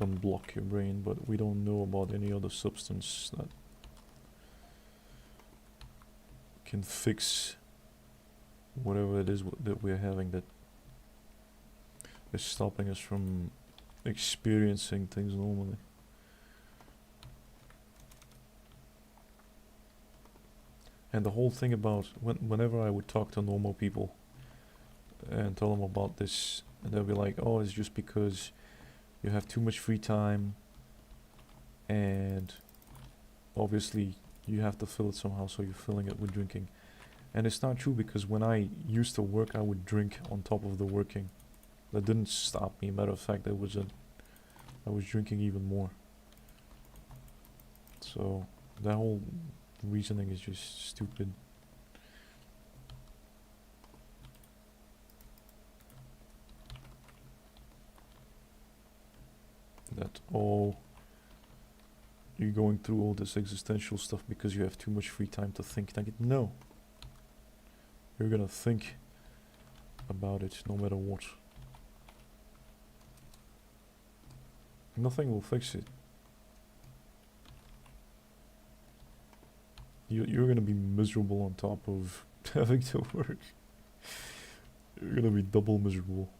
unblock your brain, but we don't know about any other substance that can fix whatever it is that we're having that is stopping us from experiencing things normally. And the whole thing about whenever I would talk to normal people and tell them about this, and they'll be like, oh, it's just because you have too much free time and obviously you have to fill it somehow, so you're filling it with drinking. And it's not true, because when I used to work, I would drink on top of the working. That didn't stop me. Matter of fact, I was drinking even more. So that whole reasoning is just stupid. That, oh, you're going through all this existential stuff because you have too much free time to think. Like, no. You're gonna think about it no matter what. Nothing will fix it. You're gonna be miserable on top of having to work. You're gonna be double miserable.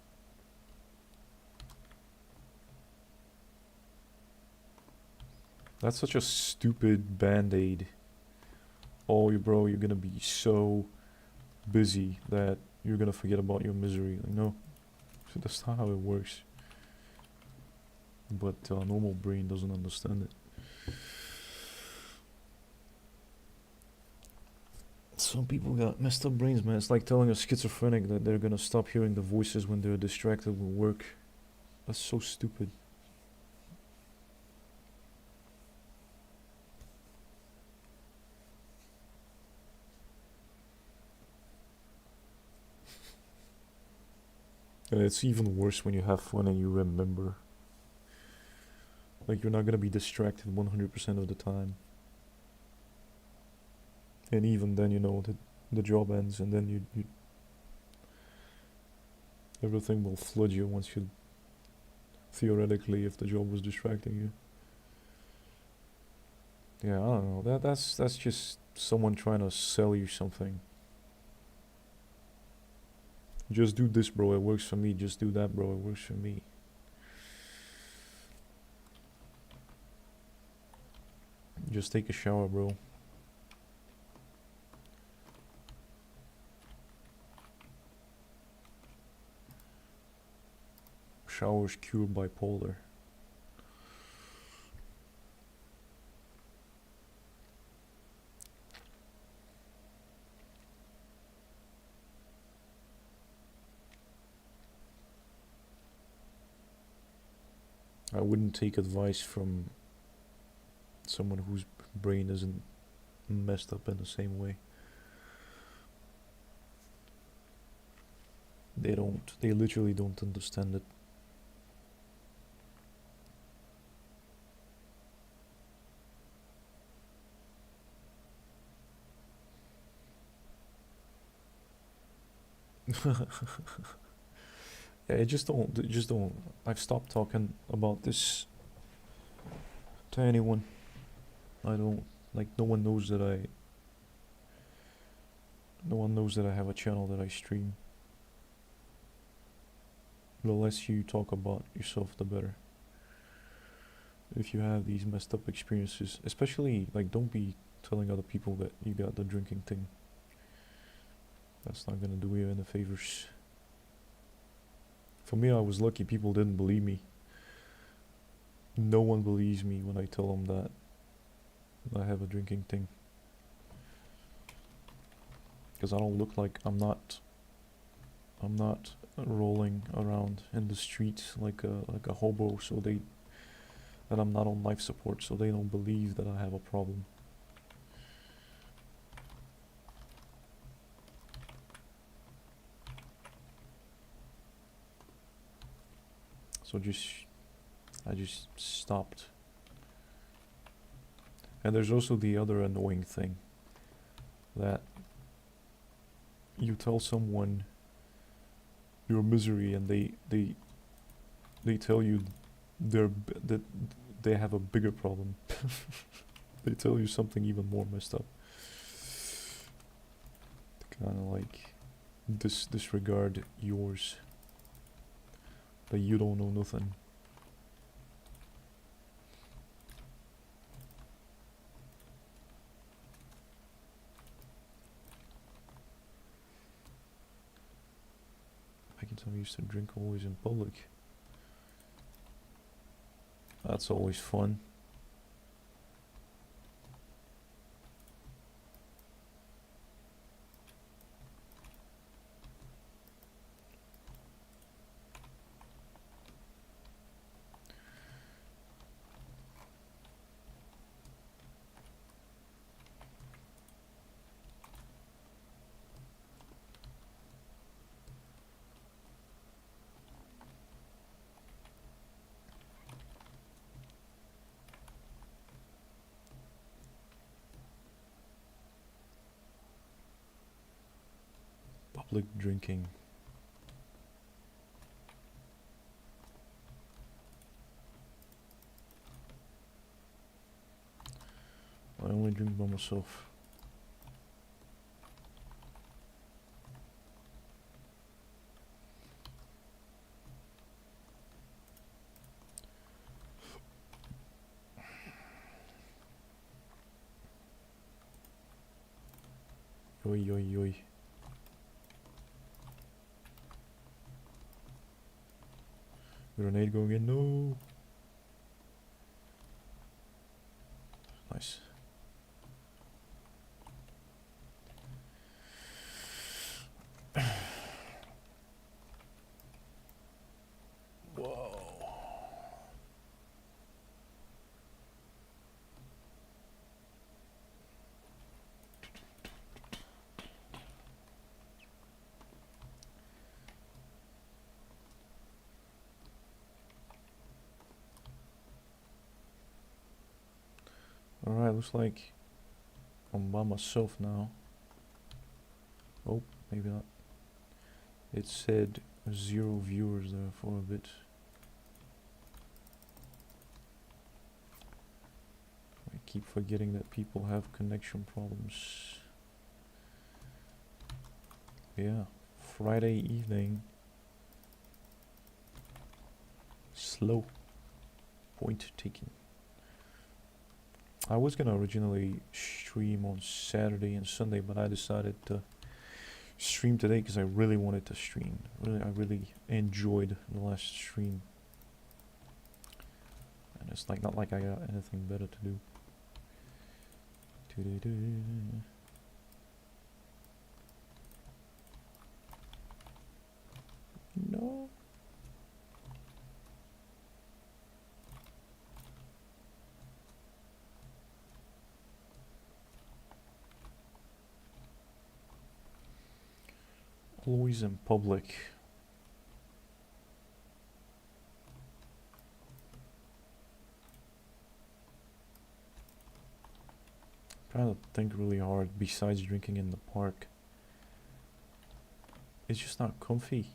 That's such a stupid band-aid. Oh, bro, you're gonna be so busy that you're gonna forget about your misery. Like, no, that's not how it works. But a normal brain doesn't understand it. Some people got messed up brains, man. It's like telling a schizophrenic that they're gonna stop hearing the voices when they're distracted with work. That's so stupid. And it's even worse when you have fun and you remember. Like, you're not gonna be distracted 100% of the time. And even then, you know, the job ends, and then you everything will flood you once you, theoretically, if the job was distracting you. Yeah, I don't know. That's just someone trying to sell you something. Just do this, bro, it works for me. Just do that, bro, it works for me. Just take a shower, bro. Showers cure bipolar. I wouldn't take advice from someone whose brain isn't messed up in the same way. They literally don't understand it. Yeah, just don't. I've stopped talking about this to anyone. I don't, like, no one knows that I have a channel that I stream. The less you talk about yourself, the better. If you have these messed up experiences, especially, like, don't be telling other people that you got the drinking thing. That's not gonna do you any favors. For me, I was lucky people didn't believe me. No one believes me when I tell them that I have a drinking thing. Because I don't look like, I'm not rolling around in the streets like a hobo, so that I'm not on life support, so they don't believe that I have a problem. So I just stopped And there's also the other annoying thing that you tell someone your misery and they tell you that they have a bigger problem. They tell you something even more messed up. Kind of like disregard yours. That you don't know nothing. Back in time I used to drink always in public. That's always fun. Public drinking. I only drink by myself. Oi, oi, oi. Grenade going in, no. Nice. Whoa. Alright, looks like I'm by myself now. Oh, maybe not. It said 0 viewers there for a bit. I keep forgetting that people have connection problems. Yeah, Friday evening. Slow. Point taken. I was gonna originally stream on Saturday and Sunday, but I decided to stream today because I really wanted to stream. I really enjoyed the last stream, and it's like not like I got anything better to do. No. Always in public. I'm trying to think really hard besides drinking in the park. It's just not comfy.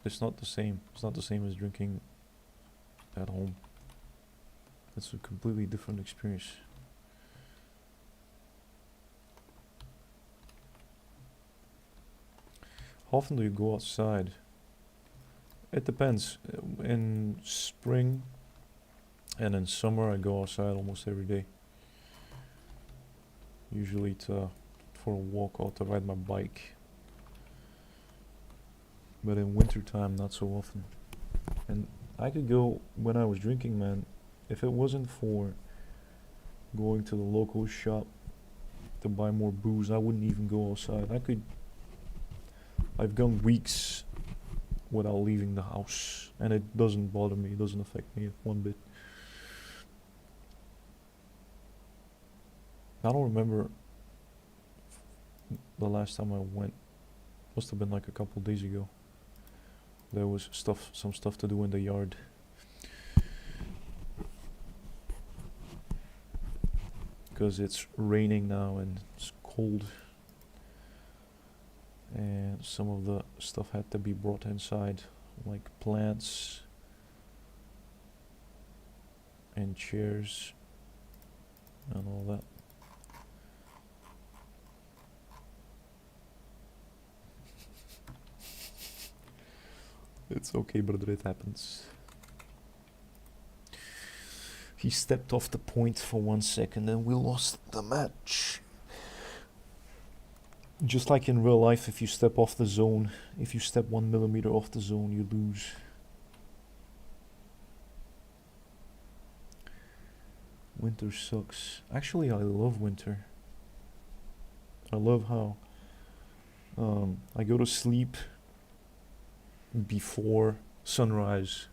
It's not the same. It's not the same as drinking at home. It's a completely different experience. How often do you go outside? It depends. In spring and in summer I go outside almost every day. Usually for a walk or to ride my bike. But in winter time not so often. And I could go when I was drinking, man. If it wasn't for going to the local shop to buy more booze, I wouldn't even go outside. I've gone weeks without leaving the house, and it doesn't bother me, it doesn't affect me one bit. I don't remember the last time I went. Must have been like a couple days ago. There was some stuff to do in the yard. because it's raining now and it's cold, and some of the stuff had to be brought inside, like plants and chairs and all that. It's okay, brother, it happens. He stepped off the point for 1 second and we lost the match. Just like in real life, if you step off the zone, if you step 1 millimeter off the zone, you lose. Winter sucks. Actually, I love winter. I love how I go to sleep before sunrise.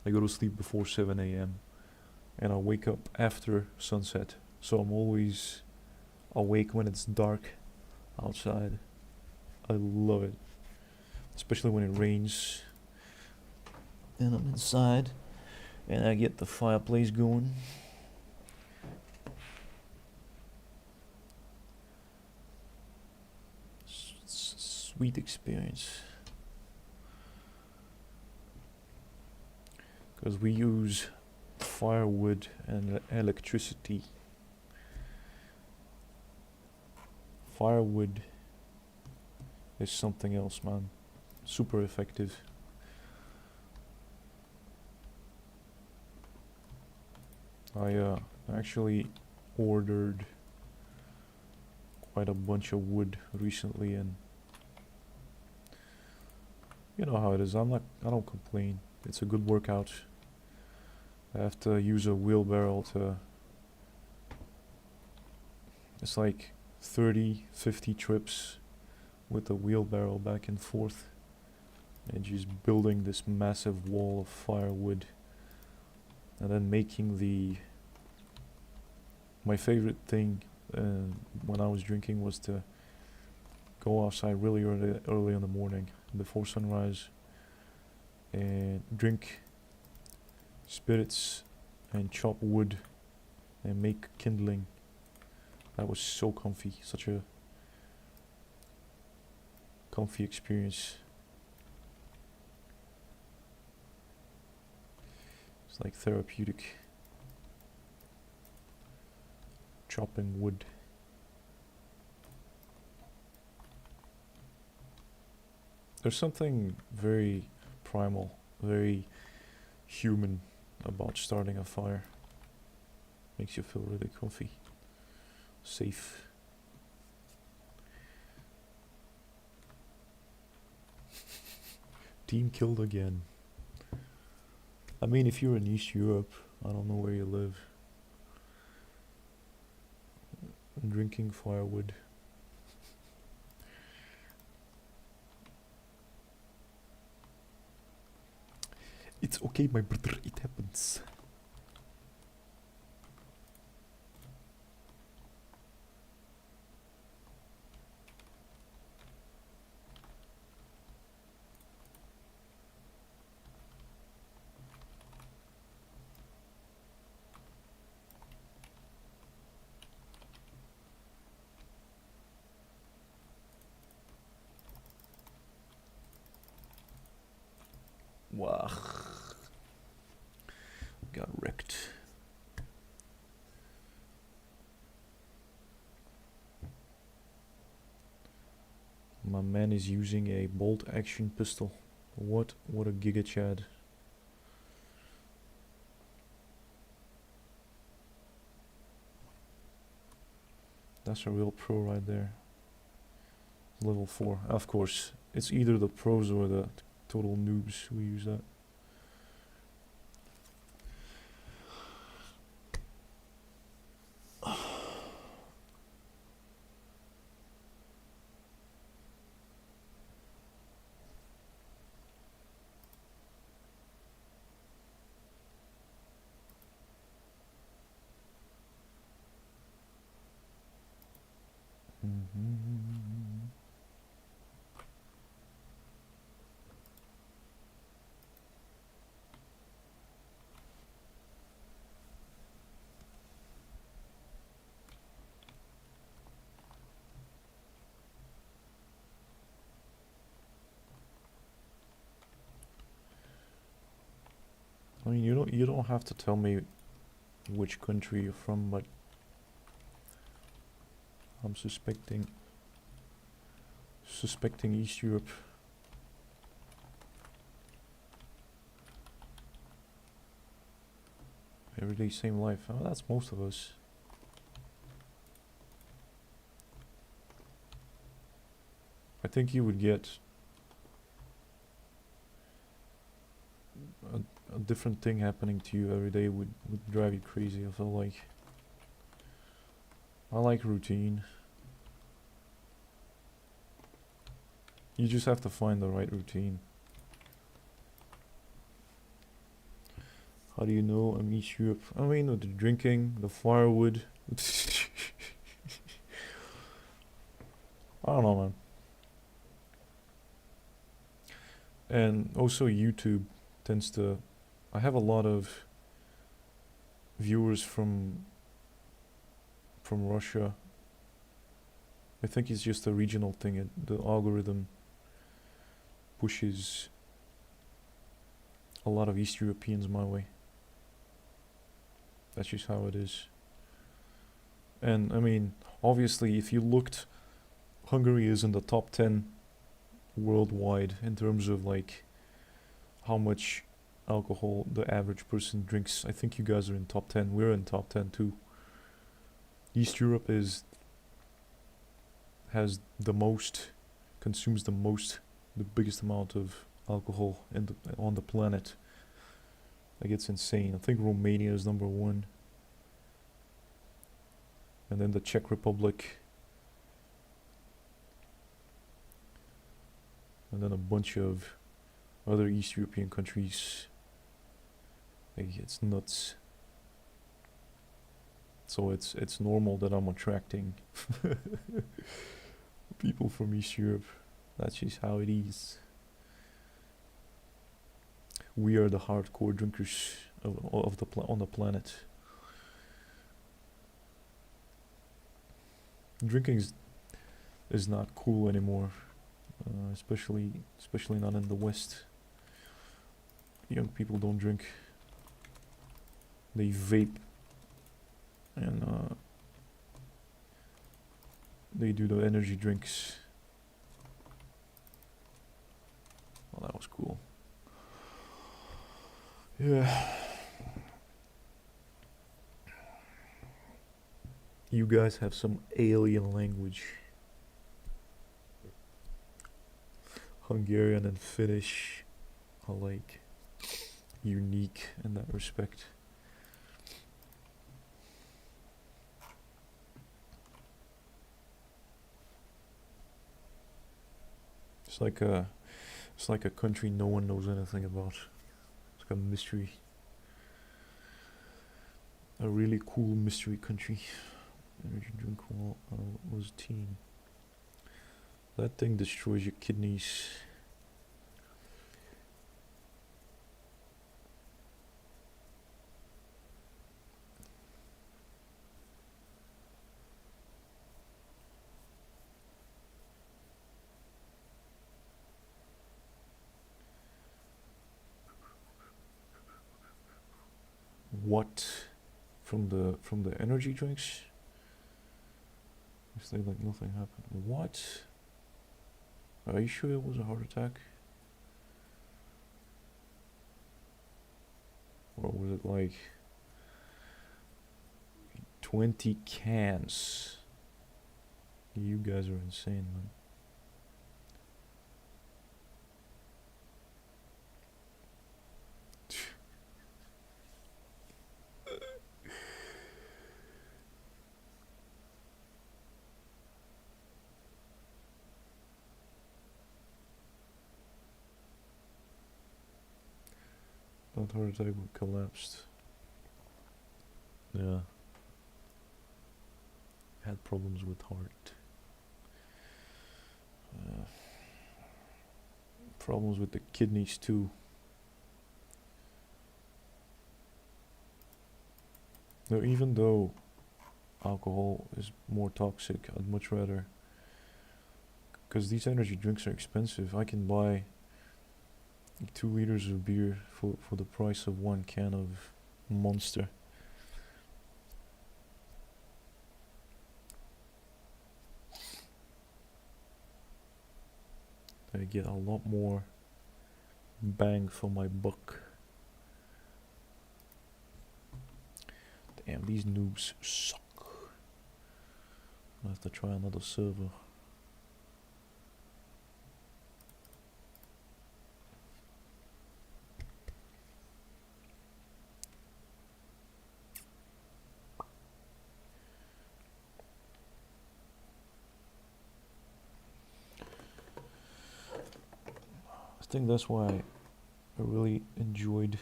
I go to sleep before 7 a.m. and I wake up after sunset. So I'm always awake when it's dark outside. I love it. Especially when it rains and I'm inside and I get the fireplace going. Sweet experience. Because we use firewood and electricity. Firewood is something else, man. Super effective. I actually ordered quite a bunch of wood recently, and you know how it is. I don't complain. It's a good workout. I have to use a wheelbarrow to, it's like 30-50 trips with a wheelbarrow back and forth and just building this massive wall of firewood, and then making my favorite thing when I was drinking was to go outside really early in the morning before sunrise and drink spirits and chop wood and make kindling. That was so comfy, such a comfy experience. It's like therapeutic. Chopping wood. There's something very primal, very human about starting a fire. Makes you feel really comfy, safe. Team killed again. I mean, if you're in East Europe, I don't know where you live. Drinking firewood. It's okay, my brother, it happens. Wow. Got wrecked. My man is using a bolt action pistol. What a giga chad. That's a real pro right there. Level 4. Of course, it's either the pros or the total noobs who use that. you don't have to tell me which country you're from, but I'm suspecting East Europe. Everyday same life. Oh, that's most of us. I think you would get a different thing happening to you every day would drive you crazy. I feel like I like routine. You just have to find the right routine. How do you know I'm East Europe? I mean, with the drinking, the firewood. I don't know, man. And also YouTube tends to... I have a lot of viewers from Russia. I think it's just a regional thing. The algorithm pushes a lot of East Europeans my way. That's just how it is. And I mean, obviously, if you looked, Hungary is in the top 10 worldwide in terms of like how much alcohol the average person drinks. I think you guys are in top 10. We're in top 10 too. East Europe has the most, consumes the most, the biggest amount of alcohol on the planet. Like, it's insane. I think Romania is number 1. And then the Czech Republic. And then a bunch of other East European countries. Like, it's nuts. So it's normal that I'm attracting people from East Europe. That's just how it is. We are the hardcore drinkers on the planet. Drinking is not cool anymore, especially not in the West. Young people don't drink. They vape, and they do the energy drinks. Well, that was cool. Yeah. You guys have some alien language. Hungarian and Finnish are like unique in that respect. It's like a country no one knows anything about. It's like a mystery. A really cool mystery country. Energy drink while I was a teen. That thing destroys your kidneys. What? From the energy drinks? It's like nothing happened. What? Are you sure it was a heart attack? Or was it like 20 cans? You guys are insane, man. That heart attack would collapsed. Yeah. Had problems with heart. Problems with the kidneys too. Now, even though alcohol is more toxic, I'd much rather, because these energy drinks are expensive. I can buy 2 liters of beer for the price of one can of Monster. I get a lot more bang for my buck. Damn, these noobs suck. I have to try another server. I think that's why I really enjoyed,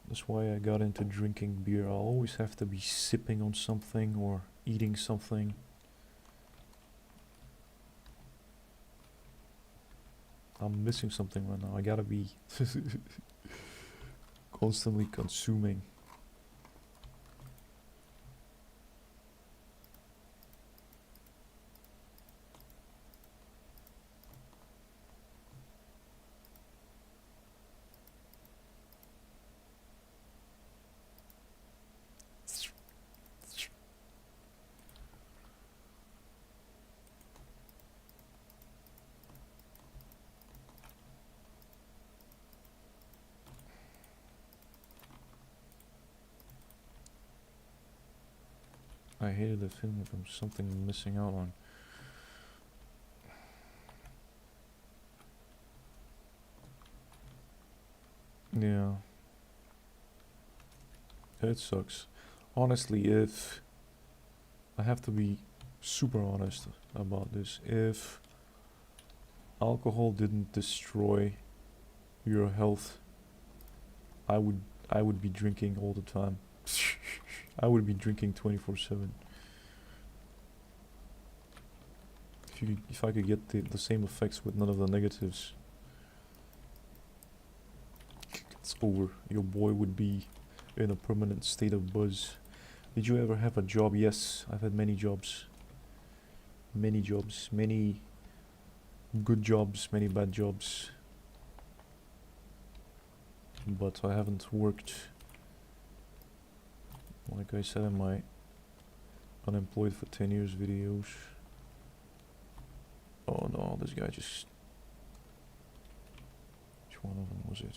that's why I got into drinking beer. I'll always have to be sipping on something or eating something. I'm missing something right now. I gotta be constantly consuming. I hated the feeling of something missing out on. Yeah. It sucks. Honestly, if I have to be super honest about this, if alcohol didn't destroy your health, I would be drinking all the time. I would be drinking 24/7. If I could get the same effects with none of the negatives, it's over. Your boy would be in a permanent state of buzz. Did you ever have a job? Yes, I've had many jobs. Many jobs. Many good jobs, many bad jobs. But I haven't worked, like I said in my unemployed for 10 years videos. Oh no, this guy just... Which one of them was it?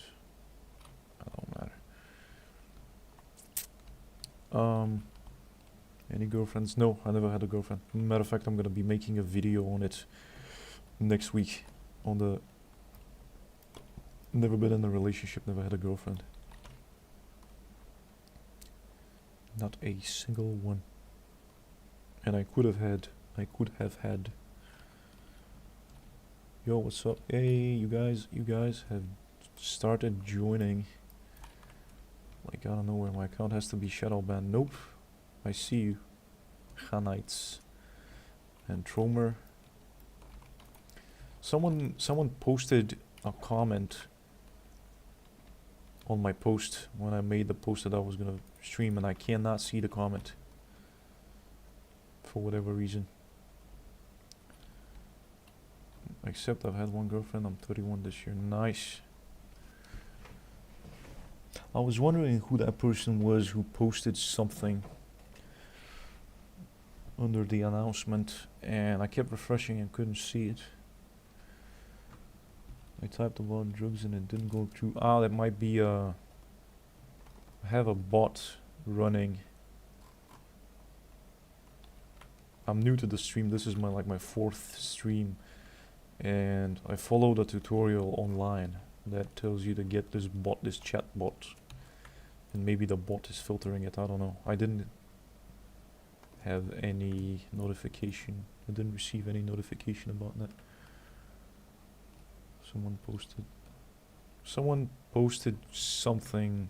That don't matter. Any girlfriends? No, I never had a girlfriend. Matter of fact, I'm gonna be making a video on it next week. On the... Never been in a relationship, never had a girlfriend. Not a single one. And I could have had. Yo, what's up? Hey, you guys have started joining. Like, I don't know where my account has to be shadow banned. Nope. I see you. Ghanites. And Tromer. Someone posted a comment on my post when I made the post that I was gonna stream, and I cannot see the comment for whatever reason. Except I've had one girlfriend. I'm 31 this year. Nice. I was wondering who that person was who posted something under the announcement, and I kept refreshing and couldn't see it. I typed about drugs and it didn't go through. Ah, that might be I have a bot running. I'm new to the stream. This is my my 4th stream, and I followed a tutorial online that tells you to get this bot, this chat bot, and maybe the bot is filtering it. I don't know. I didn't have any notification. I didn't receive any notification about that. Someone posted something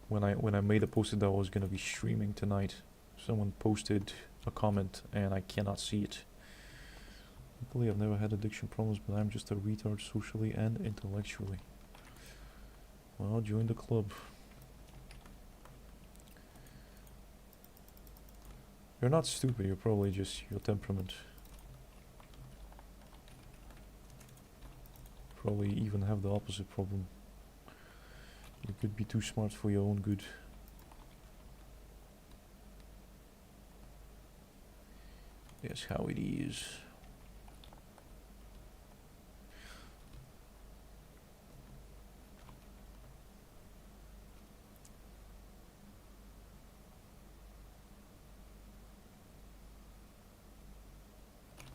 when I made a post that I was gonna be streaming tonight. Someone posted a comment and I cannot see it. Luckily I've never had addiction problems, but I'm just a retard socially and intellectually. Well, join the club. You're not stupid, you're probably just your temperament. probably even have the opposite problem. You could be too smart for your own good. That's how it is.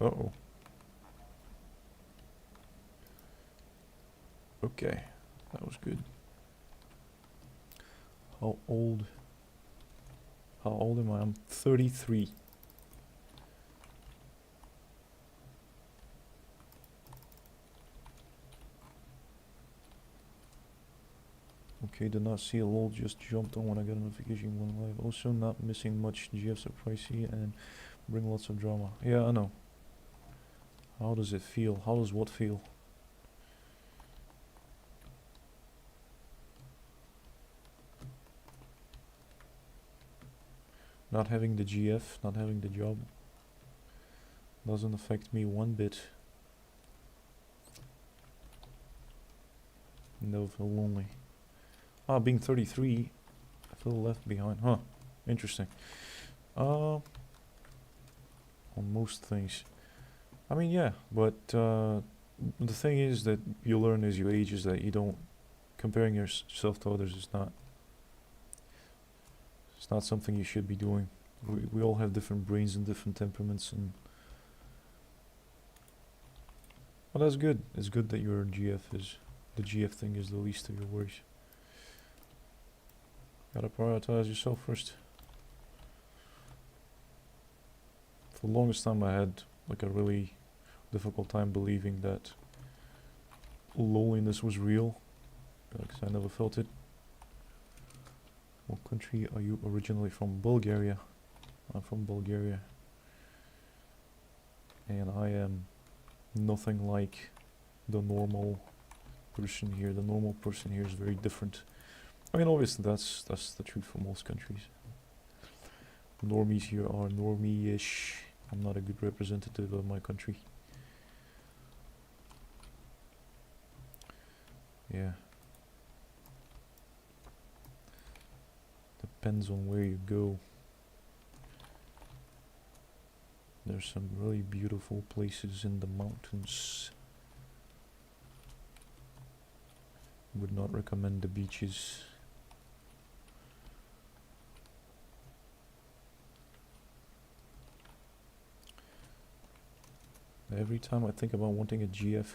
Uh-oh. Okay, that was good. How old am I? I'm 33. Okay, did not see a lol, just jumped on when I got a notification went live. Also not missing much, GFs are pricey and bring lots of drama. Yeah, I know. How does it feel? How does what feel? Not having the GF, not having the job, doesn't affect me one bit. Never feel lonely. Ah, being 33, I feel left behind. Huh, interesting. On most things. I mean, yeah, but the thing is that you learn as you age is that you don't, comparing yourself to others is not, it's not something you should be doing. We all have different brains and different temperaments, and well, that's good. It's good that your GF is, the GF thing is the least of your worries. Gotta prioritize yourself first. For the longest time I had like a really difficult time believing that loneliness was real, because I never felt it. What country are you originally from? Bulgaria. I'm from Bulgaria. And I am nothing like the normal person here. The normal person here is very different. I mean, obviously that's the truth for most countries. Normies here are normie-ish. I'm not a good representative of my country. Yeah. Depends on where you go. There's some really beautiful places in the mountains. Would not recommend the beaches. Every time I think about wanting a GF,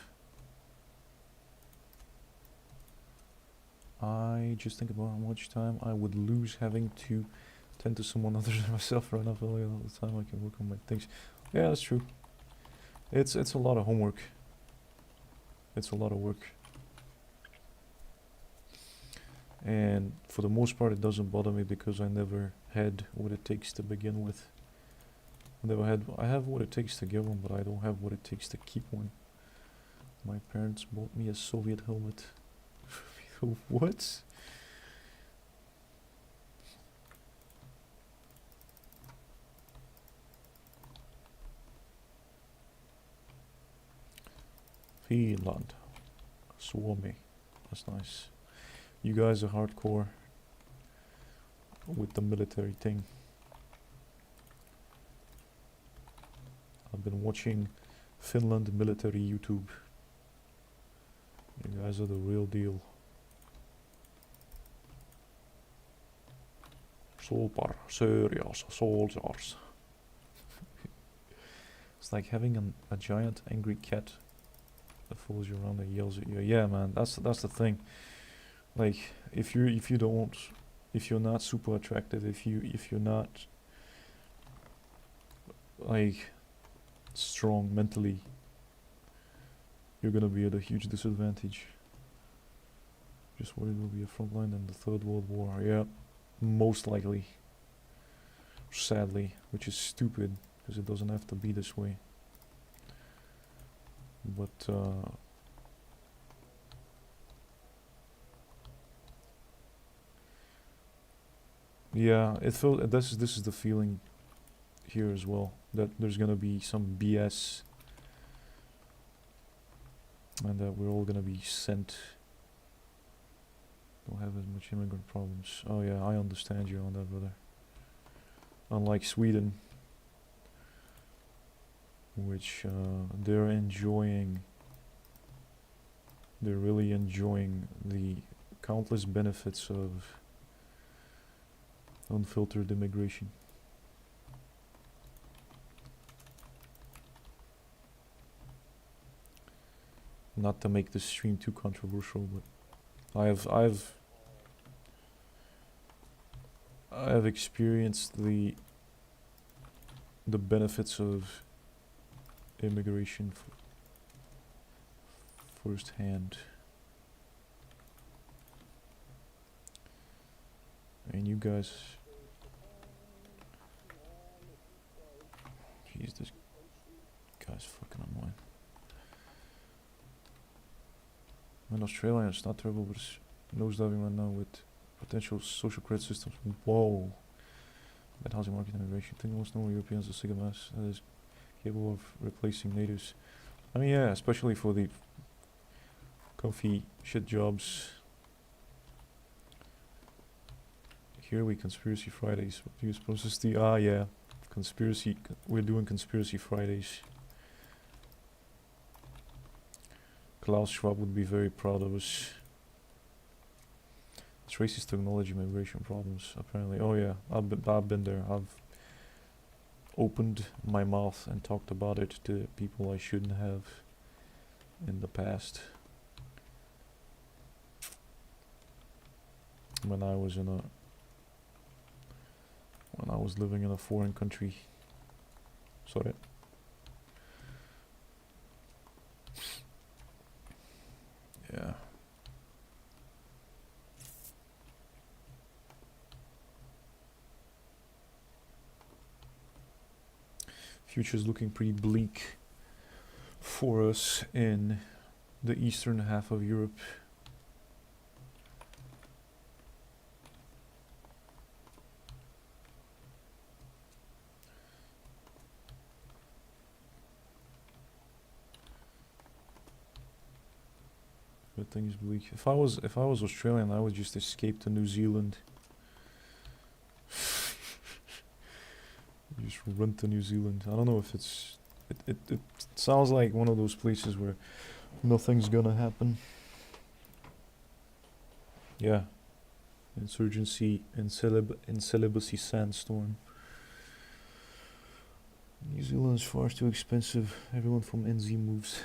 I just think about how much time I would lose having to tend to someone other than myself right now. All the time I can work on my things. Yeah, that's true. It's a lot of homework. It's a lot of work. And for the most part it doesn't bother me because I never had what it takes to begin with. I have what it takes to get one, but I don't have what it takes to keep one. My parents bought me a Soviet helmet. What? Finland. Suomi. That's nice. You guys are hardcore with the military thing. I've been watching Finland military YouTube. You guys are the real deal. Super serious soldiers. It's like having a giant angry cat that follows you around and yells at you. Yeah, man, that's the thing. Like if you're not super attractive, if you're not like strong mentally, you're gonna be at a huge disadvantage. Just worried will be a front line in the Third World War. Yeah, most likely. Sadly, which is stupid because it doesn't have to be this way. But yeah, it felt this is the feeling here as well, that there's gonna be some BS and that we're all gonna be sent. Don't have as much immigrant problems. Oh yeah, I understand you on that, brother. Unlike Sweden, which they're really enjoying the countless benefits of unfiltered immigration. Not to make this stream too controversial, but I have experienced the benefits of immigration firsthand. And you guys, jeez, this guy's fucking annoying. In Australia, it's not terrible, but it's nosediving right now with potential social credit systems. Whoa. Bad housing market and immigration. I think most normal Europeans are sick of us that is capable of replacing natives. I mean, yeah, especially for the comfy shit jobs. Here we conspiracy Fridays. What do you suppose is the yeah, conspiracy? We're doing conspiracy Fridays. Klaus Schwab would be very proud of us. It's racist to acknowledge immigration problems, apparently. Oh yeah, I've been there. I've opened my mouth and talked about it to people I shouldn't have in the past. When I was living in a foreign country. Sorry. Yeah. Future's looking pretty bleak for us in the eastern half of Europe. Everything's bleak. If I was Australian, I would just escape to New Zealand. Just run to New Zealand. I don't know if it's... It sounds like one of those places where nothing's gonna happen. Yeah. Insurgency and celibacy sandstorm. New Zealand's far too expensive. Everyone from NZ moves.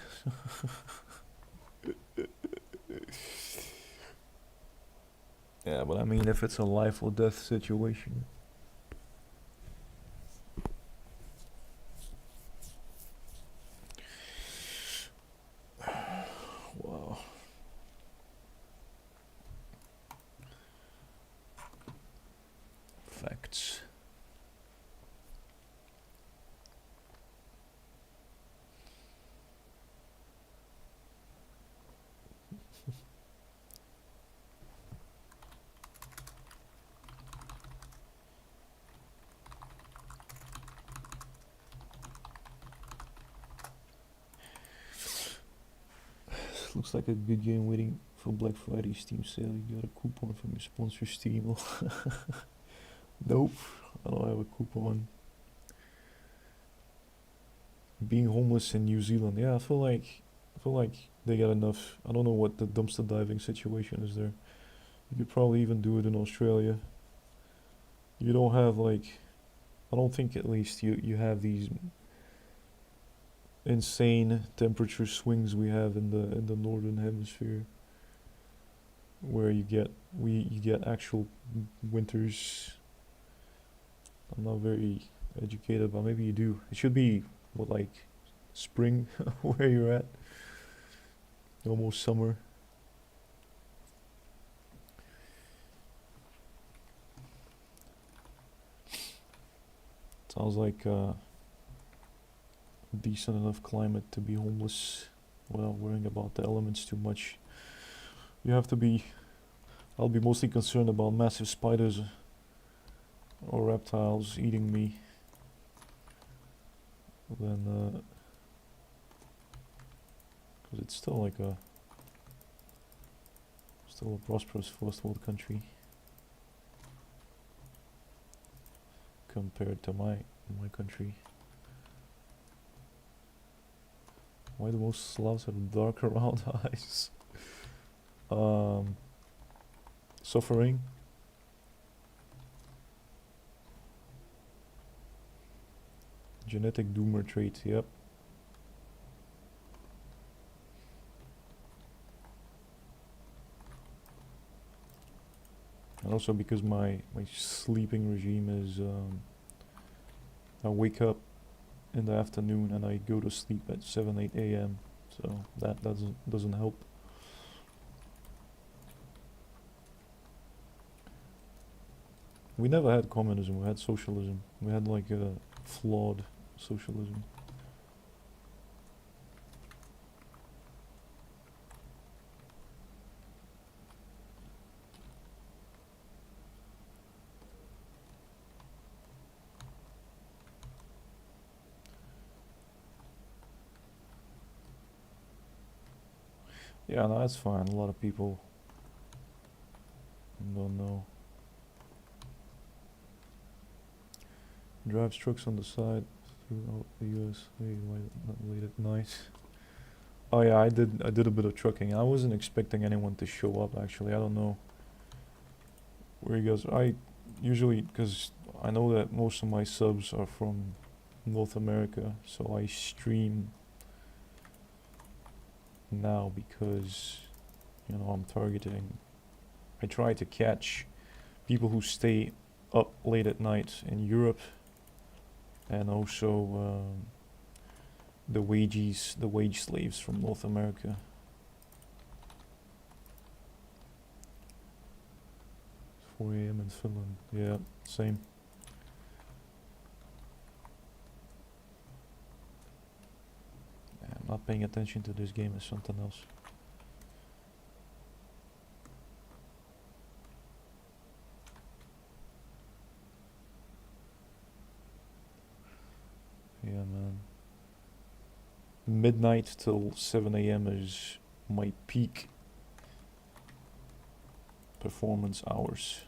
Yeah, but I mean, if it's a life or death situation... Wow. Facts. Looks like a good game waiting for Black Friday Steam sale. You got a coupon from your sponsor Steam. Nope, I don't have a coupon. Being homeless in New Zealand, yeah, I feel like they got enough. I don't know what the dumpster diving situation is there. You could probably even do it in Australia. You don't have like, I don't think at least you have these insane temperature swings we have in the northern hemisphere, where you get actual winters. I'm not very educated, but maybe you do. It should be what, like spring where you're at, almost summer. Sounds like decent enough climate to be homeless without worrying about the elements too much. You have to be... I'll be mostly concerned about massive spiders or reptiles eating me than because it's still like a prosperous first world country compared to my country. Why do most Slavs have dark round eyes? Suffering. Genetic doomer trait, yep. And also because my sleeping regime is I wake up in the afternoon and I go to sleep at 7-8 a.m. so that doesn't help. We never had communism, we had socialism. We had like a flawed socialism. Yeah, no, that's fine. A lot of people don't know. Drives trucks on the side throughout the US. Hey, why not late at night? Oh yeah, I did a bit of trucking. I wasn't expecting anyone to show up actually. I don't know where you guys. I usually, because I know that most of my subs are from North America, so I stream now because, you know, I'm targeting. I try to catch people who stay up late at night in Europe, and also the wage slaves from North America. It's 4 a.m. in Finland. Yeah, same. I'm not paying attention to this game, it's something else. Yeah, man. Midnight till 7 a.m. is my peak performance hours.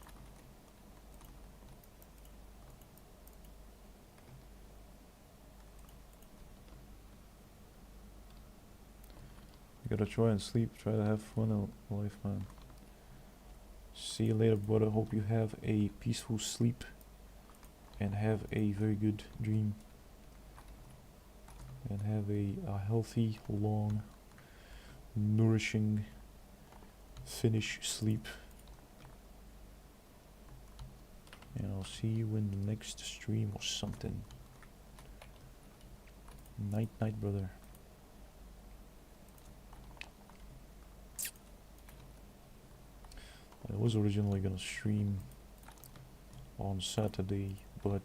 You gotta try and sleep, try to have fun in life, man. See you later, brother. Hope you have a peaceful sleep and have a very good dream. And have a healthy, long, nourishing, Finnish sleep. And I'll see you in the next stream or something. Night, night, brother. I was originally gonna stream on Saturday, but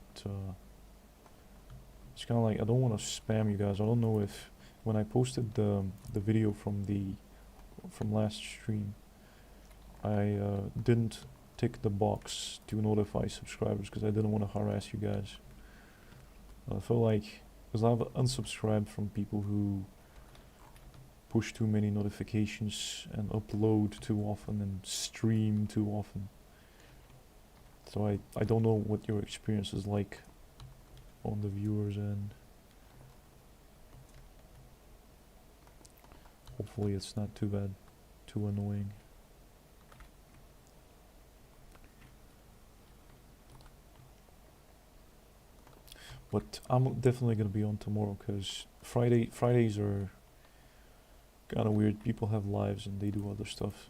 it's kind of like I don't want to spam you guys. I don't know if when I posted the video from last stream, I didn't tick the box to notify subscribers because I didn't want to harass you guys. I feel like because I've unsubscribed from people who push too many notifications and upload too often and stream too often. So I don't know what your experience is like on the viewers end. Hopefully it's not too bad, too annoying. But I'm definitely gonna be on tomorrow because Fridays are kind of weird. People have lives and they do other stuff.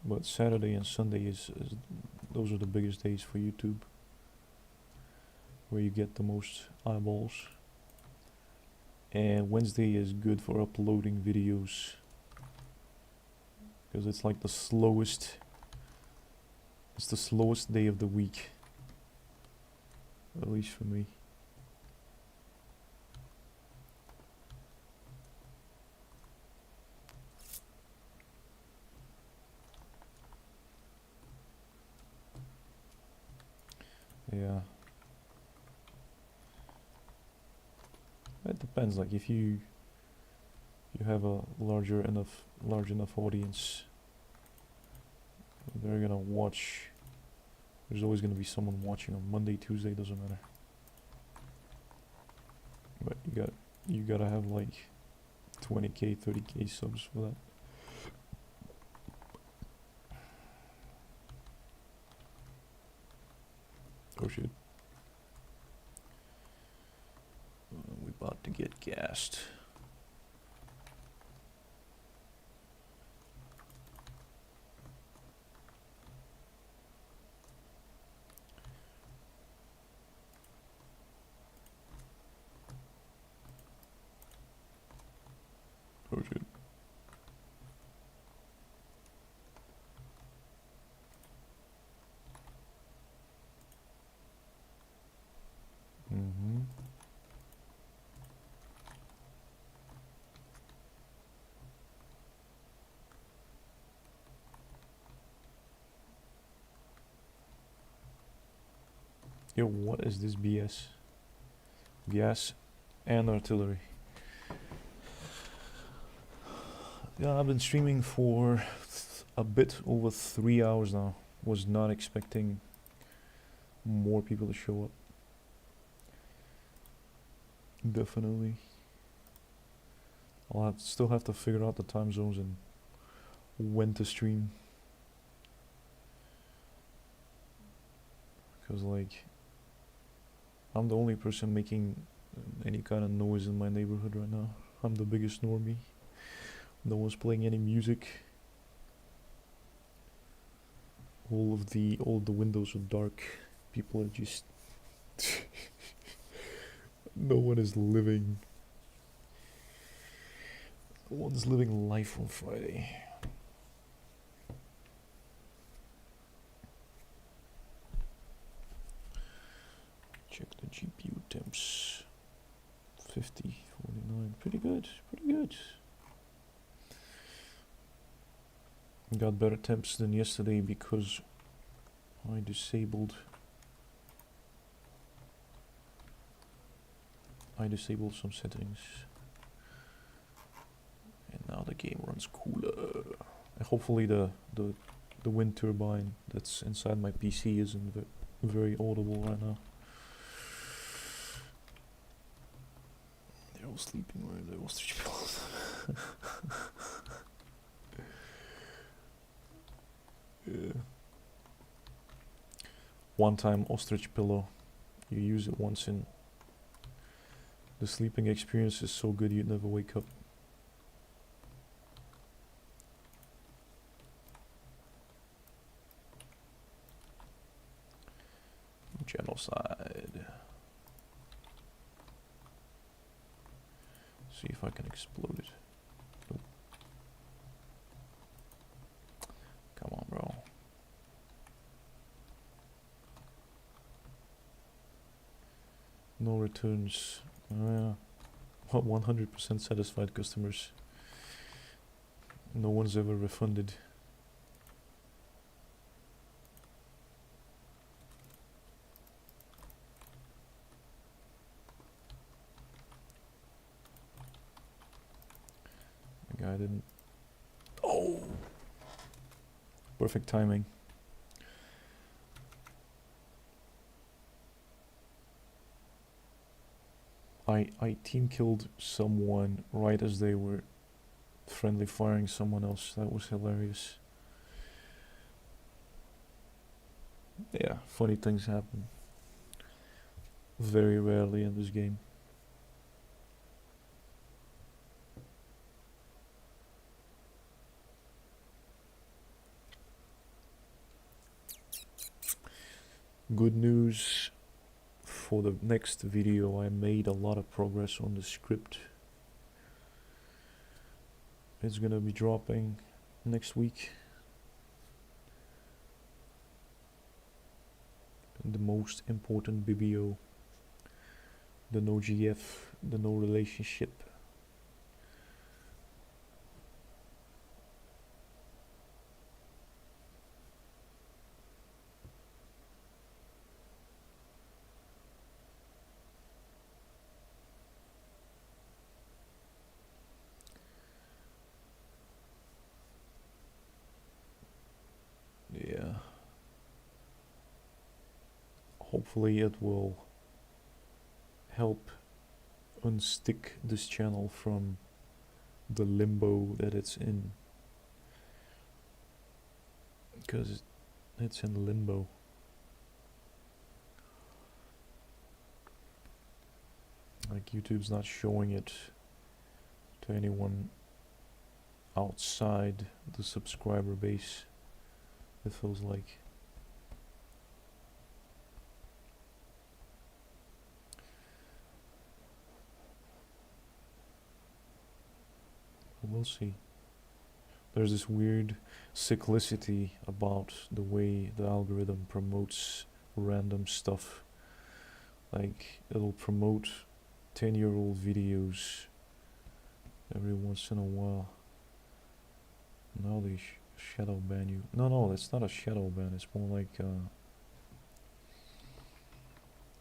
But Saturday and Sunday is those are the biggest days for YouTube, where you get the most eyeballs. And Wednesday is good for uploading videos because it's like the slowest. It's the slowest day of the week, at least for me. Yeah. It depends, like if you you have a large enough audience, they're gonna watch. There's always gonna be someone watching on Monday, Tuesday, doesn't matter. But you gotta have like 20k, 30k subs for that. Oh shit. We're about to get gassed. Oh shit. Mm-hmm. Yo, what is this BS? Gas and artillery. Yeah, I've been streaming for a bit over 3 hours now. Was not expecting more people to show up. Definitely. I'll still have to figure out the time zones and when to stream. Because like, I'm the only person making any kind of noise in my neighborhood right now. I'm the biggest normie. No one's playing any music. All the windows are dark. People are just no one is living. No one's living life on Friday. Check the GPU temps. 50, 49. Pretty good. Pretty good. Got better temps than yesterday because I disabled some settings, and now the game runs cooler. And hopefully the wind turbine that's inside my PC isn't very audible right now. They're all sleeping where the ostrich pillows. Yeah. One time ostrich pillow. You use it once and the sleeping experience is so good you'd never wake up. Genocide. See if I can explode it. Nope. Come on, bro. No returns. What 100% satisfied customers. No one's ever refunded. The guy didn't. Oh! Perfect timing. I team killed someone right as they were friendly firing someone else. That was hilarious. Yeah, funny things happen. Very rarely in this game. Good news. For the next video, I made a lot of progress on the script. It's gonna be dropping next week. The most important BBO, the no GF, the no relationship. hopefully it will help unstick this channel from the limbo that it's in, because it's in limbo. Like, YouTube's not showing it to anyone outside the subscriber base, it feels like. We'll see. There's this weird cyclicity about the way the algorithm promotes random stuff. Like, it'll promote 10-year-old videos every once in a while. Now they shadow ban you. No, that's not a shadow ban. It's more like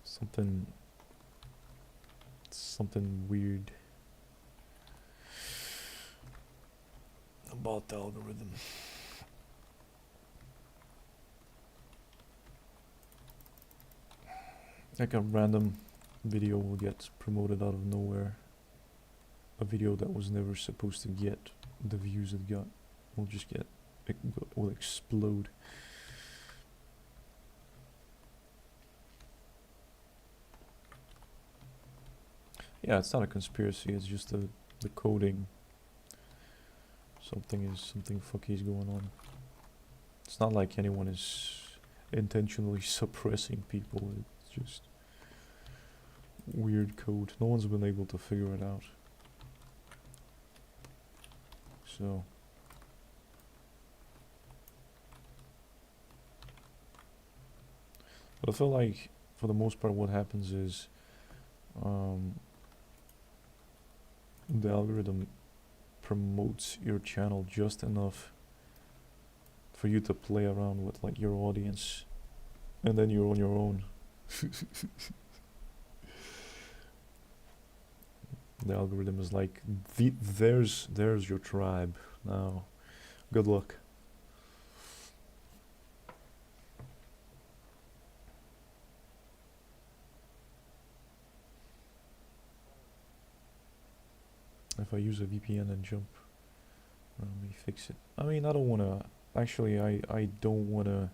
something weird about the algorithm. Like, a random video will get promoted out of nowhere. A video that was never supposed to get the views it got will just get, it will explode. Yeah, it's not a conspiracy, it's just the coding. Something fucky is going on. It's not like anyone is intentionally suppressing people, it's just weird code. No one's been able to figure it out. So but I feel like for the most part what happens is the algorithm promotes your channel just enough for you to play around with like your audience, and then you're on your own. The algorithm is like, there's your tribe now, good luck. If I use a VPN and jump, let me fix it. I mean, I don't wanna, actually I don't wanna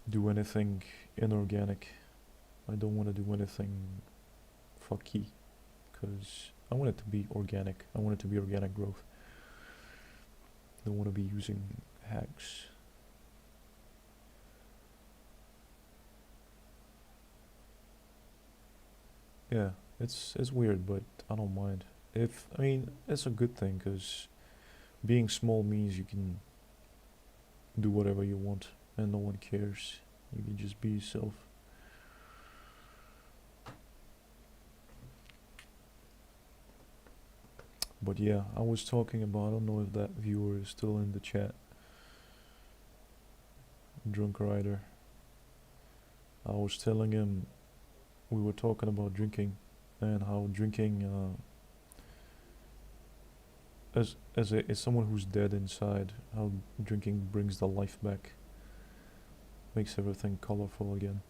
do anything inorganic. I don't wanna do anything fucky, because I want it to be organic. I want it to be organic growth. I don't want to be using hacks. Yeah, it's weird, but I don't mind. I mean, it's a good thing, because being small means you can do whatever you want and no one cares. You can just be yourself. But yeah, I was talking about, I don't know if that viewer is still in the chat. Drunk Rider. I was telling him, we were talking about drinking and how drinking, as someone who's dead inside, how drinking brings the life back, makes everything colorful again.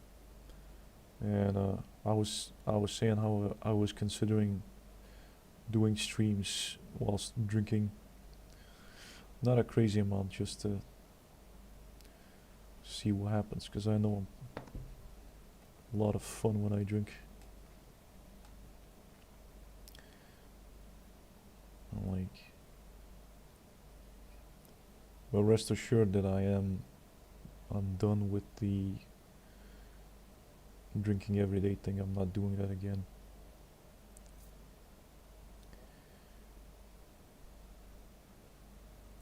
And I was saying how I was considering doing streams whilst drinking, not a crazy amount, just to see what happens, because I know I'm a lot of fun when I drink. I'm like, but rest assured that I'm done with the drinking everyday thing. I'm not doing that again.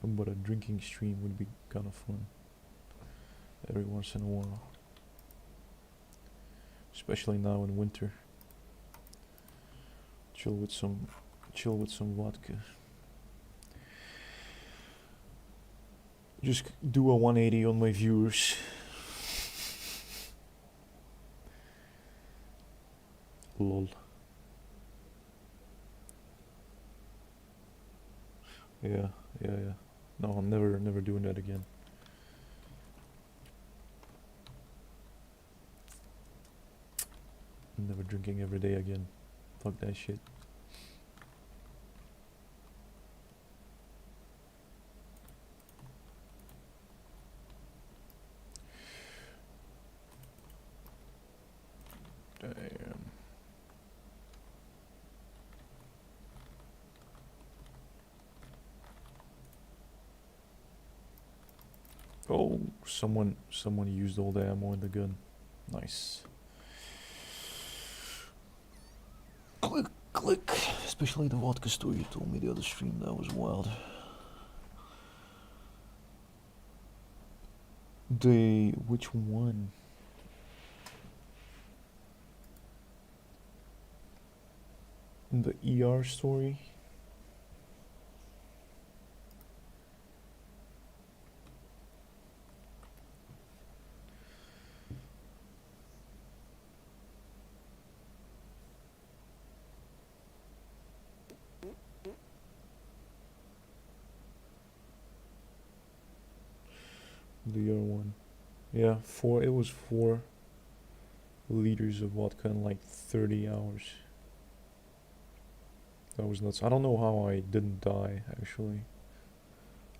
But a drinking stream would be kind of fun every once in a while, especially now in winter. Chill with some vodka. Just do a 180 on my viewers. Lol. Yeah. No, I'm never doing that again. I'm never drinking every day again. Fuck that shit. Damn. Oh, someone used all the ammo in the gun. Nice. Click, click. Especially the vodka story you told me the other stream, that was wild. Which one? The ER story? The ER one. Yeah, it was 4 liters of vodka in like 30 hours. That was nuts. I don't know how I didn't die, actually.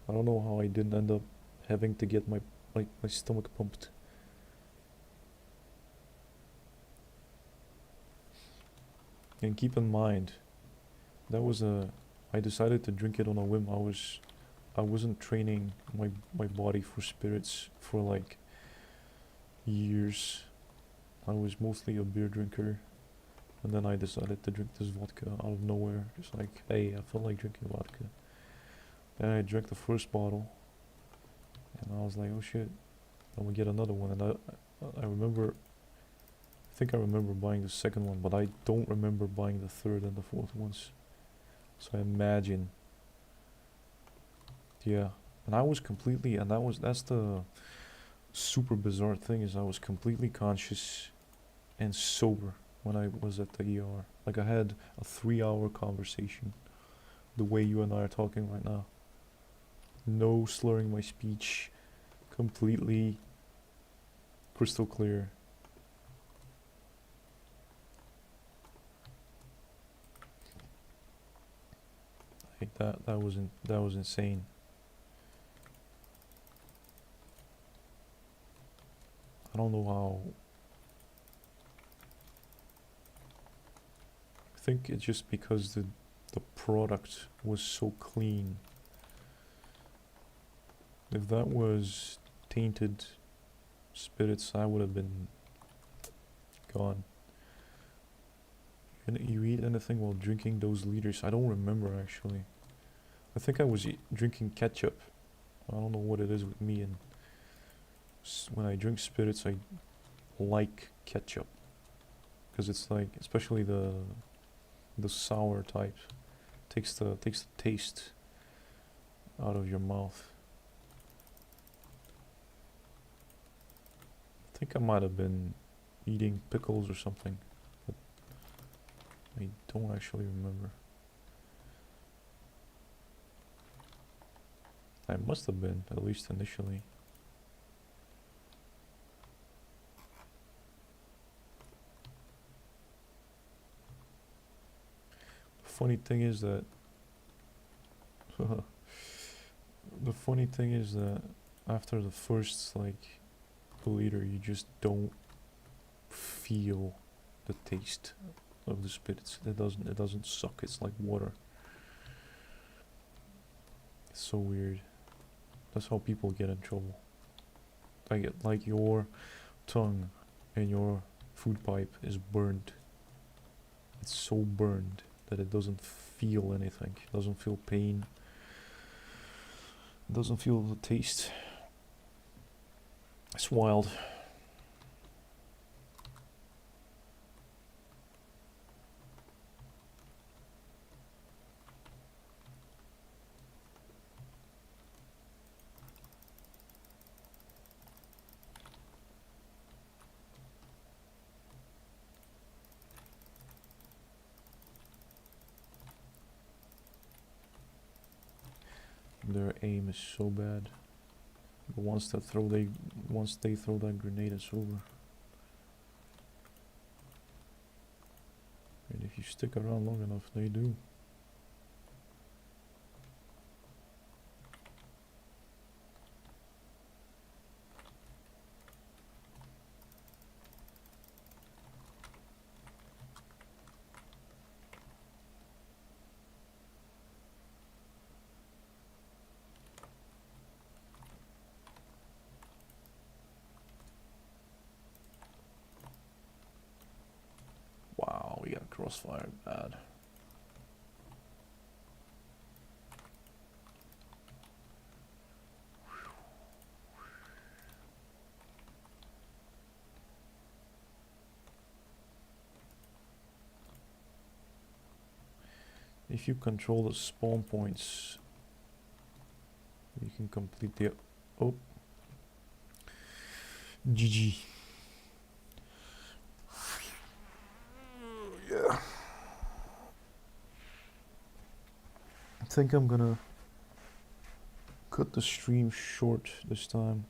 I don't know how I didn't end up having to get my stomach pumped. And keep in mind, that was I decided to drink it on a whim. I wasn't training my body for spirits for like years. I was mostly a beer drinker, and then I decided to drink this vodka out of nowhere. Just like, hey, I felt like drinking vodka. Then I drank the first bottle, and I was like, oh shit, I'm gonna get another one. And I remember, I think I remember buying the second one, but I don't remember buying the third and the fourth ones. So I imagine, yeah. And I was completely, and that's the super bizarre thing, is I was completely conscious and sober when I was at the ER. Like, I had a 3-hour conversation the way you and I are talking right now. No slurring my speech, completely crystal clear. Like that was insane. I don't know how. I think it's just because the product was so clean. If that was tainted spirits, I would have been gone. And you eat anything while drinking those liters? I don't remember, actually. I think I was drinking ketchup. I don't know what it is with me, and when I drink spirits, I like ketchup, because it's like, especially the sour type, takes the taste out of your mouth. I think I might have been eating pickles or something, but I don't actually remember. I must have been, at least initially. Funny thing is that the funny thing is that after the first like liter, you just don't feel the taste of the spirits. It doesn't suck. It's like water. It's so weird. That's how people get in trouble. Like your tongue and your food pipe is burned. It's so burned that it doesn't feel anything. It doesn't feel pain. It doesn't feel the taste. It's wild. Their aim is so bad. But once they throw that grenade, it's over. stick around long enough, they do. Wow, we got crossfire bad. If you control the spawn points, you can complete the... Oh. GG. Yeah. I think I'm gonna cut the stream short this time.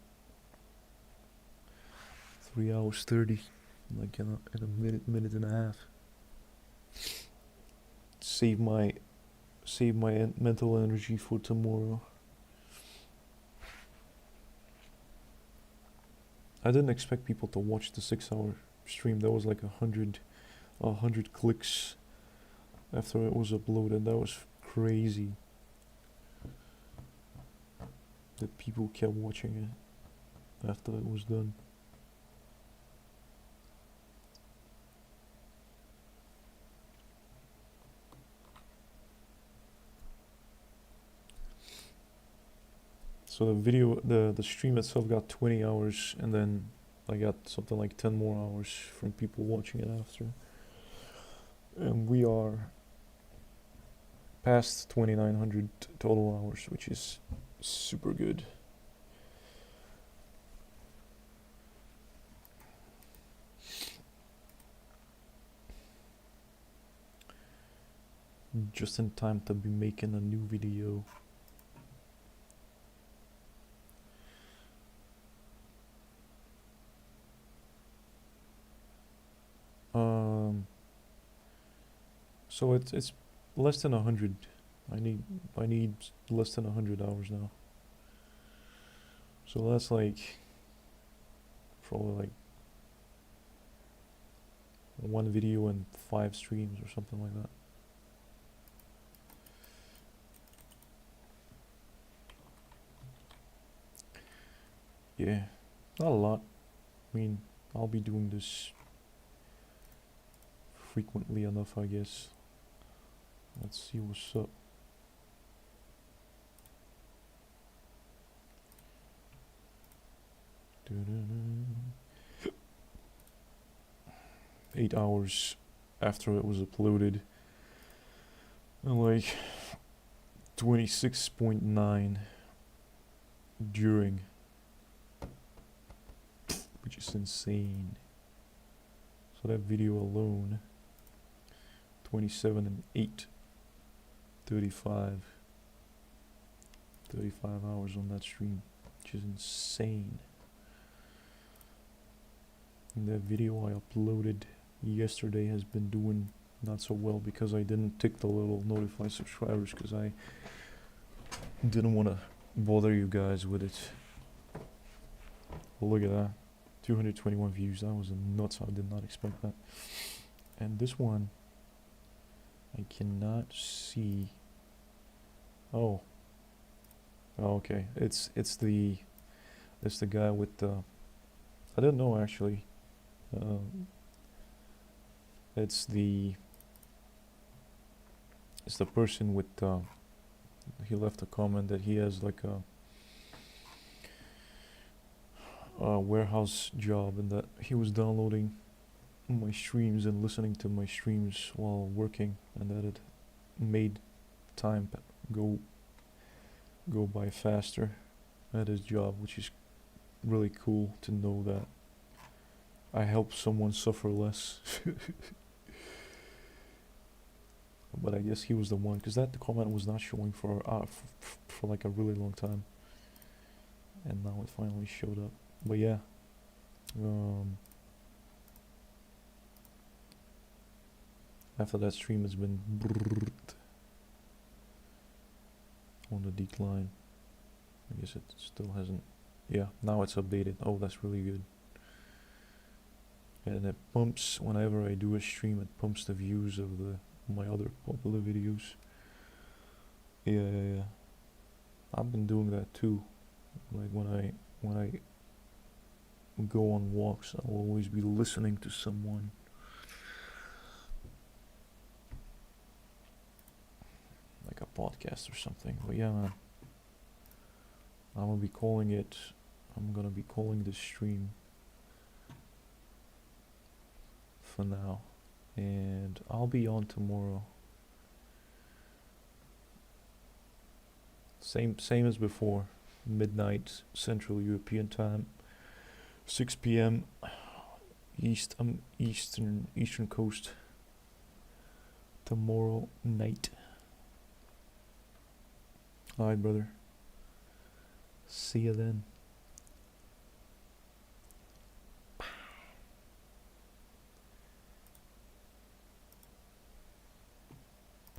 3 hours 30, like in a minute and a half. Save my mental energy for tomorrow. I didn't expect people to watch the 6-hour stream. That was like 100 clicks after it was uploaded. That was crazy. That people kept watching it after it was done. So the video, the stream itself got 20 hours, and then I got something like 10 more hours from people watching it after. And we are past 2,900 total hours, which is super good. Just in time to be making a new video. So it's less than 100. I need less than 100 hours now. So that's like probably like 1 video and 5 streams or something like that. Yeah, not a lot. I mean, I'll be doing this frequently enough, I guess. Let's see what's up. Da-da-da. 8 hours after it was uploaded, and like 26.9 during, which is insane. So that video alone, 27 and 8, 35 hours on that stream, which is insane. And that video I uploaded yesterday has been doing not so well because I didn't tick the little notify subscribers because I didn't want to bother you guys with it. Look at that, 221 views. That was nuts. I did not expect that. And this one, I cannot see. Oh, okay. It's the guy with the. I didn't know actually. It's the person with. He left a comment that he has like a warehouse job, and that he was downloading my streams and listening to my streams while working, and that it made time go by faster at his job, which is really cool to know that I help someone suffer less. But I guess he was the one, because that comment was not showing for like a really long time, and now it finally showed up. But yeah, after that stream has been on the decline. I guess it still hasn't. Yeah, now it's updated. Oh, that's really good. And it pumps whenever I do a stream. It pumps the views of my other popular videos. Yeah. I've been doing that too. Like when I go on walks, I'll always be listening to someone. Like a podcast or something. But yeah, man. I'm gonna be calling this stream for now. And I'll be on tomorrow. Same as before. Midnight Central European time. 6 p.m. Eastern Coast. Tomorrow night. Alright, brother. See you then.